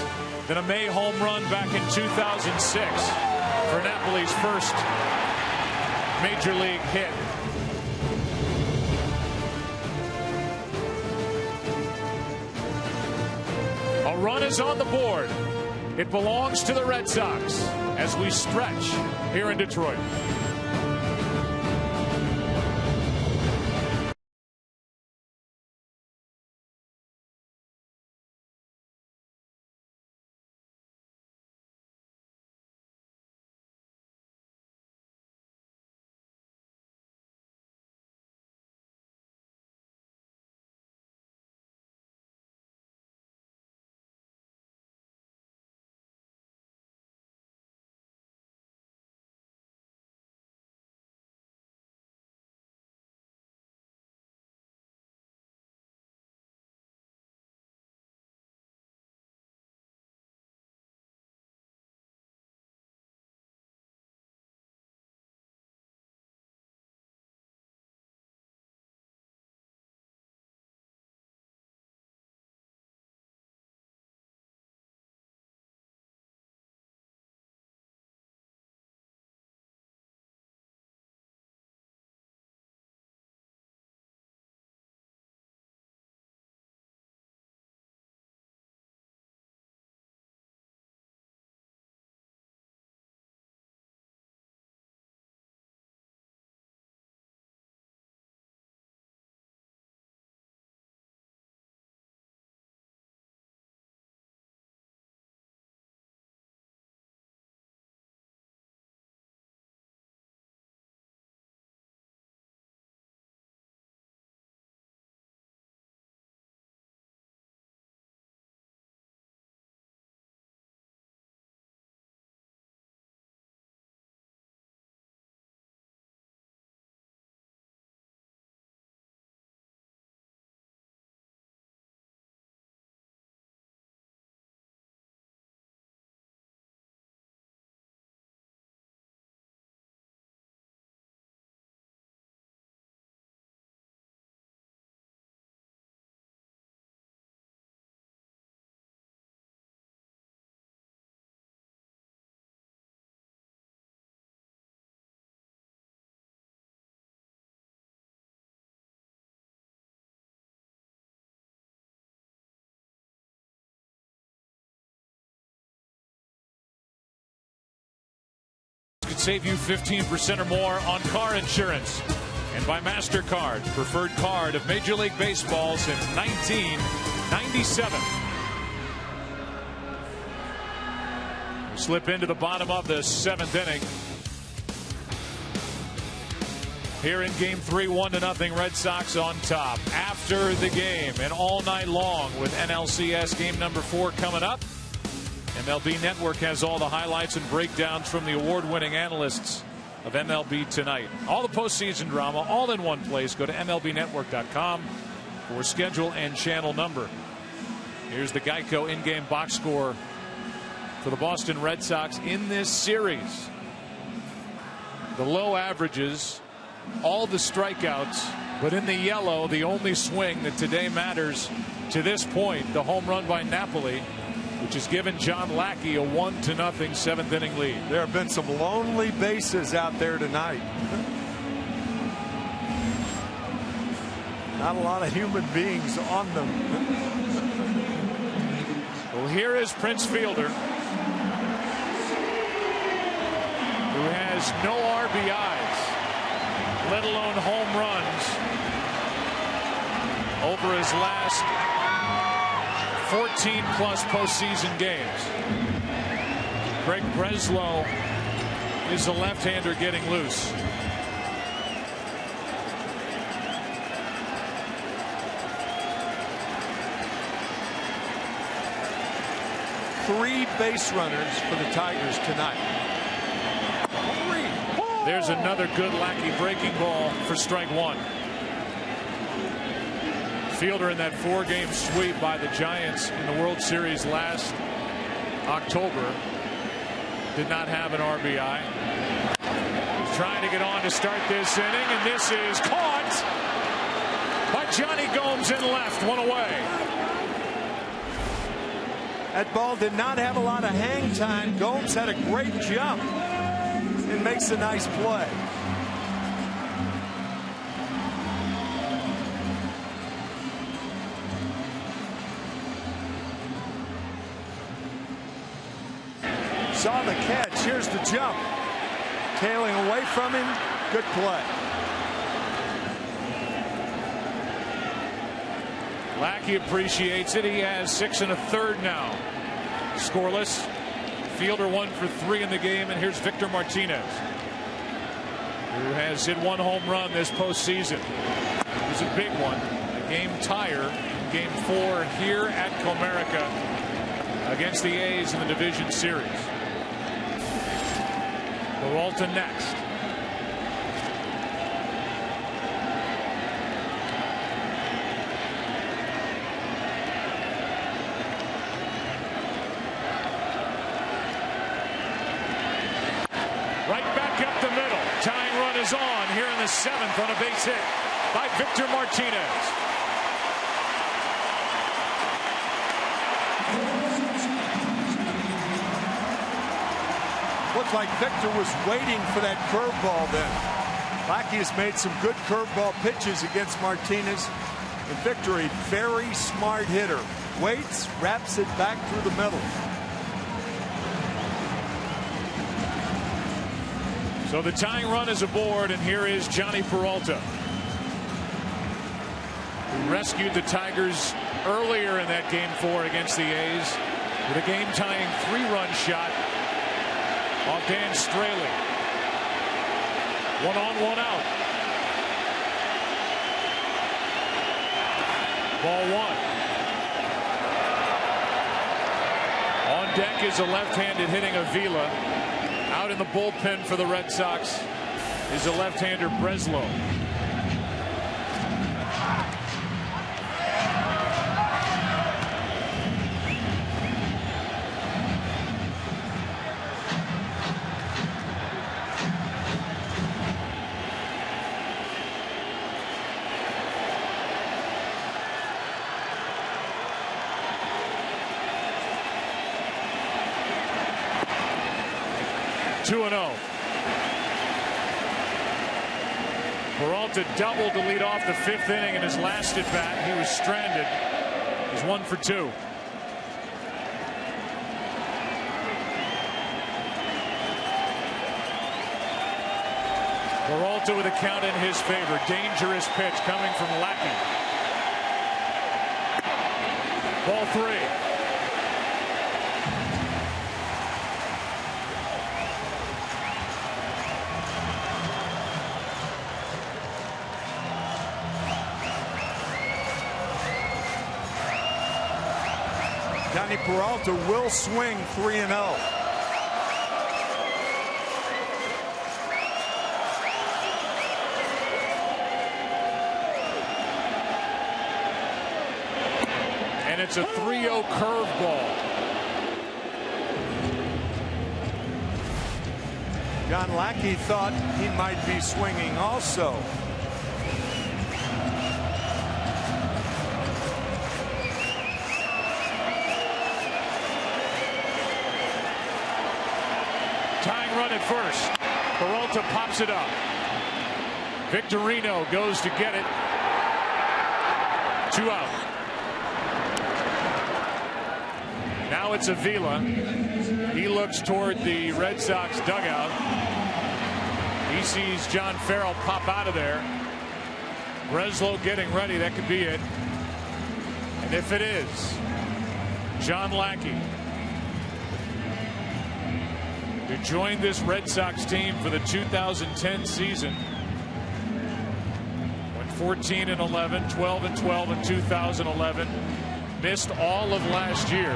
than a May home run back in 2006 for Napoli's first major league hit. A run is on the board. It belongs to the Red Sox as we stretch here in Detroit. save you 15% or more on car insurance. And by MasterCard, preferred card of Major League Baseball since 1997. We slip into the bottom of the 7th inning. Here in Game 3, 1-0, Red Sox on top. After the game and all night long with NLCS Game number 4 coming up. MLB Network has all the highlights and breakdowns from the award-winning analysts of MLB Tonight. All the postseason drama, all in one place. Go to MLBNetwork.com for schedule and channel number. Here's the Geico in-game box score for the Boston Red Sox in this series. The low averages, all the strikeouts, but in the yellow, the only swing that today matters to this point, the home run by Napoli, which has given John Lackey a 1-0 7th inning lead. There have been some lonely bases out there tonight. Not a lot of human beings on them. Well, here is Prince Fielder, who has no RBIs, let alone home runs, over his last 14-plus postseason games. Greg Breslow is the left-hander getting loose. Three base runners for the Tigers tonight. There's another good Lackey breaking ball for strike 1. Fielder in that 4-game sweep by the Giants in the World Series last October did not have an RBI. He's trying to get on to start this inning, and this is caught by Johnny Gomes in left, one away. That ball did not have a lot of hang time. Gomes had a great jump and makes a nice play. Saw the catch. Here's the jump. Tailing away from him. Good play. Lackey appreciates it. He has 6 1/3 now. Scoreless. Fielder 1 for 3 in the game, and here's Victor Martinez, who has hit 1 home run this postseason. It was a big one, a game tire in Game 4 here at Comerica against the A's in the division series. Peralta next. Right back up the middle. Tying run is on here in the 7th on a base hit by Victor Martinez. Looked like Victor was waiting for that curveball then. Lackey has made some good curveball pitches against Martinez. And Victor, a very smart hitter. Waits, wraps it back through the middle. So the tying run is aboard, and here is Johnny Peralta, who rescued the Tigers earlier in that Game 4 against the A's with a game-tying 3-run shot off Dan Straley. 1 on, 1 out. Ball 1. On deck is a left-handed hitting Avila. Out in the bullpen for the Red Sox is the left-hander Breslow. Peralta doubled to lead off the 5th inning in his last at bat. He was stranded. He's 1 for 2. Peralta with a count in his favor. Dangerous pitch coming from Lackey. Ball 3. Johnny Peralta will swing 3-0. And it's a 3-0 curveball. John Lackey thought he might be swinging also. Tying run at first. Peralta pops it up. Victorino goes to get it. 2 out. Now it's Avila. He looks toward the Red Sox dugout. He sees John Farrell pop out of there. Breslow getting ready. That could be it. And if it is, John Lackey who joined this Red Sox team for the 2010 season. Went 14-11, 12-12 in 2011. Missed all of last year.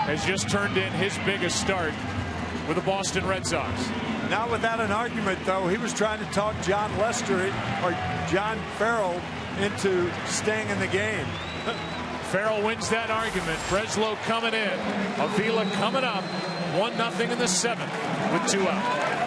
Has just turned in his biggest start with the Boston Red Sox. Not without an argument, though. He was trying to talk John Farrell into staying in the game. Farrell wins that argument. Breslow coming in. Avila coming up. 1-0 in the 7th with 2 out.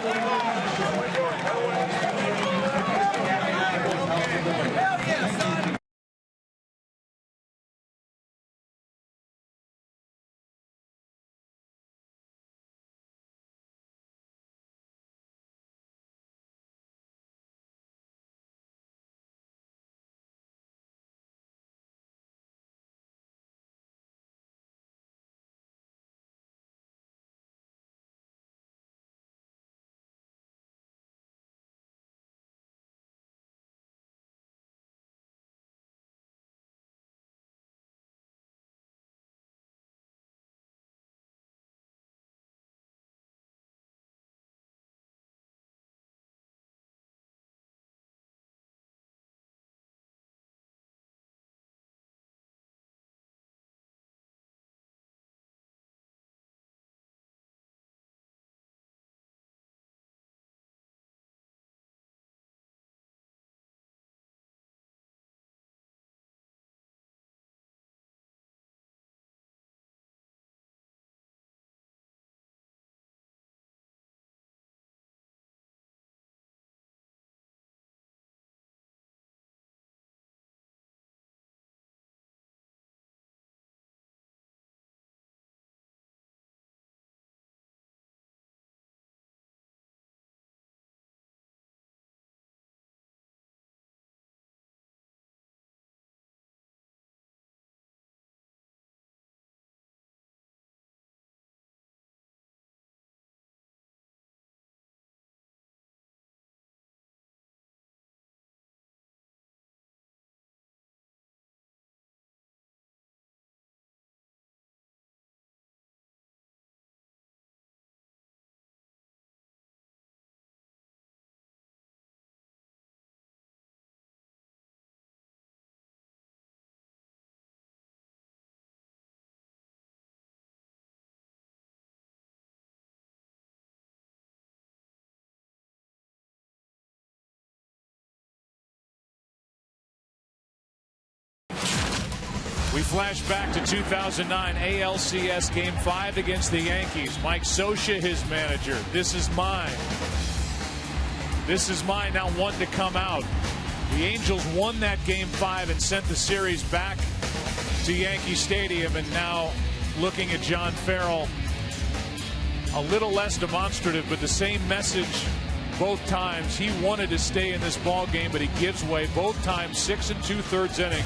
We flash back to 2009 ALCS Game 5 against the Yankees. Mike Scioscia, his manager. This is mine. This is mine. Now one to come out. The Angels won that Game 5 and sent the series back to Yankee Stadium. And now looking at John Farrell, a little less demonstrative, but the same message both times. He wanted to stay in this ball game, but he gives way both times. 6 2/3 innings.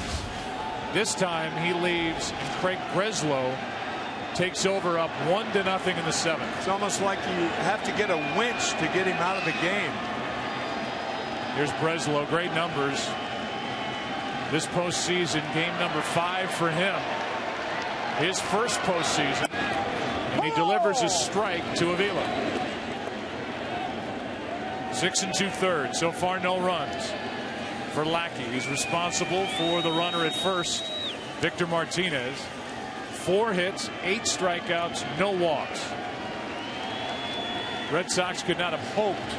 This time he leaves, and Craig Breslow takes over up 1-0 in the 7th. It's almost like you have to get a winch to get him out of the game. Here's Breslow, great numbers this postseason, game number 5 for him. His first postseason, and he delivers a strike to Avila. 6 2/3. So far, no runs for Lackey. He's responsible for the runner at first, Victor Martinez. 4 hits, 8 strikeouts, no walks. Red Sox could not have hoped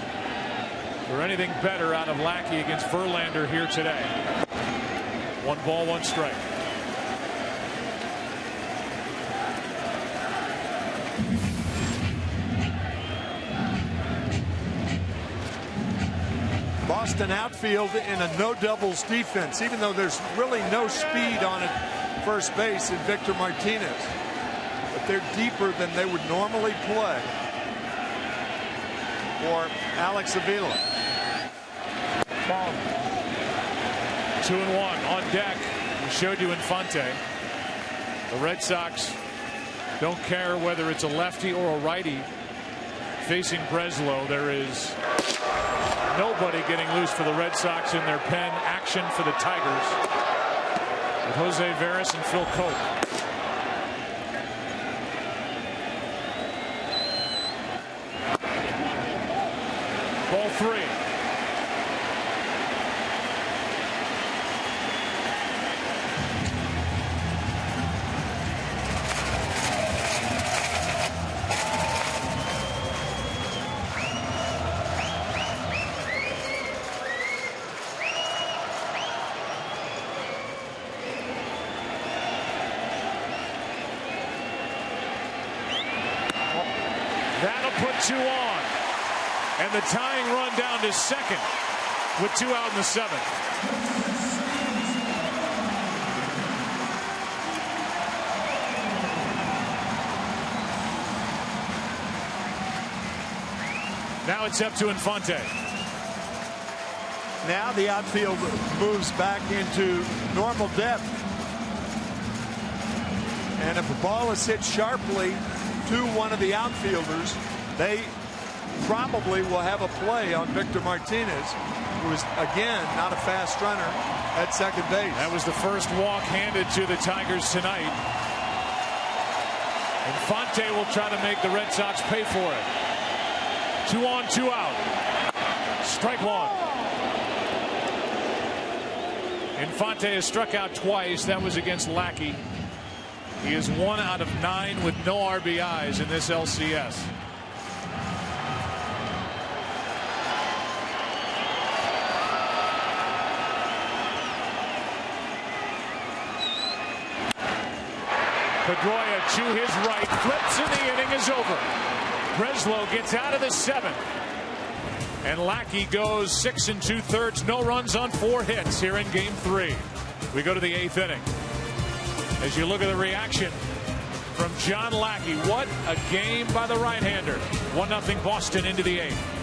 for anything better out of Lackey against Verlander here today. 1 ball, 1 strike. Boston outfield in a no doubles defense, even though there's really no speed on it first base in Victor Martinez. But they're deeper than they would normally play for Alex Avila. 2-1 on deck. We showed you Infante. The Red Sox don't care whether it's a lefty or a righty facing Breslow. There is nobody getting loose for the Red Sox in their pen. Action for the Tigers with Jose Veras and Phil Coke. Ball 3. That'll put 2 on. And the tying run down to second with 2 out in the 7th. Now it's up to Infante. Now the outfield moves back into normal depth. And if a ball is hit sharply to one of the outfielders, they probably will have a play on Victor Martinez, who is, again, not a fast runner at second base. That was the first walk handed to the Tigers tonight. Infante will try to make the Red Sox pay for it. 2 on, 2 out. Strike 1. Infante has struck out twice. That was against Lackey. He is 1 out of 9 with no RBIs in this LCS. Pedroia to his right, flips, and the inning is over. Breslow gets out of the 7th. And Lackey goes 6 2/3, no runs on 4 hits here in game 3. We go to the 8th inning. As you look at the reaction from John Lackey, what a game by the right-hander. 1-0 Boston into the 8th.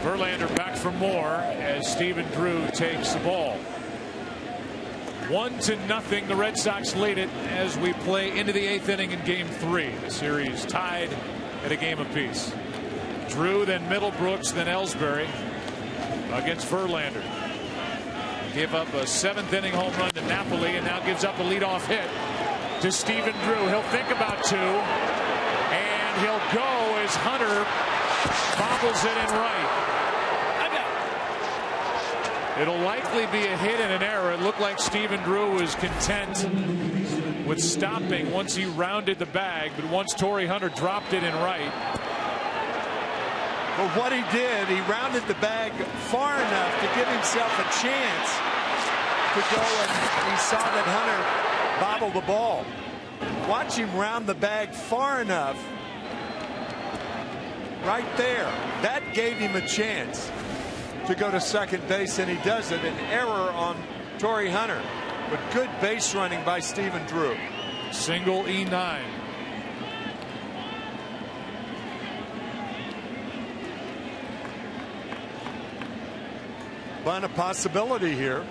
Verlander back for more as Stephen Drew takes the ball. 1-0. The Red Sox lead it as we play into the 8th inning in Game 3. The series tied at a game apiece. Drew, then Middlebrooks, then Ellsbury against Verlander. Gave up a 7th inning home run to Napoli and now gives up a leadoff hit to Stephen Drew. He'll think about 2 and he'll go as Hunter bobbles it in right. It'll likely be a hit and an error. It looked like Stephen Drew was content with stopping once he rounded the bag, but once Torrey Hunter dropped it in right. But what he did, he rounded the bag far enough to give himself a chance to go, and he saw that Hunter bobbled the ball. Watch him round the bag far enough right there. That gave him a chance to go to second base, and he does it. An error on Torrey Hunter, but good base running by Stephen Drew. Single E9. But a possibility here.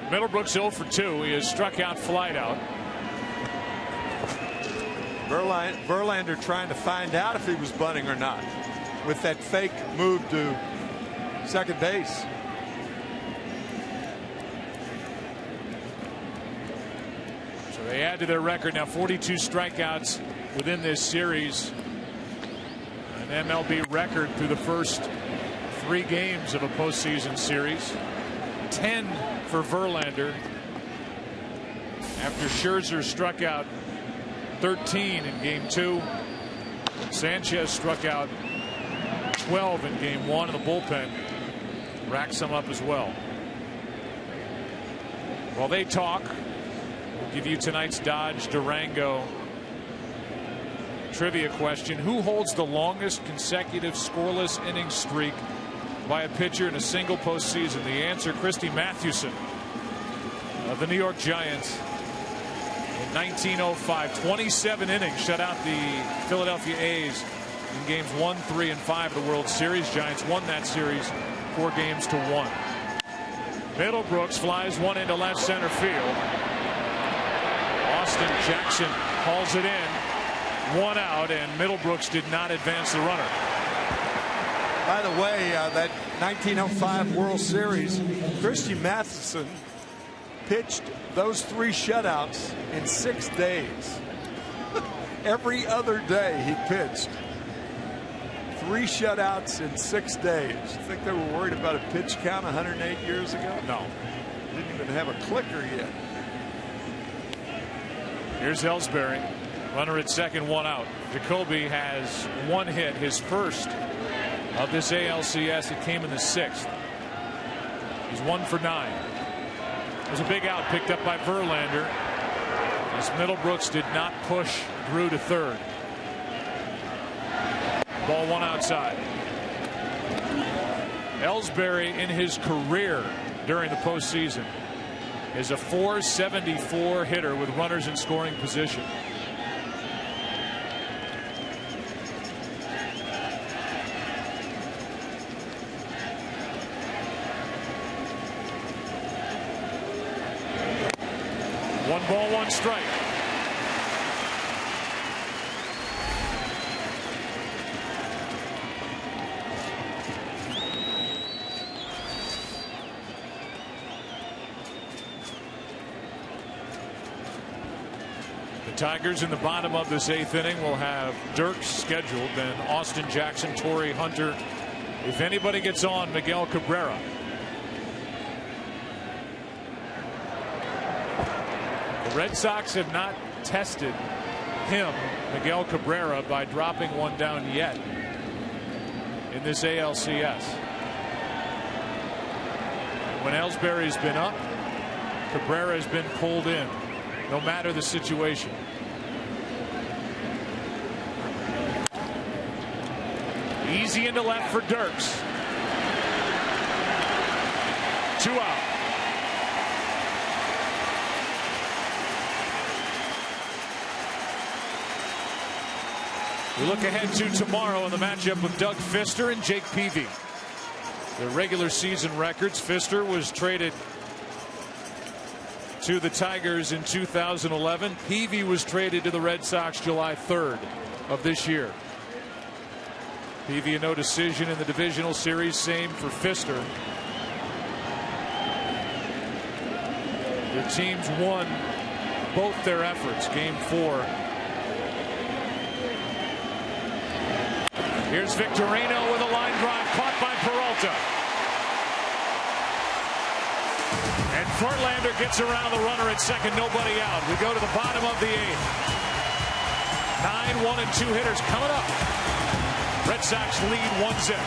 Middlebrooks 0 for 2. He has struck out, flied out. Verlander trying to find out if he was bunting or not with that fake move to second base. So they add to their record now 42 strikeouts within this series. An MLB record through the first 3 games of a postseason series. 10 for Verlander after Scherzer struck out 13 in Game 2. Sanchez struck out 12 in Game 1, and the bullpen racks them up as well. While they talk, we'll give you tonight's Dodge Durango trivia question. Who holds the longest consecutive scoreless inning streak by a pitcher in a single postseason? The answer, Christy Mathewson of the New York Giants in 1905. 27 innings, shut out the Philadelphia A's in games 1, 3, and 5 of the World Series. Giants won that series 4 games to 1. Middlebrooks flies one into left center field. Austin Jackson hauls it in. 1 out, and Middlebrooks did not advance the runner. By the way, that 1905 World Series, Christy Mathewson pitched those 3 shutouts in 6 days. Every other day he pitched 3 shutouts in 6 days. You think they were worried about a pitch count 108 years ago? No. Didn't even have a clicker yet. Here's Ellsbury. Runner at second, 1 out. Jacoby has 1 hit, his first of this ALCS. It came in the 6th. He's 1 for 9. There's a big out picked up by Verlander as Middlebrooks did not push Drew to third. Ball 1 outside. Ellsbury in his career during the postseason is a .474 hitter with runners in scoring position. One ball, 1 strike. The Tigers in the bottom of this 8th inning will have Dirks scheduled, then Austin Jackson, Torrey Hunter. If anybody gets on, Miguel Cabrera. The Red Sox have not tested him, Miguel Cabrera, by dropping one down yet in this ALCS. When Ellsbury's been up, Cabrera has been pulled in, no matter the situation. Easy into left for Dirks. 2 out. We look ahead to tomorrow in the matchup with Doug Fister and Jake Peavy. The regular season records. Fister was traded to the Tigers in 2011. Peavy was traded to the Red Sox July 3rd of this year. Peavy a no decision in the divisional series. Same for Fister. Their teams won both their efforts. Game 4. Here's Victorino with a line drive caught by Peralta. And Verlander gets around the runner at second, nobody out. We go to the bottom of the 8th. 9, 1, and 2 hitters coming up. Red Sox lead 1-0.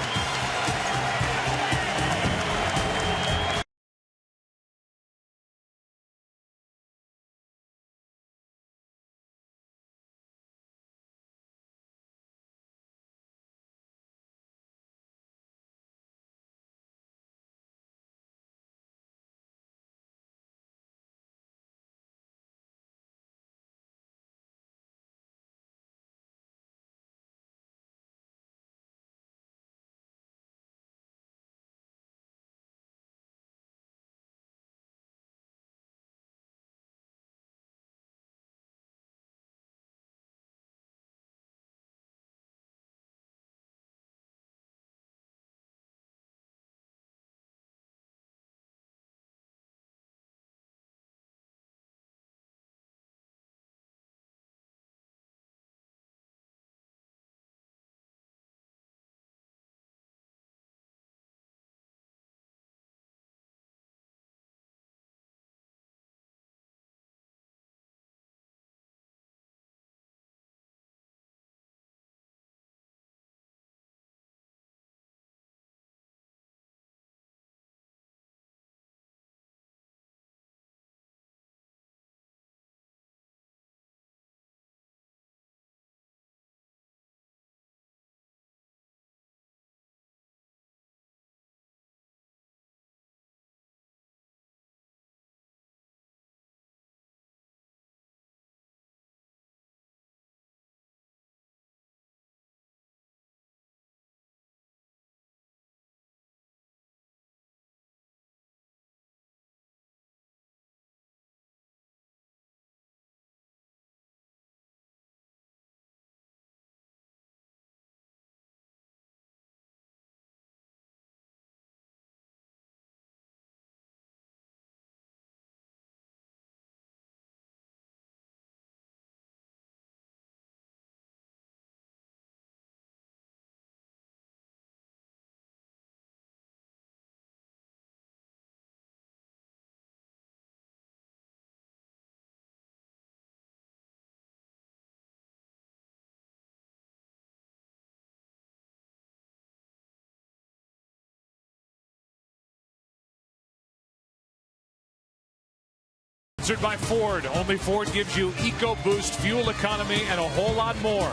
Sponsored by Ford. Only Ford gives you EcoBoost, fuel economy, and a whole lot more.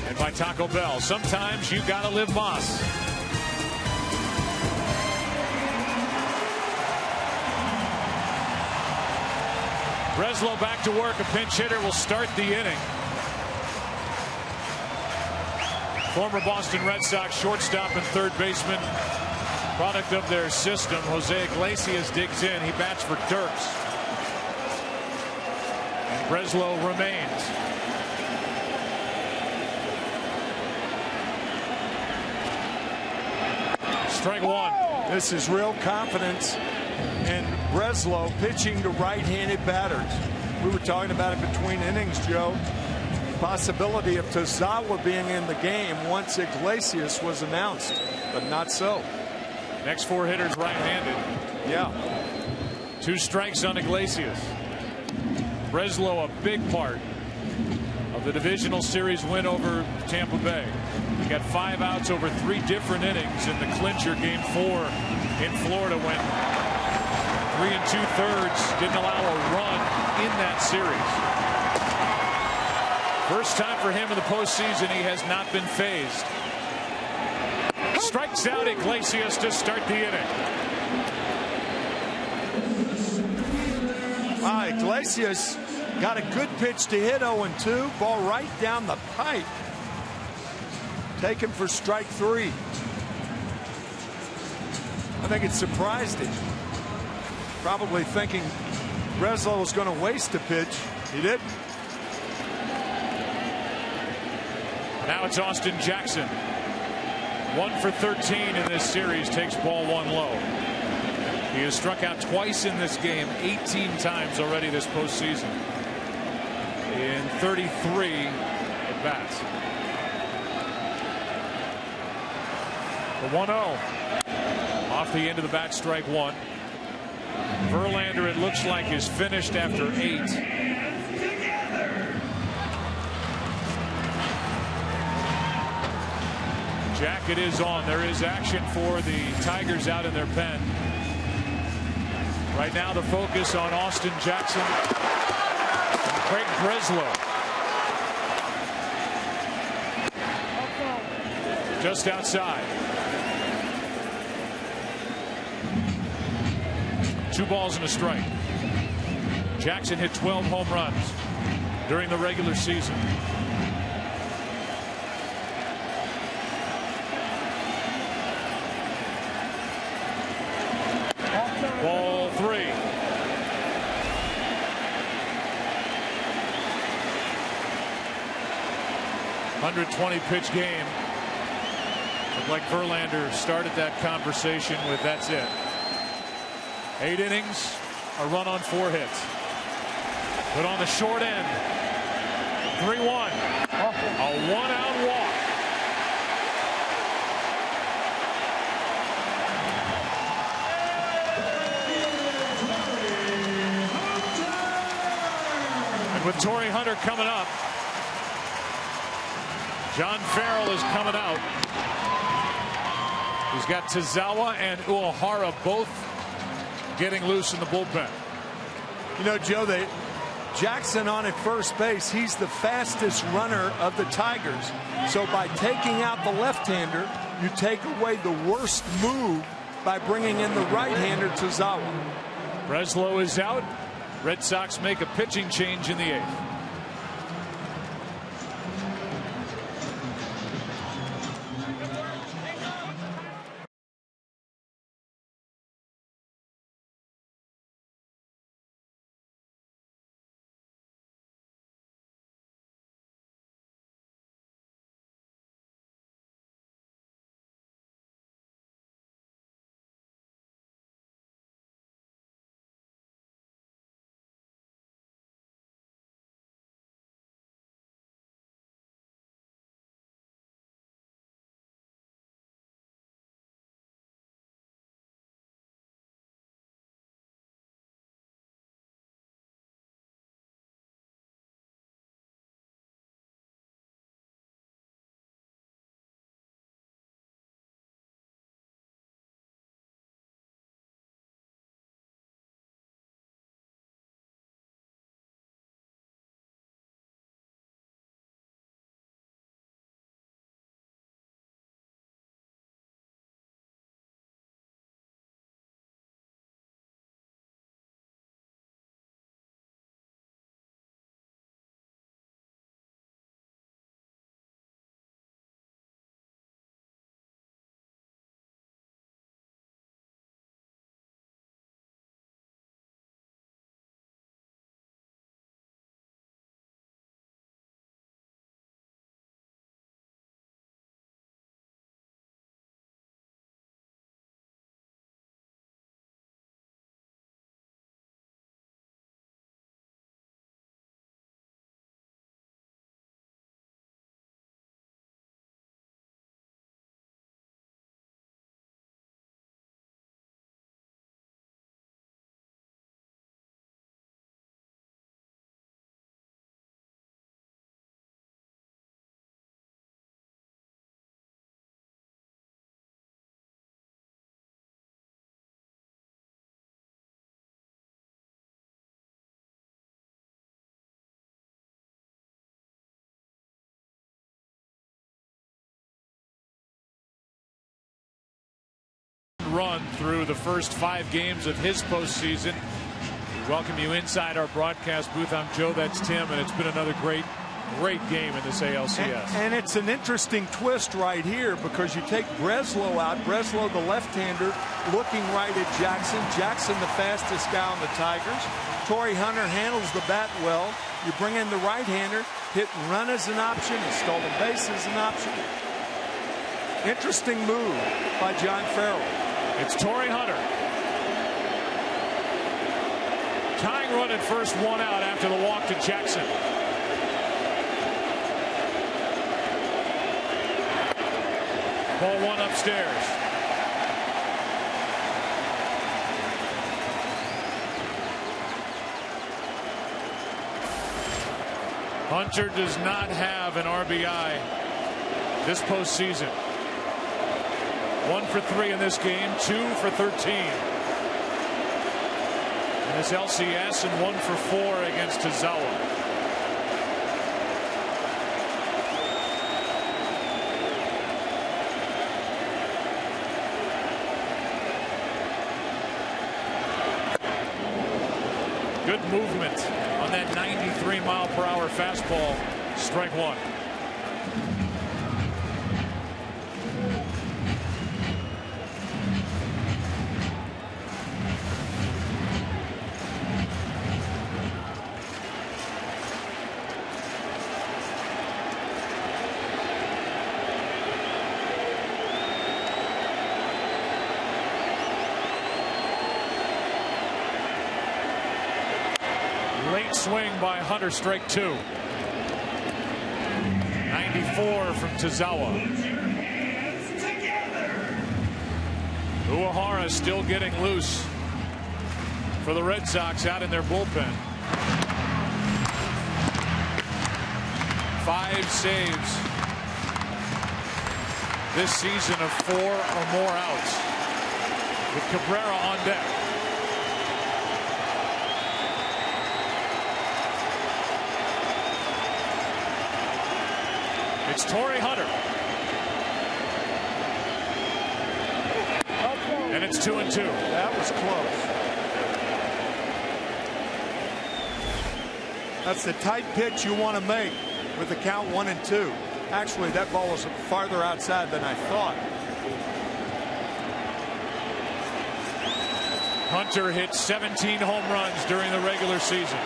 And by Taco Bell. Sometimes you gotta live Moss. Breslow back to work. A pinch hitter will start the inning. Former Boston Red Sox shortstop and third baseman, product of their system, Jose Iglesias digs in. He bats for Dirks. And Breslow remains. Strike one. This is real confidence in Breslow pitching to right-handed batters. We were talking about it between innings, Joe. Possibility of Tozawa being in the game once Iglesias was announced, but not so. Next 4 hitters right-handed. Yeah. 2 strikes on Iglesias. Breslow a big part of the divisional series win over Tampa Bay. He got 5 outs over 3 different innings in the clincher game 4 in Florida when 3 2/3 didn't allow a run in that series. First time for him in the postseason, he has not been phased. Strikes out Iglesias to start the inning. Iglesias got a good pitch to hit 0-2. Ball right down the pipe. Take him for strike 3. I think it surprised him. Probably thinking Breslow was going to waste a pitch. He didn't. Now it's Austin Jackson. 1 for 13 in this series, takes ball 1 low. He has struck out twice in this game, 18 times already this postseason in 33 at bats. The 1-0 off the end of the bat, strike 1. Verlander, it looks like, is finished after 8. Jacket is on. There is action for the Tigers out in their pen. Right now the focus on Austin Jackson and Craig Breslow. Just outside. 2 balls and a strike. Jackson hit 12 home runs during the regular season. Ball 3. $120-pitch game. Looked like Verlander started that conversation with that's it. 8 innings, a run on 4 hits. But on the short end, 3-1. A 1-out walk. With Torrey Hunter coming up, John Farrell is coming out. He's got Tazawa and Uehara both getting loose in the bullpen. You know, Joe, Jackson on at first base, he's the fastest runner of the Tigers. So by taking out the left-hander, you take away the worst move by bringing in the right-hander, Tazawa. Breslow is out. Red Sox make a pitching change in the 8th. Run through the first 5 games of his postseason. We welcome you inside our broadcast booth. I'm Joe, that's Tim, and it's been another great great game in this ALCS. And it's an interesting twist right here because you take Breslow out. Breslow, the left-hander, looking right at Jackson. Jackson, the fastest guy on the Tigers. Torrey Hunter handles the bat well. You bring in the right-hander. Hit and run as an option. And stolen base as an option. Interesting move by John Farrell. It's Torrey Hunter. Tying run at first, one out after the walk to Jackson. Ball one upstairs. Hunter does not have an RBI this postseason. 1 for 3 in this game, 2 for 13 in this LCS, and 1 for 4 against Tazawa. Good movement on that 93-mile-per-hour fastball. Strike one. Late swing by Hunter, strike two. 94 from Tazawa. Uehara still getting loose for the Red Sox out in their bullpen. 5 saves this season of 4 or more outs, with Cabrera on deck. It's Torrey Hunter. And it's 2-2. That was close. That's the tight pitch you want to make with the count 1-2. Actually, that ball was farther outside than I thought. Hunter hit 17 home runs during the regular season.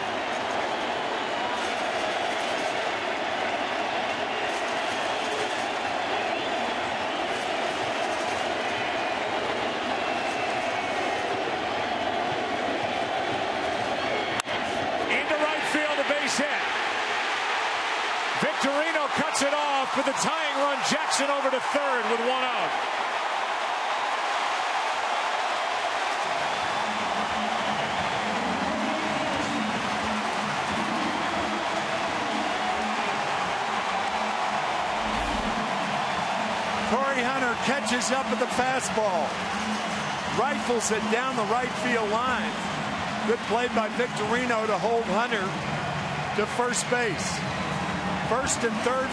Victorino cuts it off with the tying run. Jackson over to third with 1 out. Torrey Hunter catches up with the fastball. Rifles it down the right field line. Good play by Victorino to hold Hunter to first base. First and third,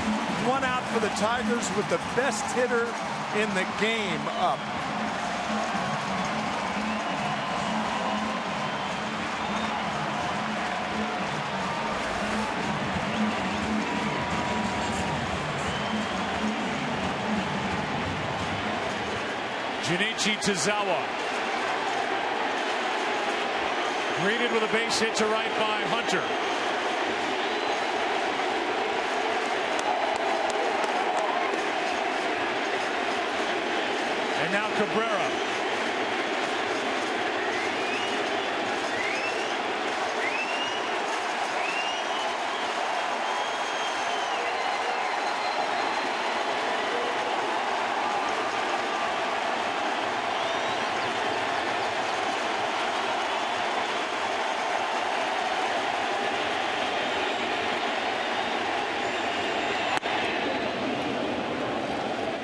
1 out for the Tigers with the best hitter in the game up. Junichi Tazawa greeted with a base hit to right by Hunter. And now Cabrera.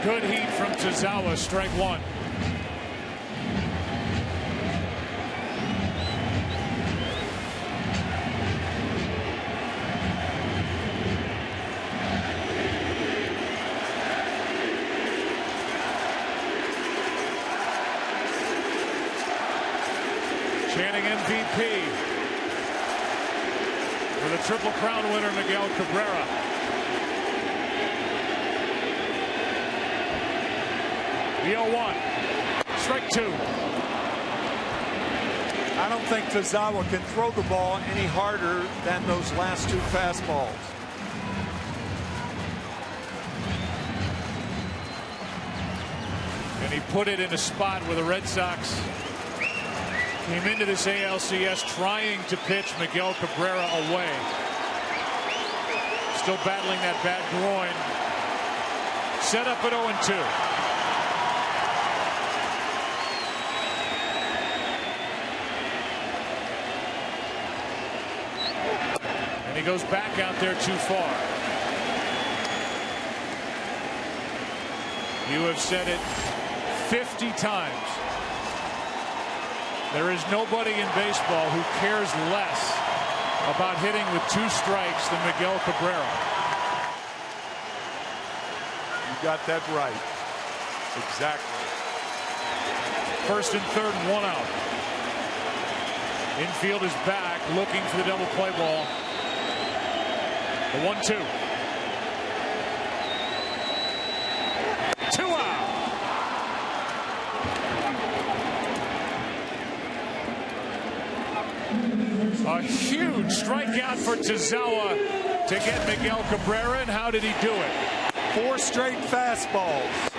Good heat from Tazawa, strike one. Chanting MVP for the Triple Crown winner Miguel Cabrera. The 0-1. Strike 2. I don't think Tozawa can throw the ball any harder than those last 2 fastballs. And he put it in a spot where the Red Sox came into this ALCS trying to pitch Miguel Cabrera away. Still battling that bad groin. Set up at 0-2. And he goes back out there too far. You have said it 50 times. There is nobody in baseball who cares less about hitting with 2 strikes than Miguel Cabrera. You got that right. Exactly. First and third, 1 out. Infield is back, looking for the double play ball. The 1-2. 2 out. A huge strikeout for Tozawa to get Miguel Cabrera, and how did he do it? 4 straight fastballs.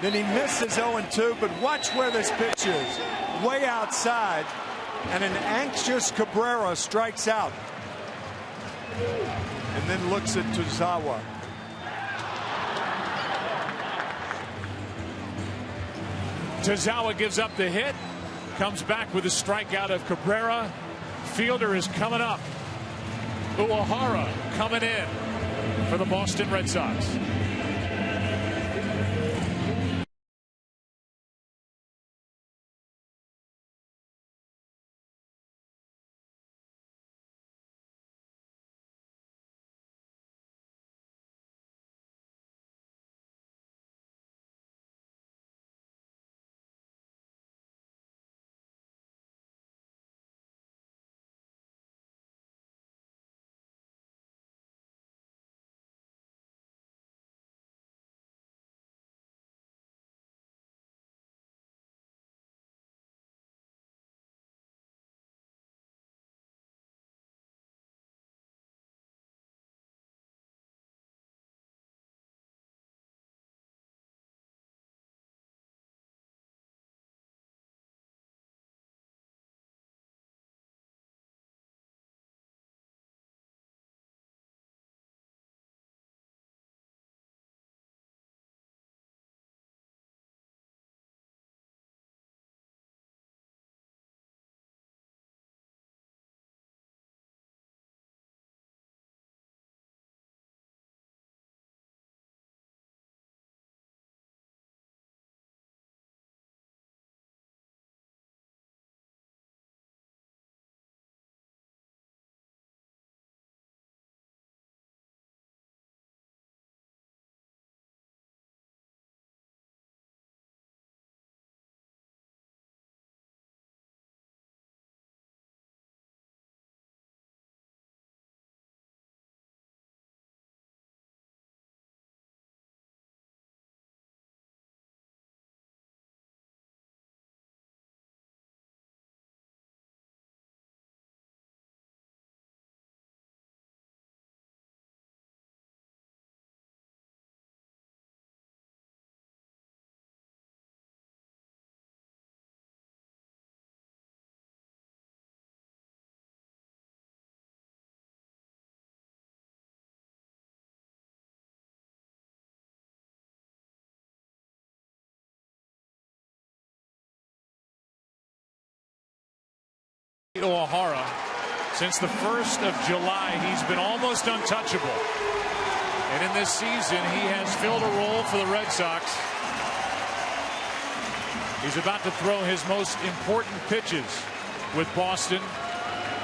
Then he misses 0-2, but watch where this pitch is. Way outside, and an anxious Cabrera strikes out. And then looks at Tozawa. Tozawa gives up the hit, comes back with a strikeout of Cabrera. Fielder is coming up. Uehara coming in for the Boston Red Sox. Uehara. Since the 1st of July, he's been almost untouchable. And in this season, he has filled a role for the Red Sox. He's about to throw his most important pitches with Boston.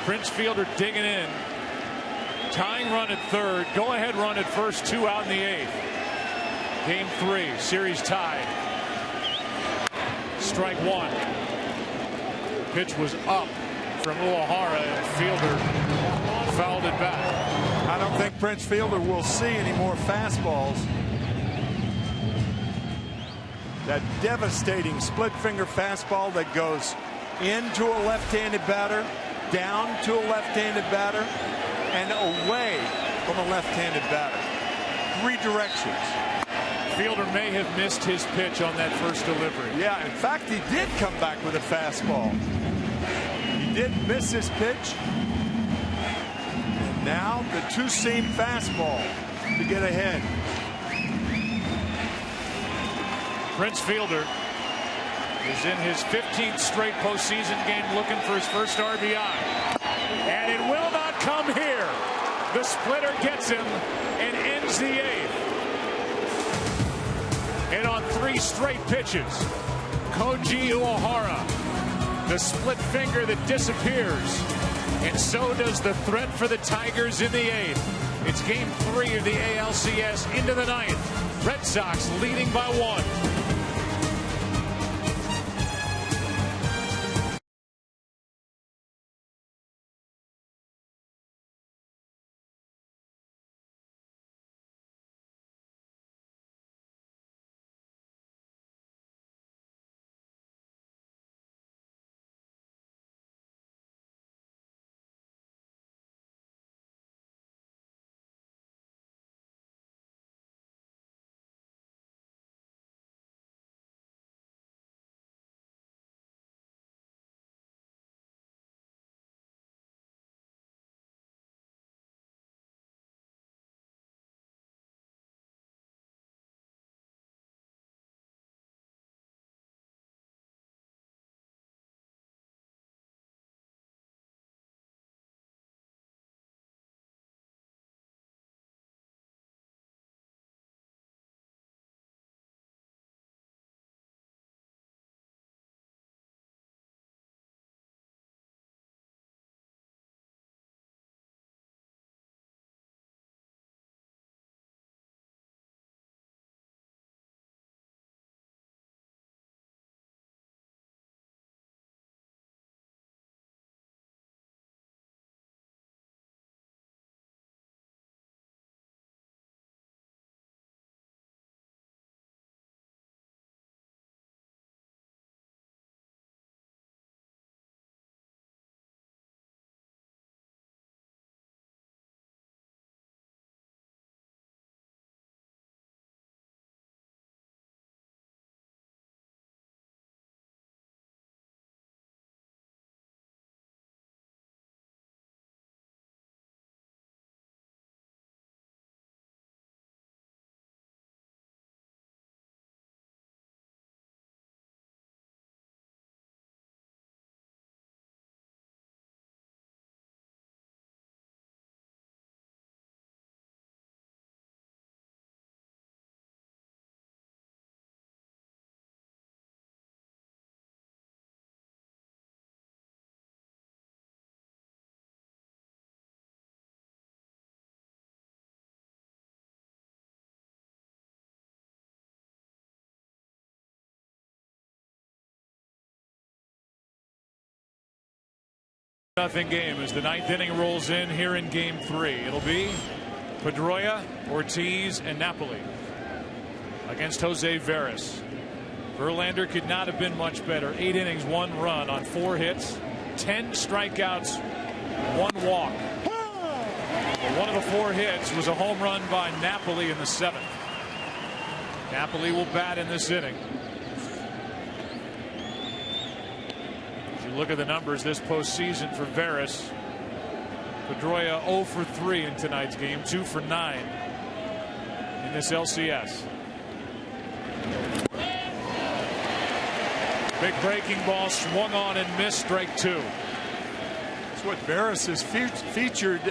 Prince Fielder digging in. Tying run at third. Go-ahead run at first. 2 out in the 8th. Game 3. Series tied. Strike 1. Pitch was up from Uehara, and Fielder fouled it back. I don't think Prince Fielder will see any more fastballs. That devastating split finger fastball that goes into a left-handed batter, down to a left-handed batter, and away from a left-handed batter. 3 directions. Fielder may have missed his pitch on that first delivery. Yeah, in fact, he did come back with a fastball. He did miss his pitch. And now the 2-seam fastball to get ahead. Prince Fielder is in his 15th straight postseason game looking for his first RBI. And it will not come here. The splitter gets him and ends the 8th. And on 3 straight pitches, Koji Uehara, the split finger that disappears. And so does the threat for the Tigers in the 8th. It's game 3 of the ALCS into the 9th. Red Sox leading by 1. Nothing game as the 9th inning rolls in here in game 3. It'll be Pedroia, Ortiz, and Napoli against Jose Veras. Verlander could not have been much better. 8 innings, 1 run on 4 hits, 10 strikeouts, 1 walk. But one of the 4 hits was a home run by Napoli in the 7th. Napoli will bat in this inning. Look at the numbers this postseason for Veras. Pedroia 0 for 3 in tonight's game, 2 for 9 in this LCS. Big breaking ball swung on and missed, strike 2. That's what Veras has featured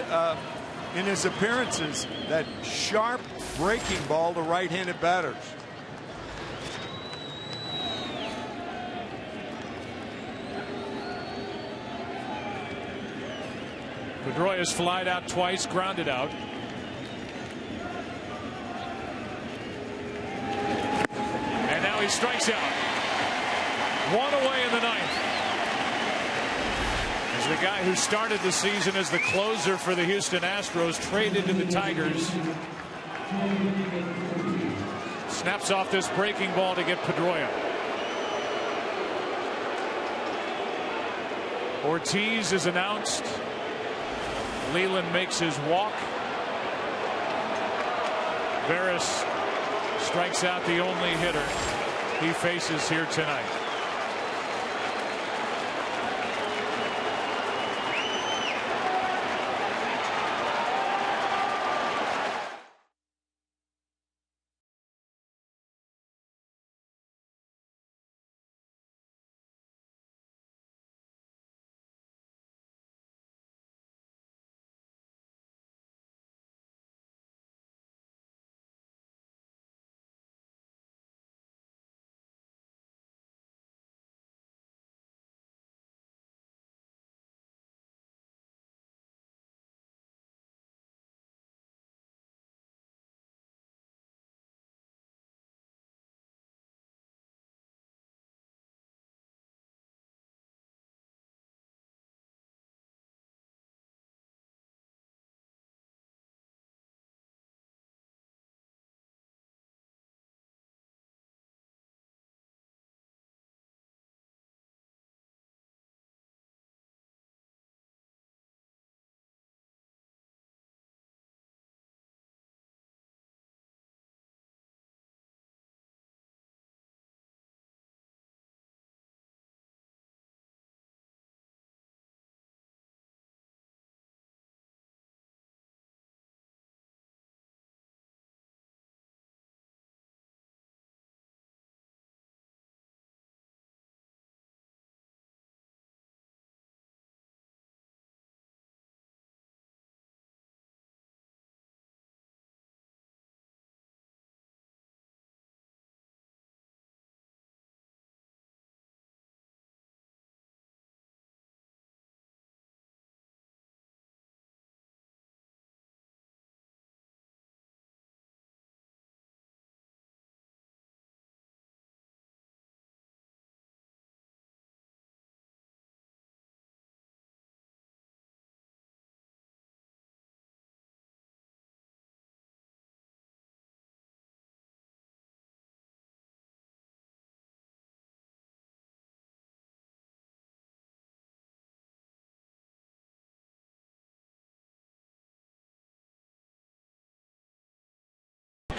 in his appearances, that sharp breaking ball to right-handed batters. Pedroia's flied out twice, grounded out. And now he strikes out. 1 away in the 9th. As the guy who started the season as the closer for the Houston Astros traded to the Tigers. Snaps off this breaking ball to get Pedroia. Ortiz is announced. Leland makes his walk. Veras strikes out the only hitter he faces here tonight.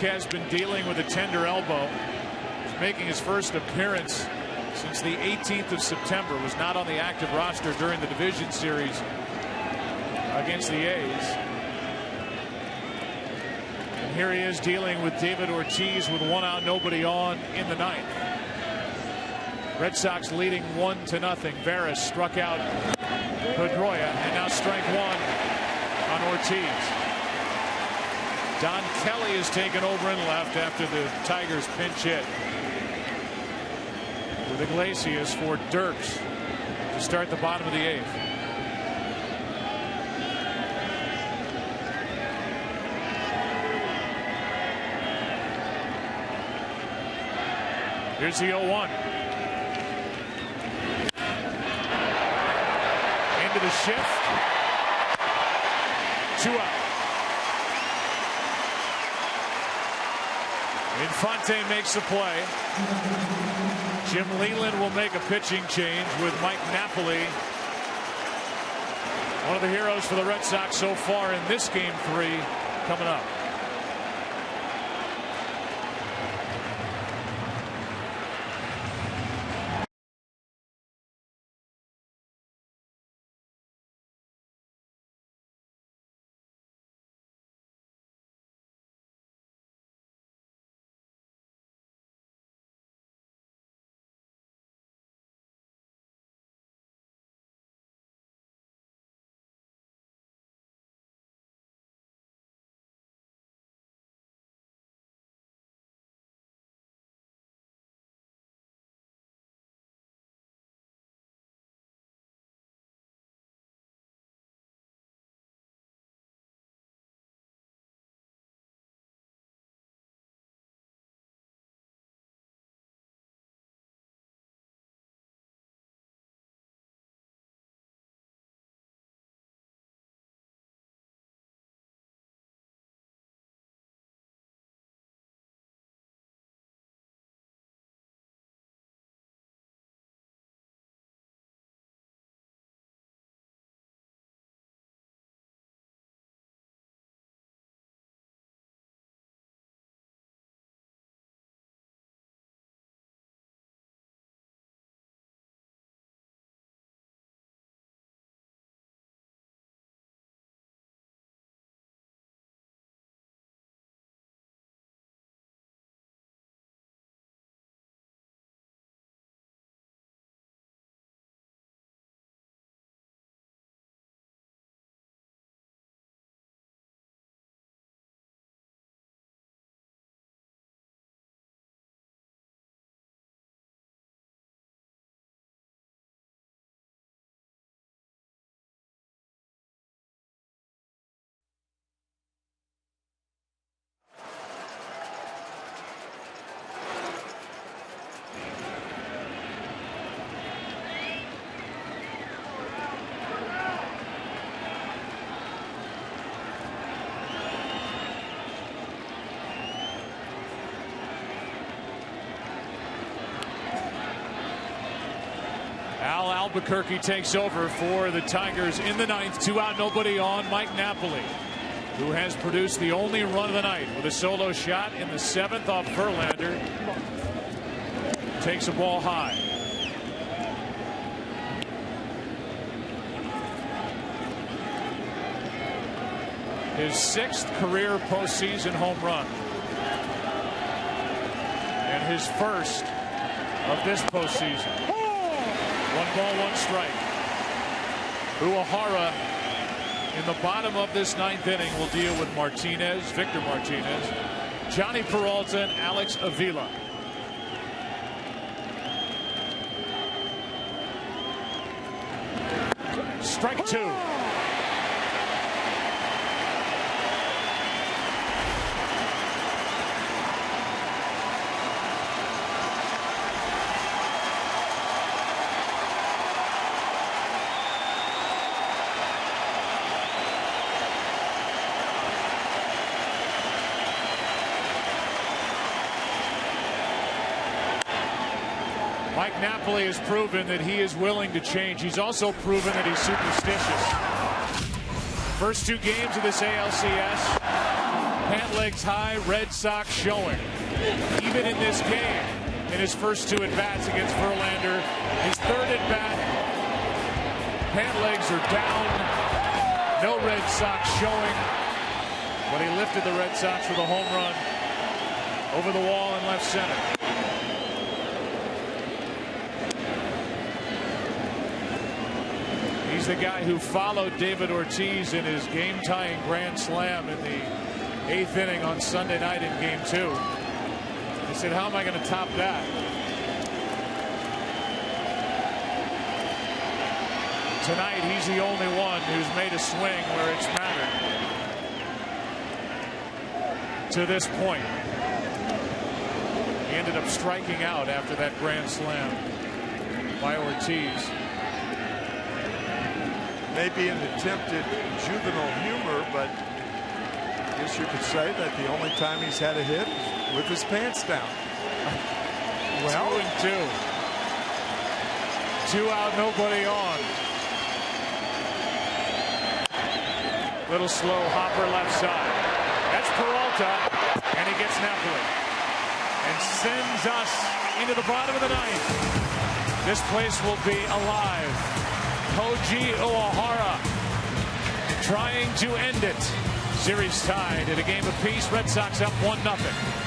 Has been dealing with a tender elbow. He's making his first appearance since the 18th of September. Was not on the active roster during the division series against the A's. And here he is dealing with David Ortiz with 1 out, nobody on in the ninth. Red Sox leading 1-0. Veras struck out Pedroia, and now strike 1 on Ortiz. Don Kelly is taken over and left after the Tigers pinch hit. With Iglesias for Dirks to start the bottom of the 8th. Here's the 0-1. Into the shift. 2 out. Infante makes the play. Jim Leland will make a pitching change with Mike Napoli. One of the heroes for the Red Sox so far in this game 3 coming up. Al Albuquerque takes over for the Tigers in the ninth. 2 out, nobody on. Mike Napoli, who has produced the only run of the night with a solo shot in the 7th off Verlander, takes a ball high. His 6th career postseason home run. And his first of this postseason. 1 ball, 1 strike. Uehara in the bottom of this 9th inning will deal with Martinez, Victor Martinez, Johnny Peralta, and Alex Avila. Strike 2. Mike Napoli has proven that he is willing to change. He's also proven that he's superstitious. First 2 games of this ALCS, pant legs high, Red Sox showing. Even in this game, in his first 2 at-bats against Verlander, his 3rd at-bat, pant legs are down. No Red Sox showing. But he lifted the Red Sox with a home run over the wall in left center. He's the guy who followed David Ortiz in his game-tying grand slam in the 8th inning on Sunday night in Game 2. He said, how am I going to top that? Tonight, he's the only one who's made a swing where it's mattered to this point. He ended up striking out after that grand slam by Ortiz. Maybe an attempt at juvenile humor, but I guess you could say that the only time he's had a hit is with his pants down. Well, 2 and 2. 2 out, nobody on. Little slow hopper left side. That's Peralta, and he gets Napoli and sends us into the bottom of the 9th. This place will be alive. Koji Uehara trying to end it. Series tied at a game apiece. Red Sox up 1-0.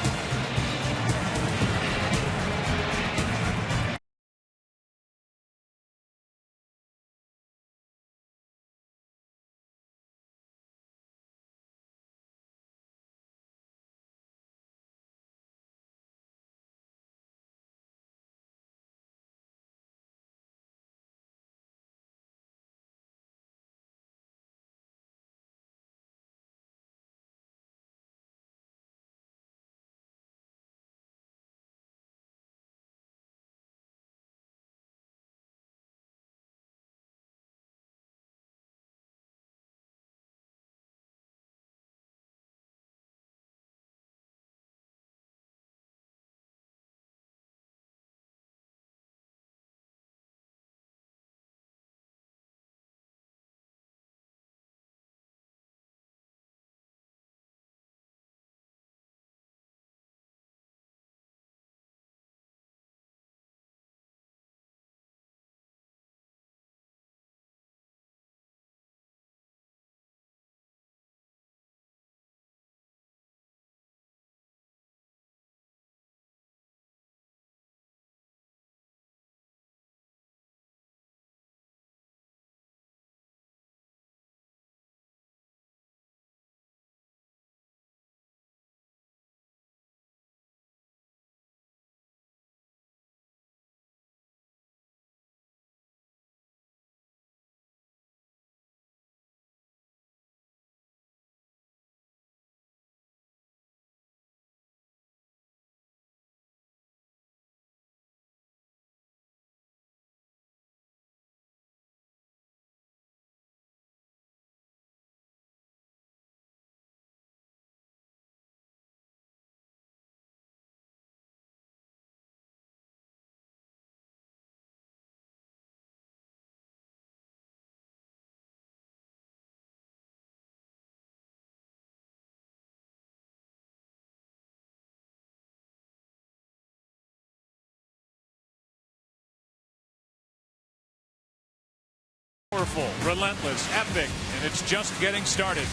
Powerful, relentless, epic, and it's just getting started.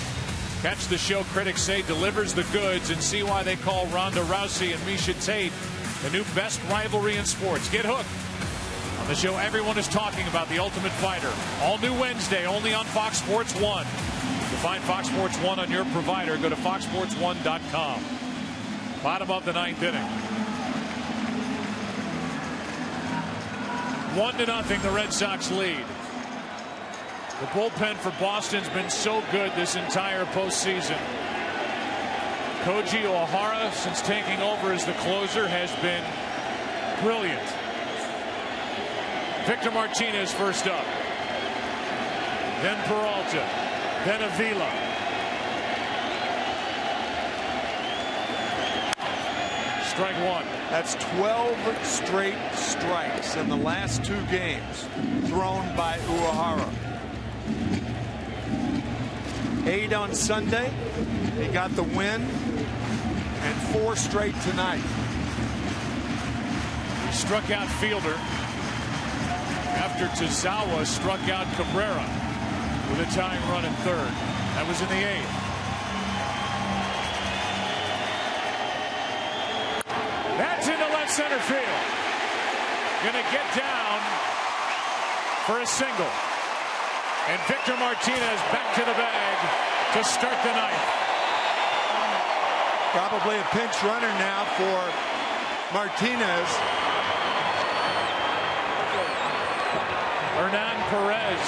Catch the show critics say delivers the goods and see why they call Ronda Rousey and Miesha Tate the new best rivalry in sports. Get hooked on the show everyone is talking about, The Ultimate Fighter. All new Wednesday, only on Fox Sports 1. To find Fox Sports 1 on your provider, go to foxsports1.com. Bottom of the ninth inning. 1-0, the Red Sox lead. The bullpen for Boston's been so good this entire postseason. Koji Ohara, since taking over as the closer, has been brilliant. Victor Martinez first up. Then Peralta. Then Avila. Strike one. That's 12 straight strikes in the last 2 games thrown by Uehara. 8 on Sunday. He got the win. And 4 straight tonight. He struck out Fielder after Tozawa struck out Cabrera with a tying run in third. That was in the 8th. That's into left center field. Gonna get down for a single. And Victor Martinez back to the bag to start the ninth. Probably a pinch runner now for Martinez. Hernan Perez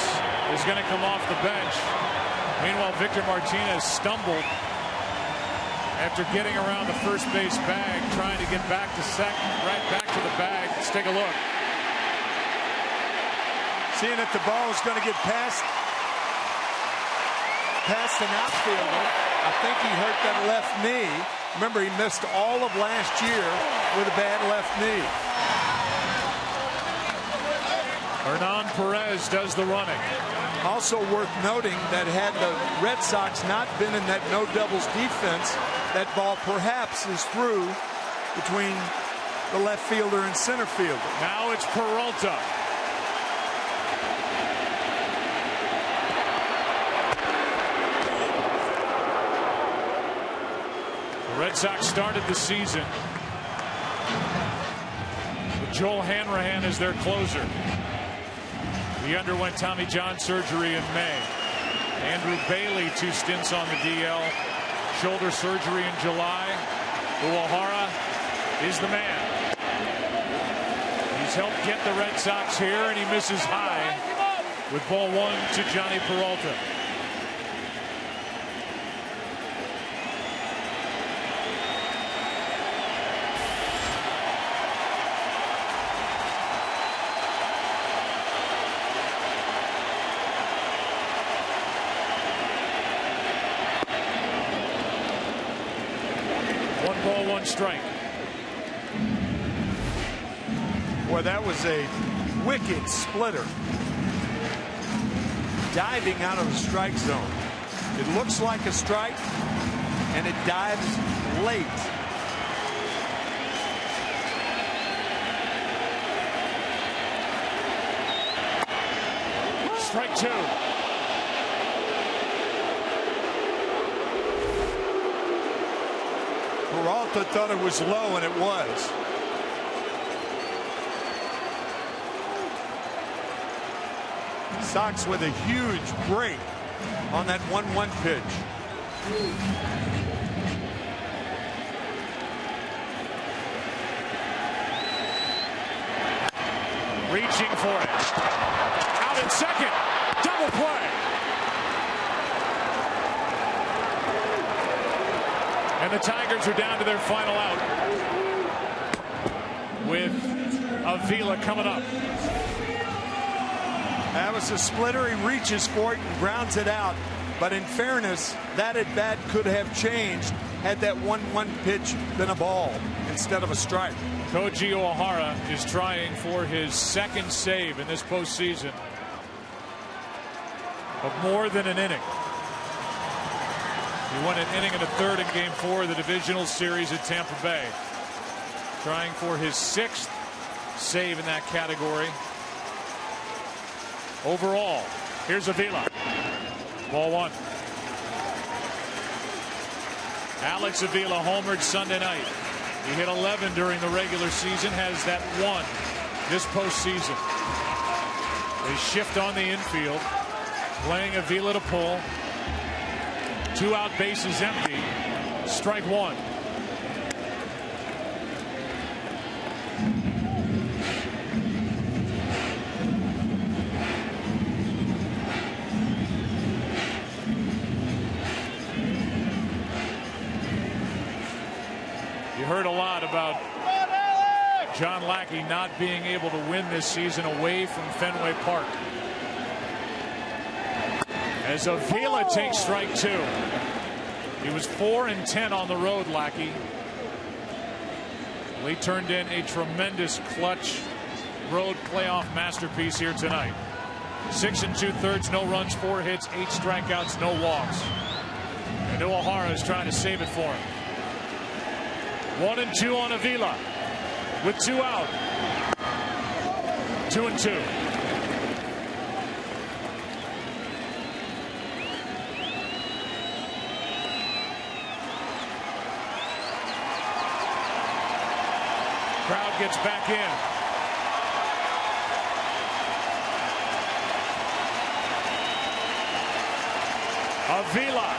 is going to come off the bench. Meanwhile, Victor Martinez stumbled after getting around the first base bag, trying to get back to second, right back to the bag. Let's take a look. Seeing that the ball is going to get past an outfielder. I think he hurt that left knee. Remember, he missed all of last year with a bad left knee. Hernan Perez does the running. Also worth noting that had the Red Sox not been in that no doubles defense, that ball perhaps is through between the left fielder and center fielder. Now it's Peralta. The Red Sox started the season with Joel Hanrahan as their closer. He underwent Tommy John surgery in May. Andrew Bailey, 2 stints on the DL. Shoulder surgery in July. Uehara is the man. He's helped get the Red Sox here, and he misses high with ball 1 to Johnny Peralta. Strike. Boy, that was a wicked splitter. Diving out of the strike zone. It looks like a strike, and it dives late. Strike 2. Peralta thought it was low, and it was. Sox with a huge break on that 1-1 pitch. Reaching for it. Out in second. Double play. And the Tigers are down to their final out with Avila coming up. That was a splitter. He reaches for it and grounds it out. But in fairness, that at bat could have changed had that 1-1 pitch been a ball instead of a strike. Koji Ohara is trying for his 2nd save in this postseason of more than an inning. He won an inning and a third in Game 4 of the divisional series at Tampa Bay. Trying for his 6th save in that category. Overall, Here's Avila. Ball one. Alex Avila homered Sunday night. He hit 11 during the regular season, has that one this postseason. They shift on the infield, playing Avila to pull. 2 out, bases empty. Strike one. You heard a lot about John Lackey not being able to win this season away from Fenway Park. As Avila takes strike 2. He was 4-10 on the road, Lackey. He turned in a tremendous clutch road playoff masterpiece here tonight. 6 2/3, no runs, 4 hits, 8 strikeouts, no walks. And Uehara is trying to save it for him. 1-2 on Avila with 2 out. 2-2. Crowd gets back in. Avila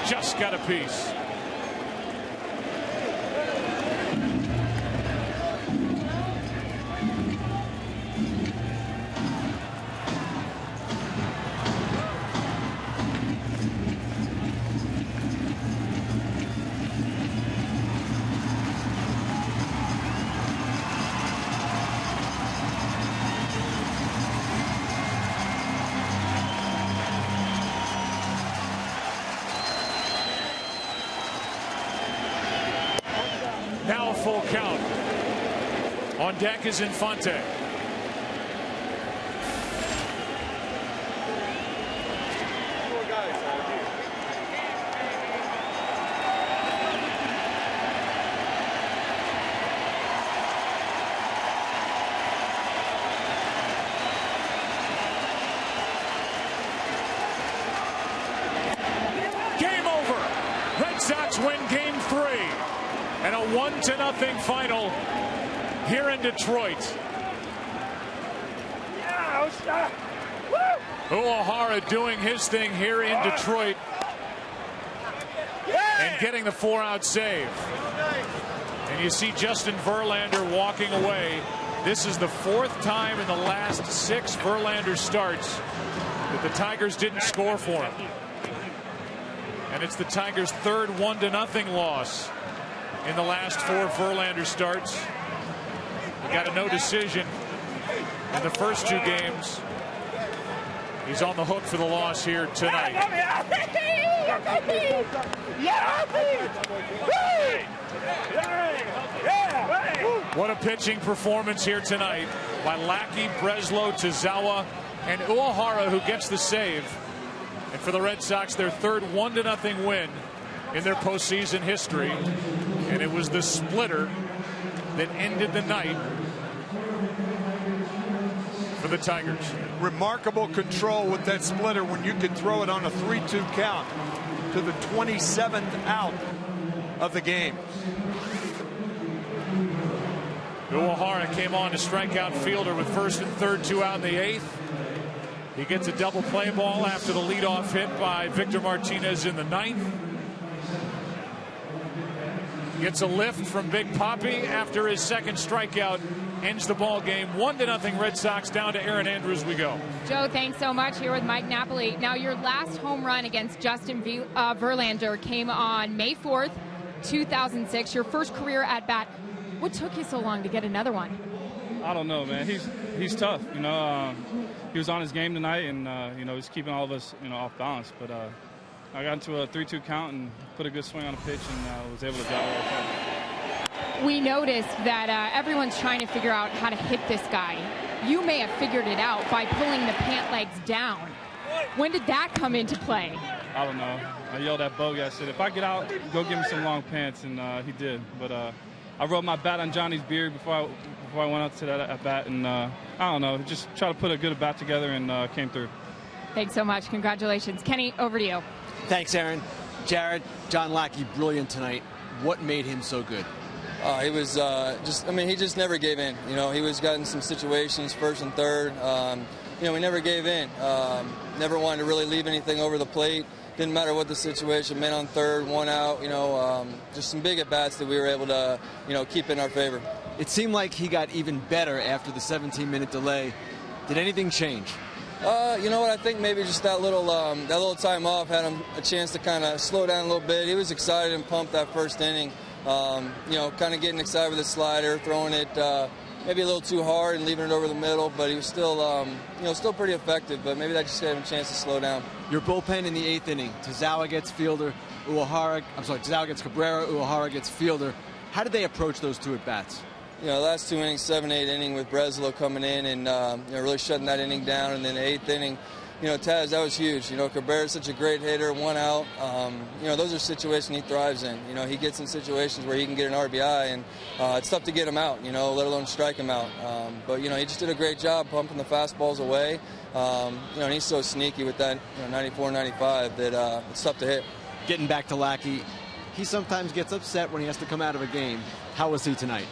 just got a piece. Now a full count. On deck is Infante. Game over. Red Sox win game 3. And a 1-0 final here in Detroit. Uehara doing his thing here in Detroit and getting the 4-out save. And you see Justin Verlander walking away. This is the 4th time in the last 6 Verlander starts that the Tigers didn't score for him. And it's the Tigers' 3rd 1-0 loss in the last 4 Verlander starts. He got a no decision in the first 2 games. He's on the hook for the loss here tonight. What a pitching performance here tonight by Lackey, Breslow, Tozawa, and Uehara, who gets the save. And for the Red Sox, their 3rd 1-0 win in their postseason history. And it was the splitter that ended the night for the Tigers. Remarkable control with that splitter when you can throw it on a 3-2 count to the 27th out of the game. Uehara came on to strike out Fielder with 1st and 3rd, 2 out in the 8th. He gets a double play ball after the leadoff hit by Victor Martinez in the 9th. Gets a lift from Big Poppy after his 2nd strikeout. Ends the ball game. 1-0 Red Sox. Down to Aaron Andrews we go. Joe, thanks so much. Here with Mike Napoli. Now, your last home run against Justin Verlander came on May 4th, 2006. Your first career at bat. What took you so long to get another one? I don't know, man. He's tough. You know, he was on his game tonight, and you know, he's keeping all of us, you know, off balance. But I got into a 3-2 count and put a good swing on a pitch, and was able to drive it all. We noticed that everyone's trying to figure out how to hit this guy. You may have figured it out by pulling the pant legs down. When did that come into play? I don't know. I yelled at Bogey. I said, if I get out, go give me some long pants, and he did. But I rubbed my bat on Johnny's beard before I went out to that at bat, and I don't know, just try to put a good bat together and came through. Thanks so much. Congratulations. Kenny, over to you. Thanks, Aaron. Jared, John Lackey, brilliant tonight. What made him so good? He was he just never gave in. You know, he was gotten some situations, first and third. You know, he never gave in. Never wanted to really leave anything over the plate. Didn't matter what the situation, man on third, 1 out, you know, just some big at-bats that we were able to, you know, keep in our favor. It seemed like he got even better after the 17-minute delay. Did anything change? You know what, I think maybe just that little time off had him a chance to kind of slow down a little bit. He was excited and pumped that first inning. You know, kind of getting excited with the slider, throwing it maybe a little too hard and leaving it over the middle, but he was still, you know, still pretty effective, but maybe that just gave him a chance to slow down. Your bullpen in the 8th inning, Tazawa gets fielder, Tazawa gets Cabrera, Uehara gets fielder. How did they approach those two at-bats? You know, last 2 innings, 7-8 inning with Breslow coming in and you know, really shutting that inning down, and then the 8th inning, you know, Taz, that was huge. You know, Cabrera's such a great hitter, 1 out. You know, those are situations he thrives in. You know, he gets in situations where he can get an RBI, and it's tough to get him out, you know, let alone strike him out. But, you know, he just did a great job pumping the fastballs away. You know, and he's so sneaky with that, you know, 94, 95 that it's tough to hit. Getting back to Lackey, he sometimes gets upset when he has to come out of a game. How was he tonight?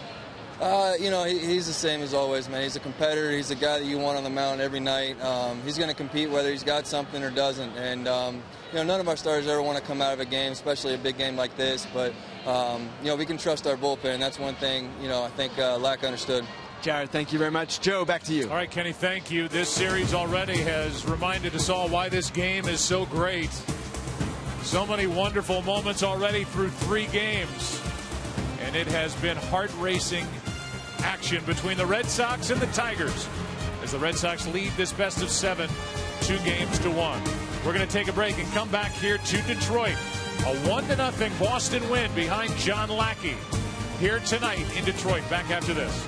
You know, he's the same as always, man. He's a competitor. He's a guy that you want on the mound every night. He's going to compete whether he's got something or doesn't. And, you know, none of our starters ever want to come out of a game, especially a big game like this. But, you know, we can trust our bullpen. That's one thing, you know, I think Lack understood. Jared, thank you very much. Joe, back to you. All right, Kenny, thank you. This series already has reminded us all why this game is so great. So many wonderful moments already through 3 games. And it has been heart-racing action between the Red Sox and the Tigers as the Red Sox lead this best of 7, 2-1. We're going to take a break and come back here to Detroit. A 1-0 Boston win behind John Lackey here tonight in Detroit. Back after this.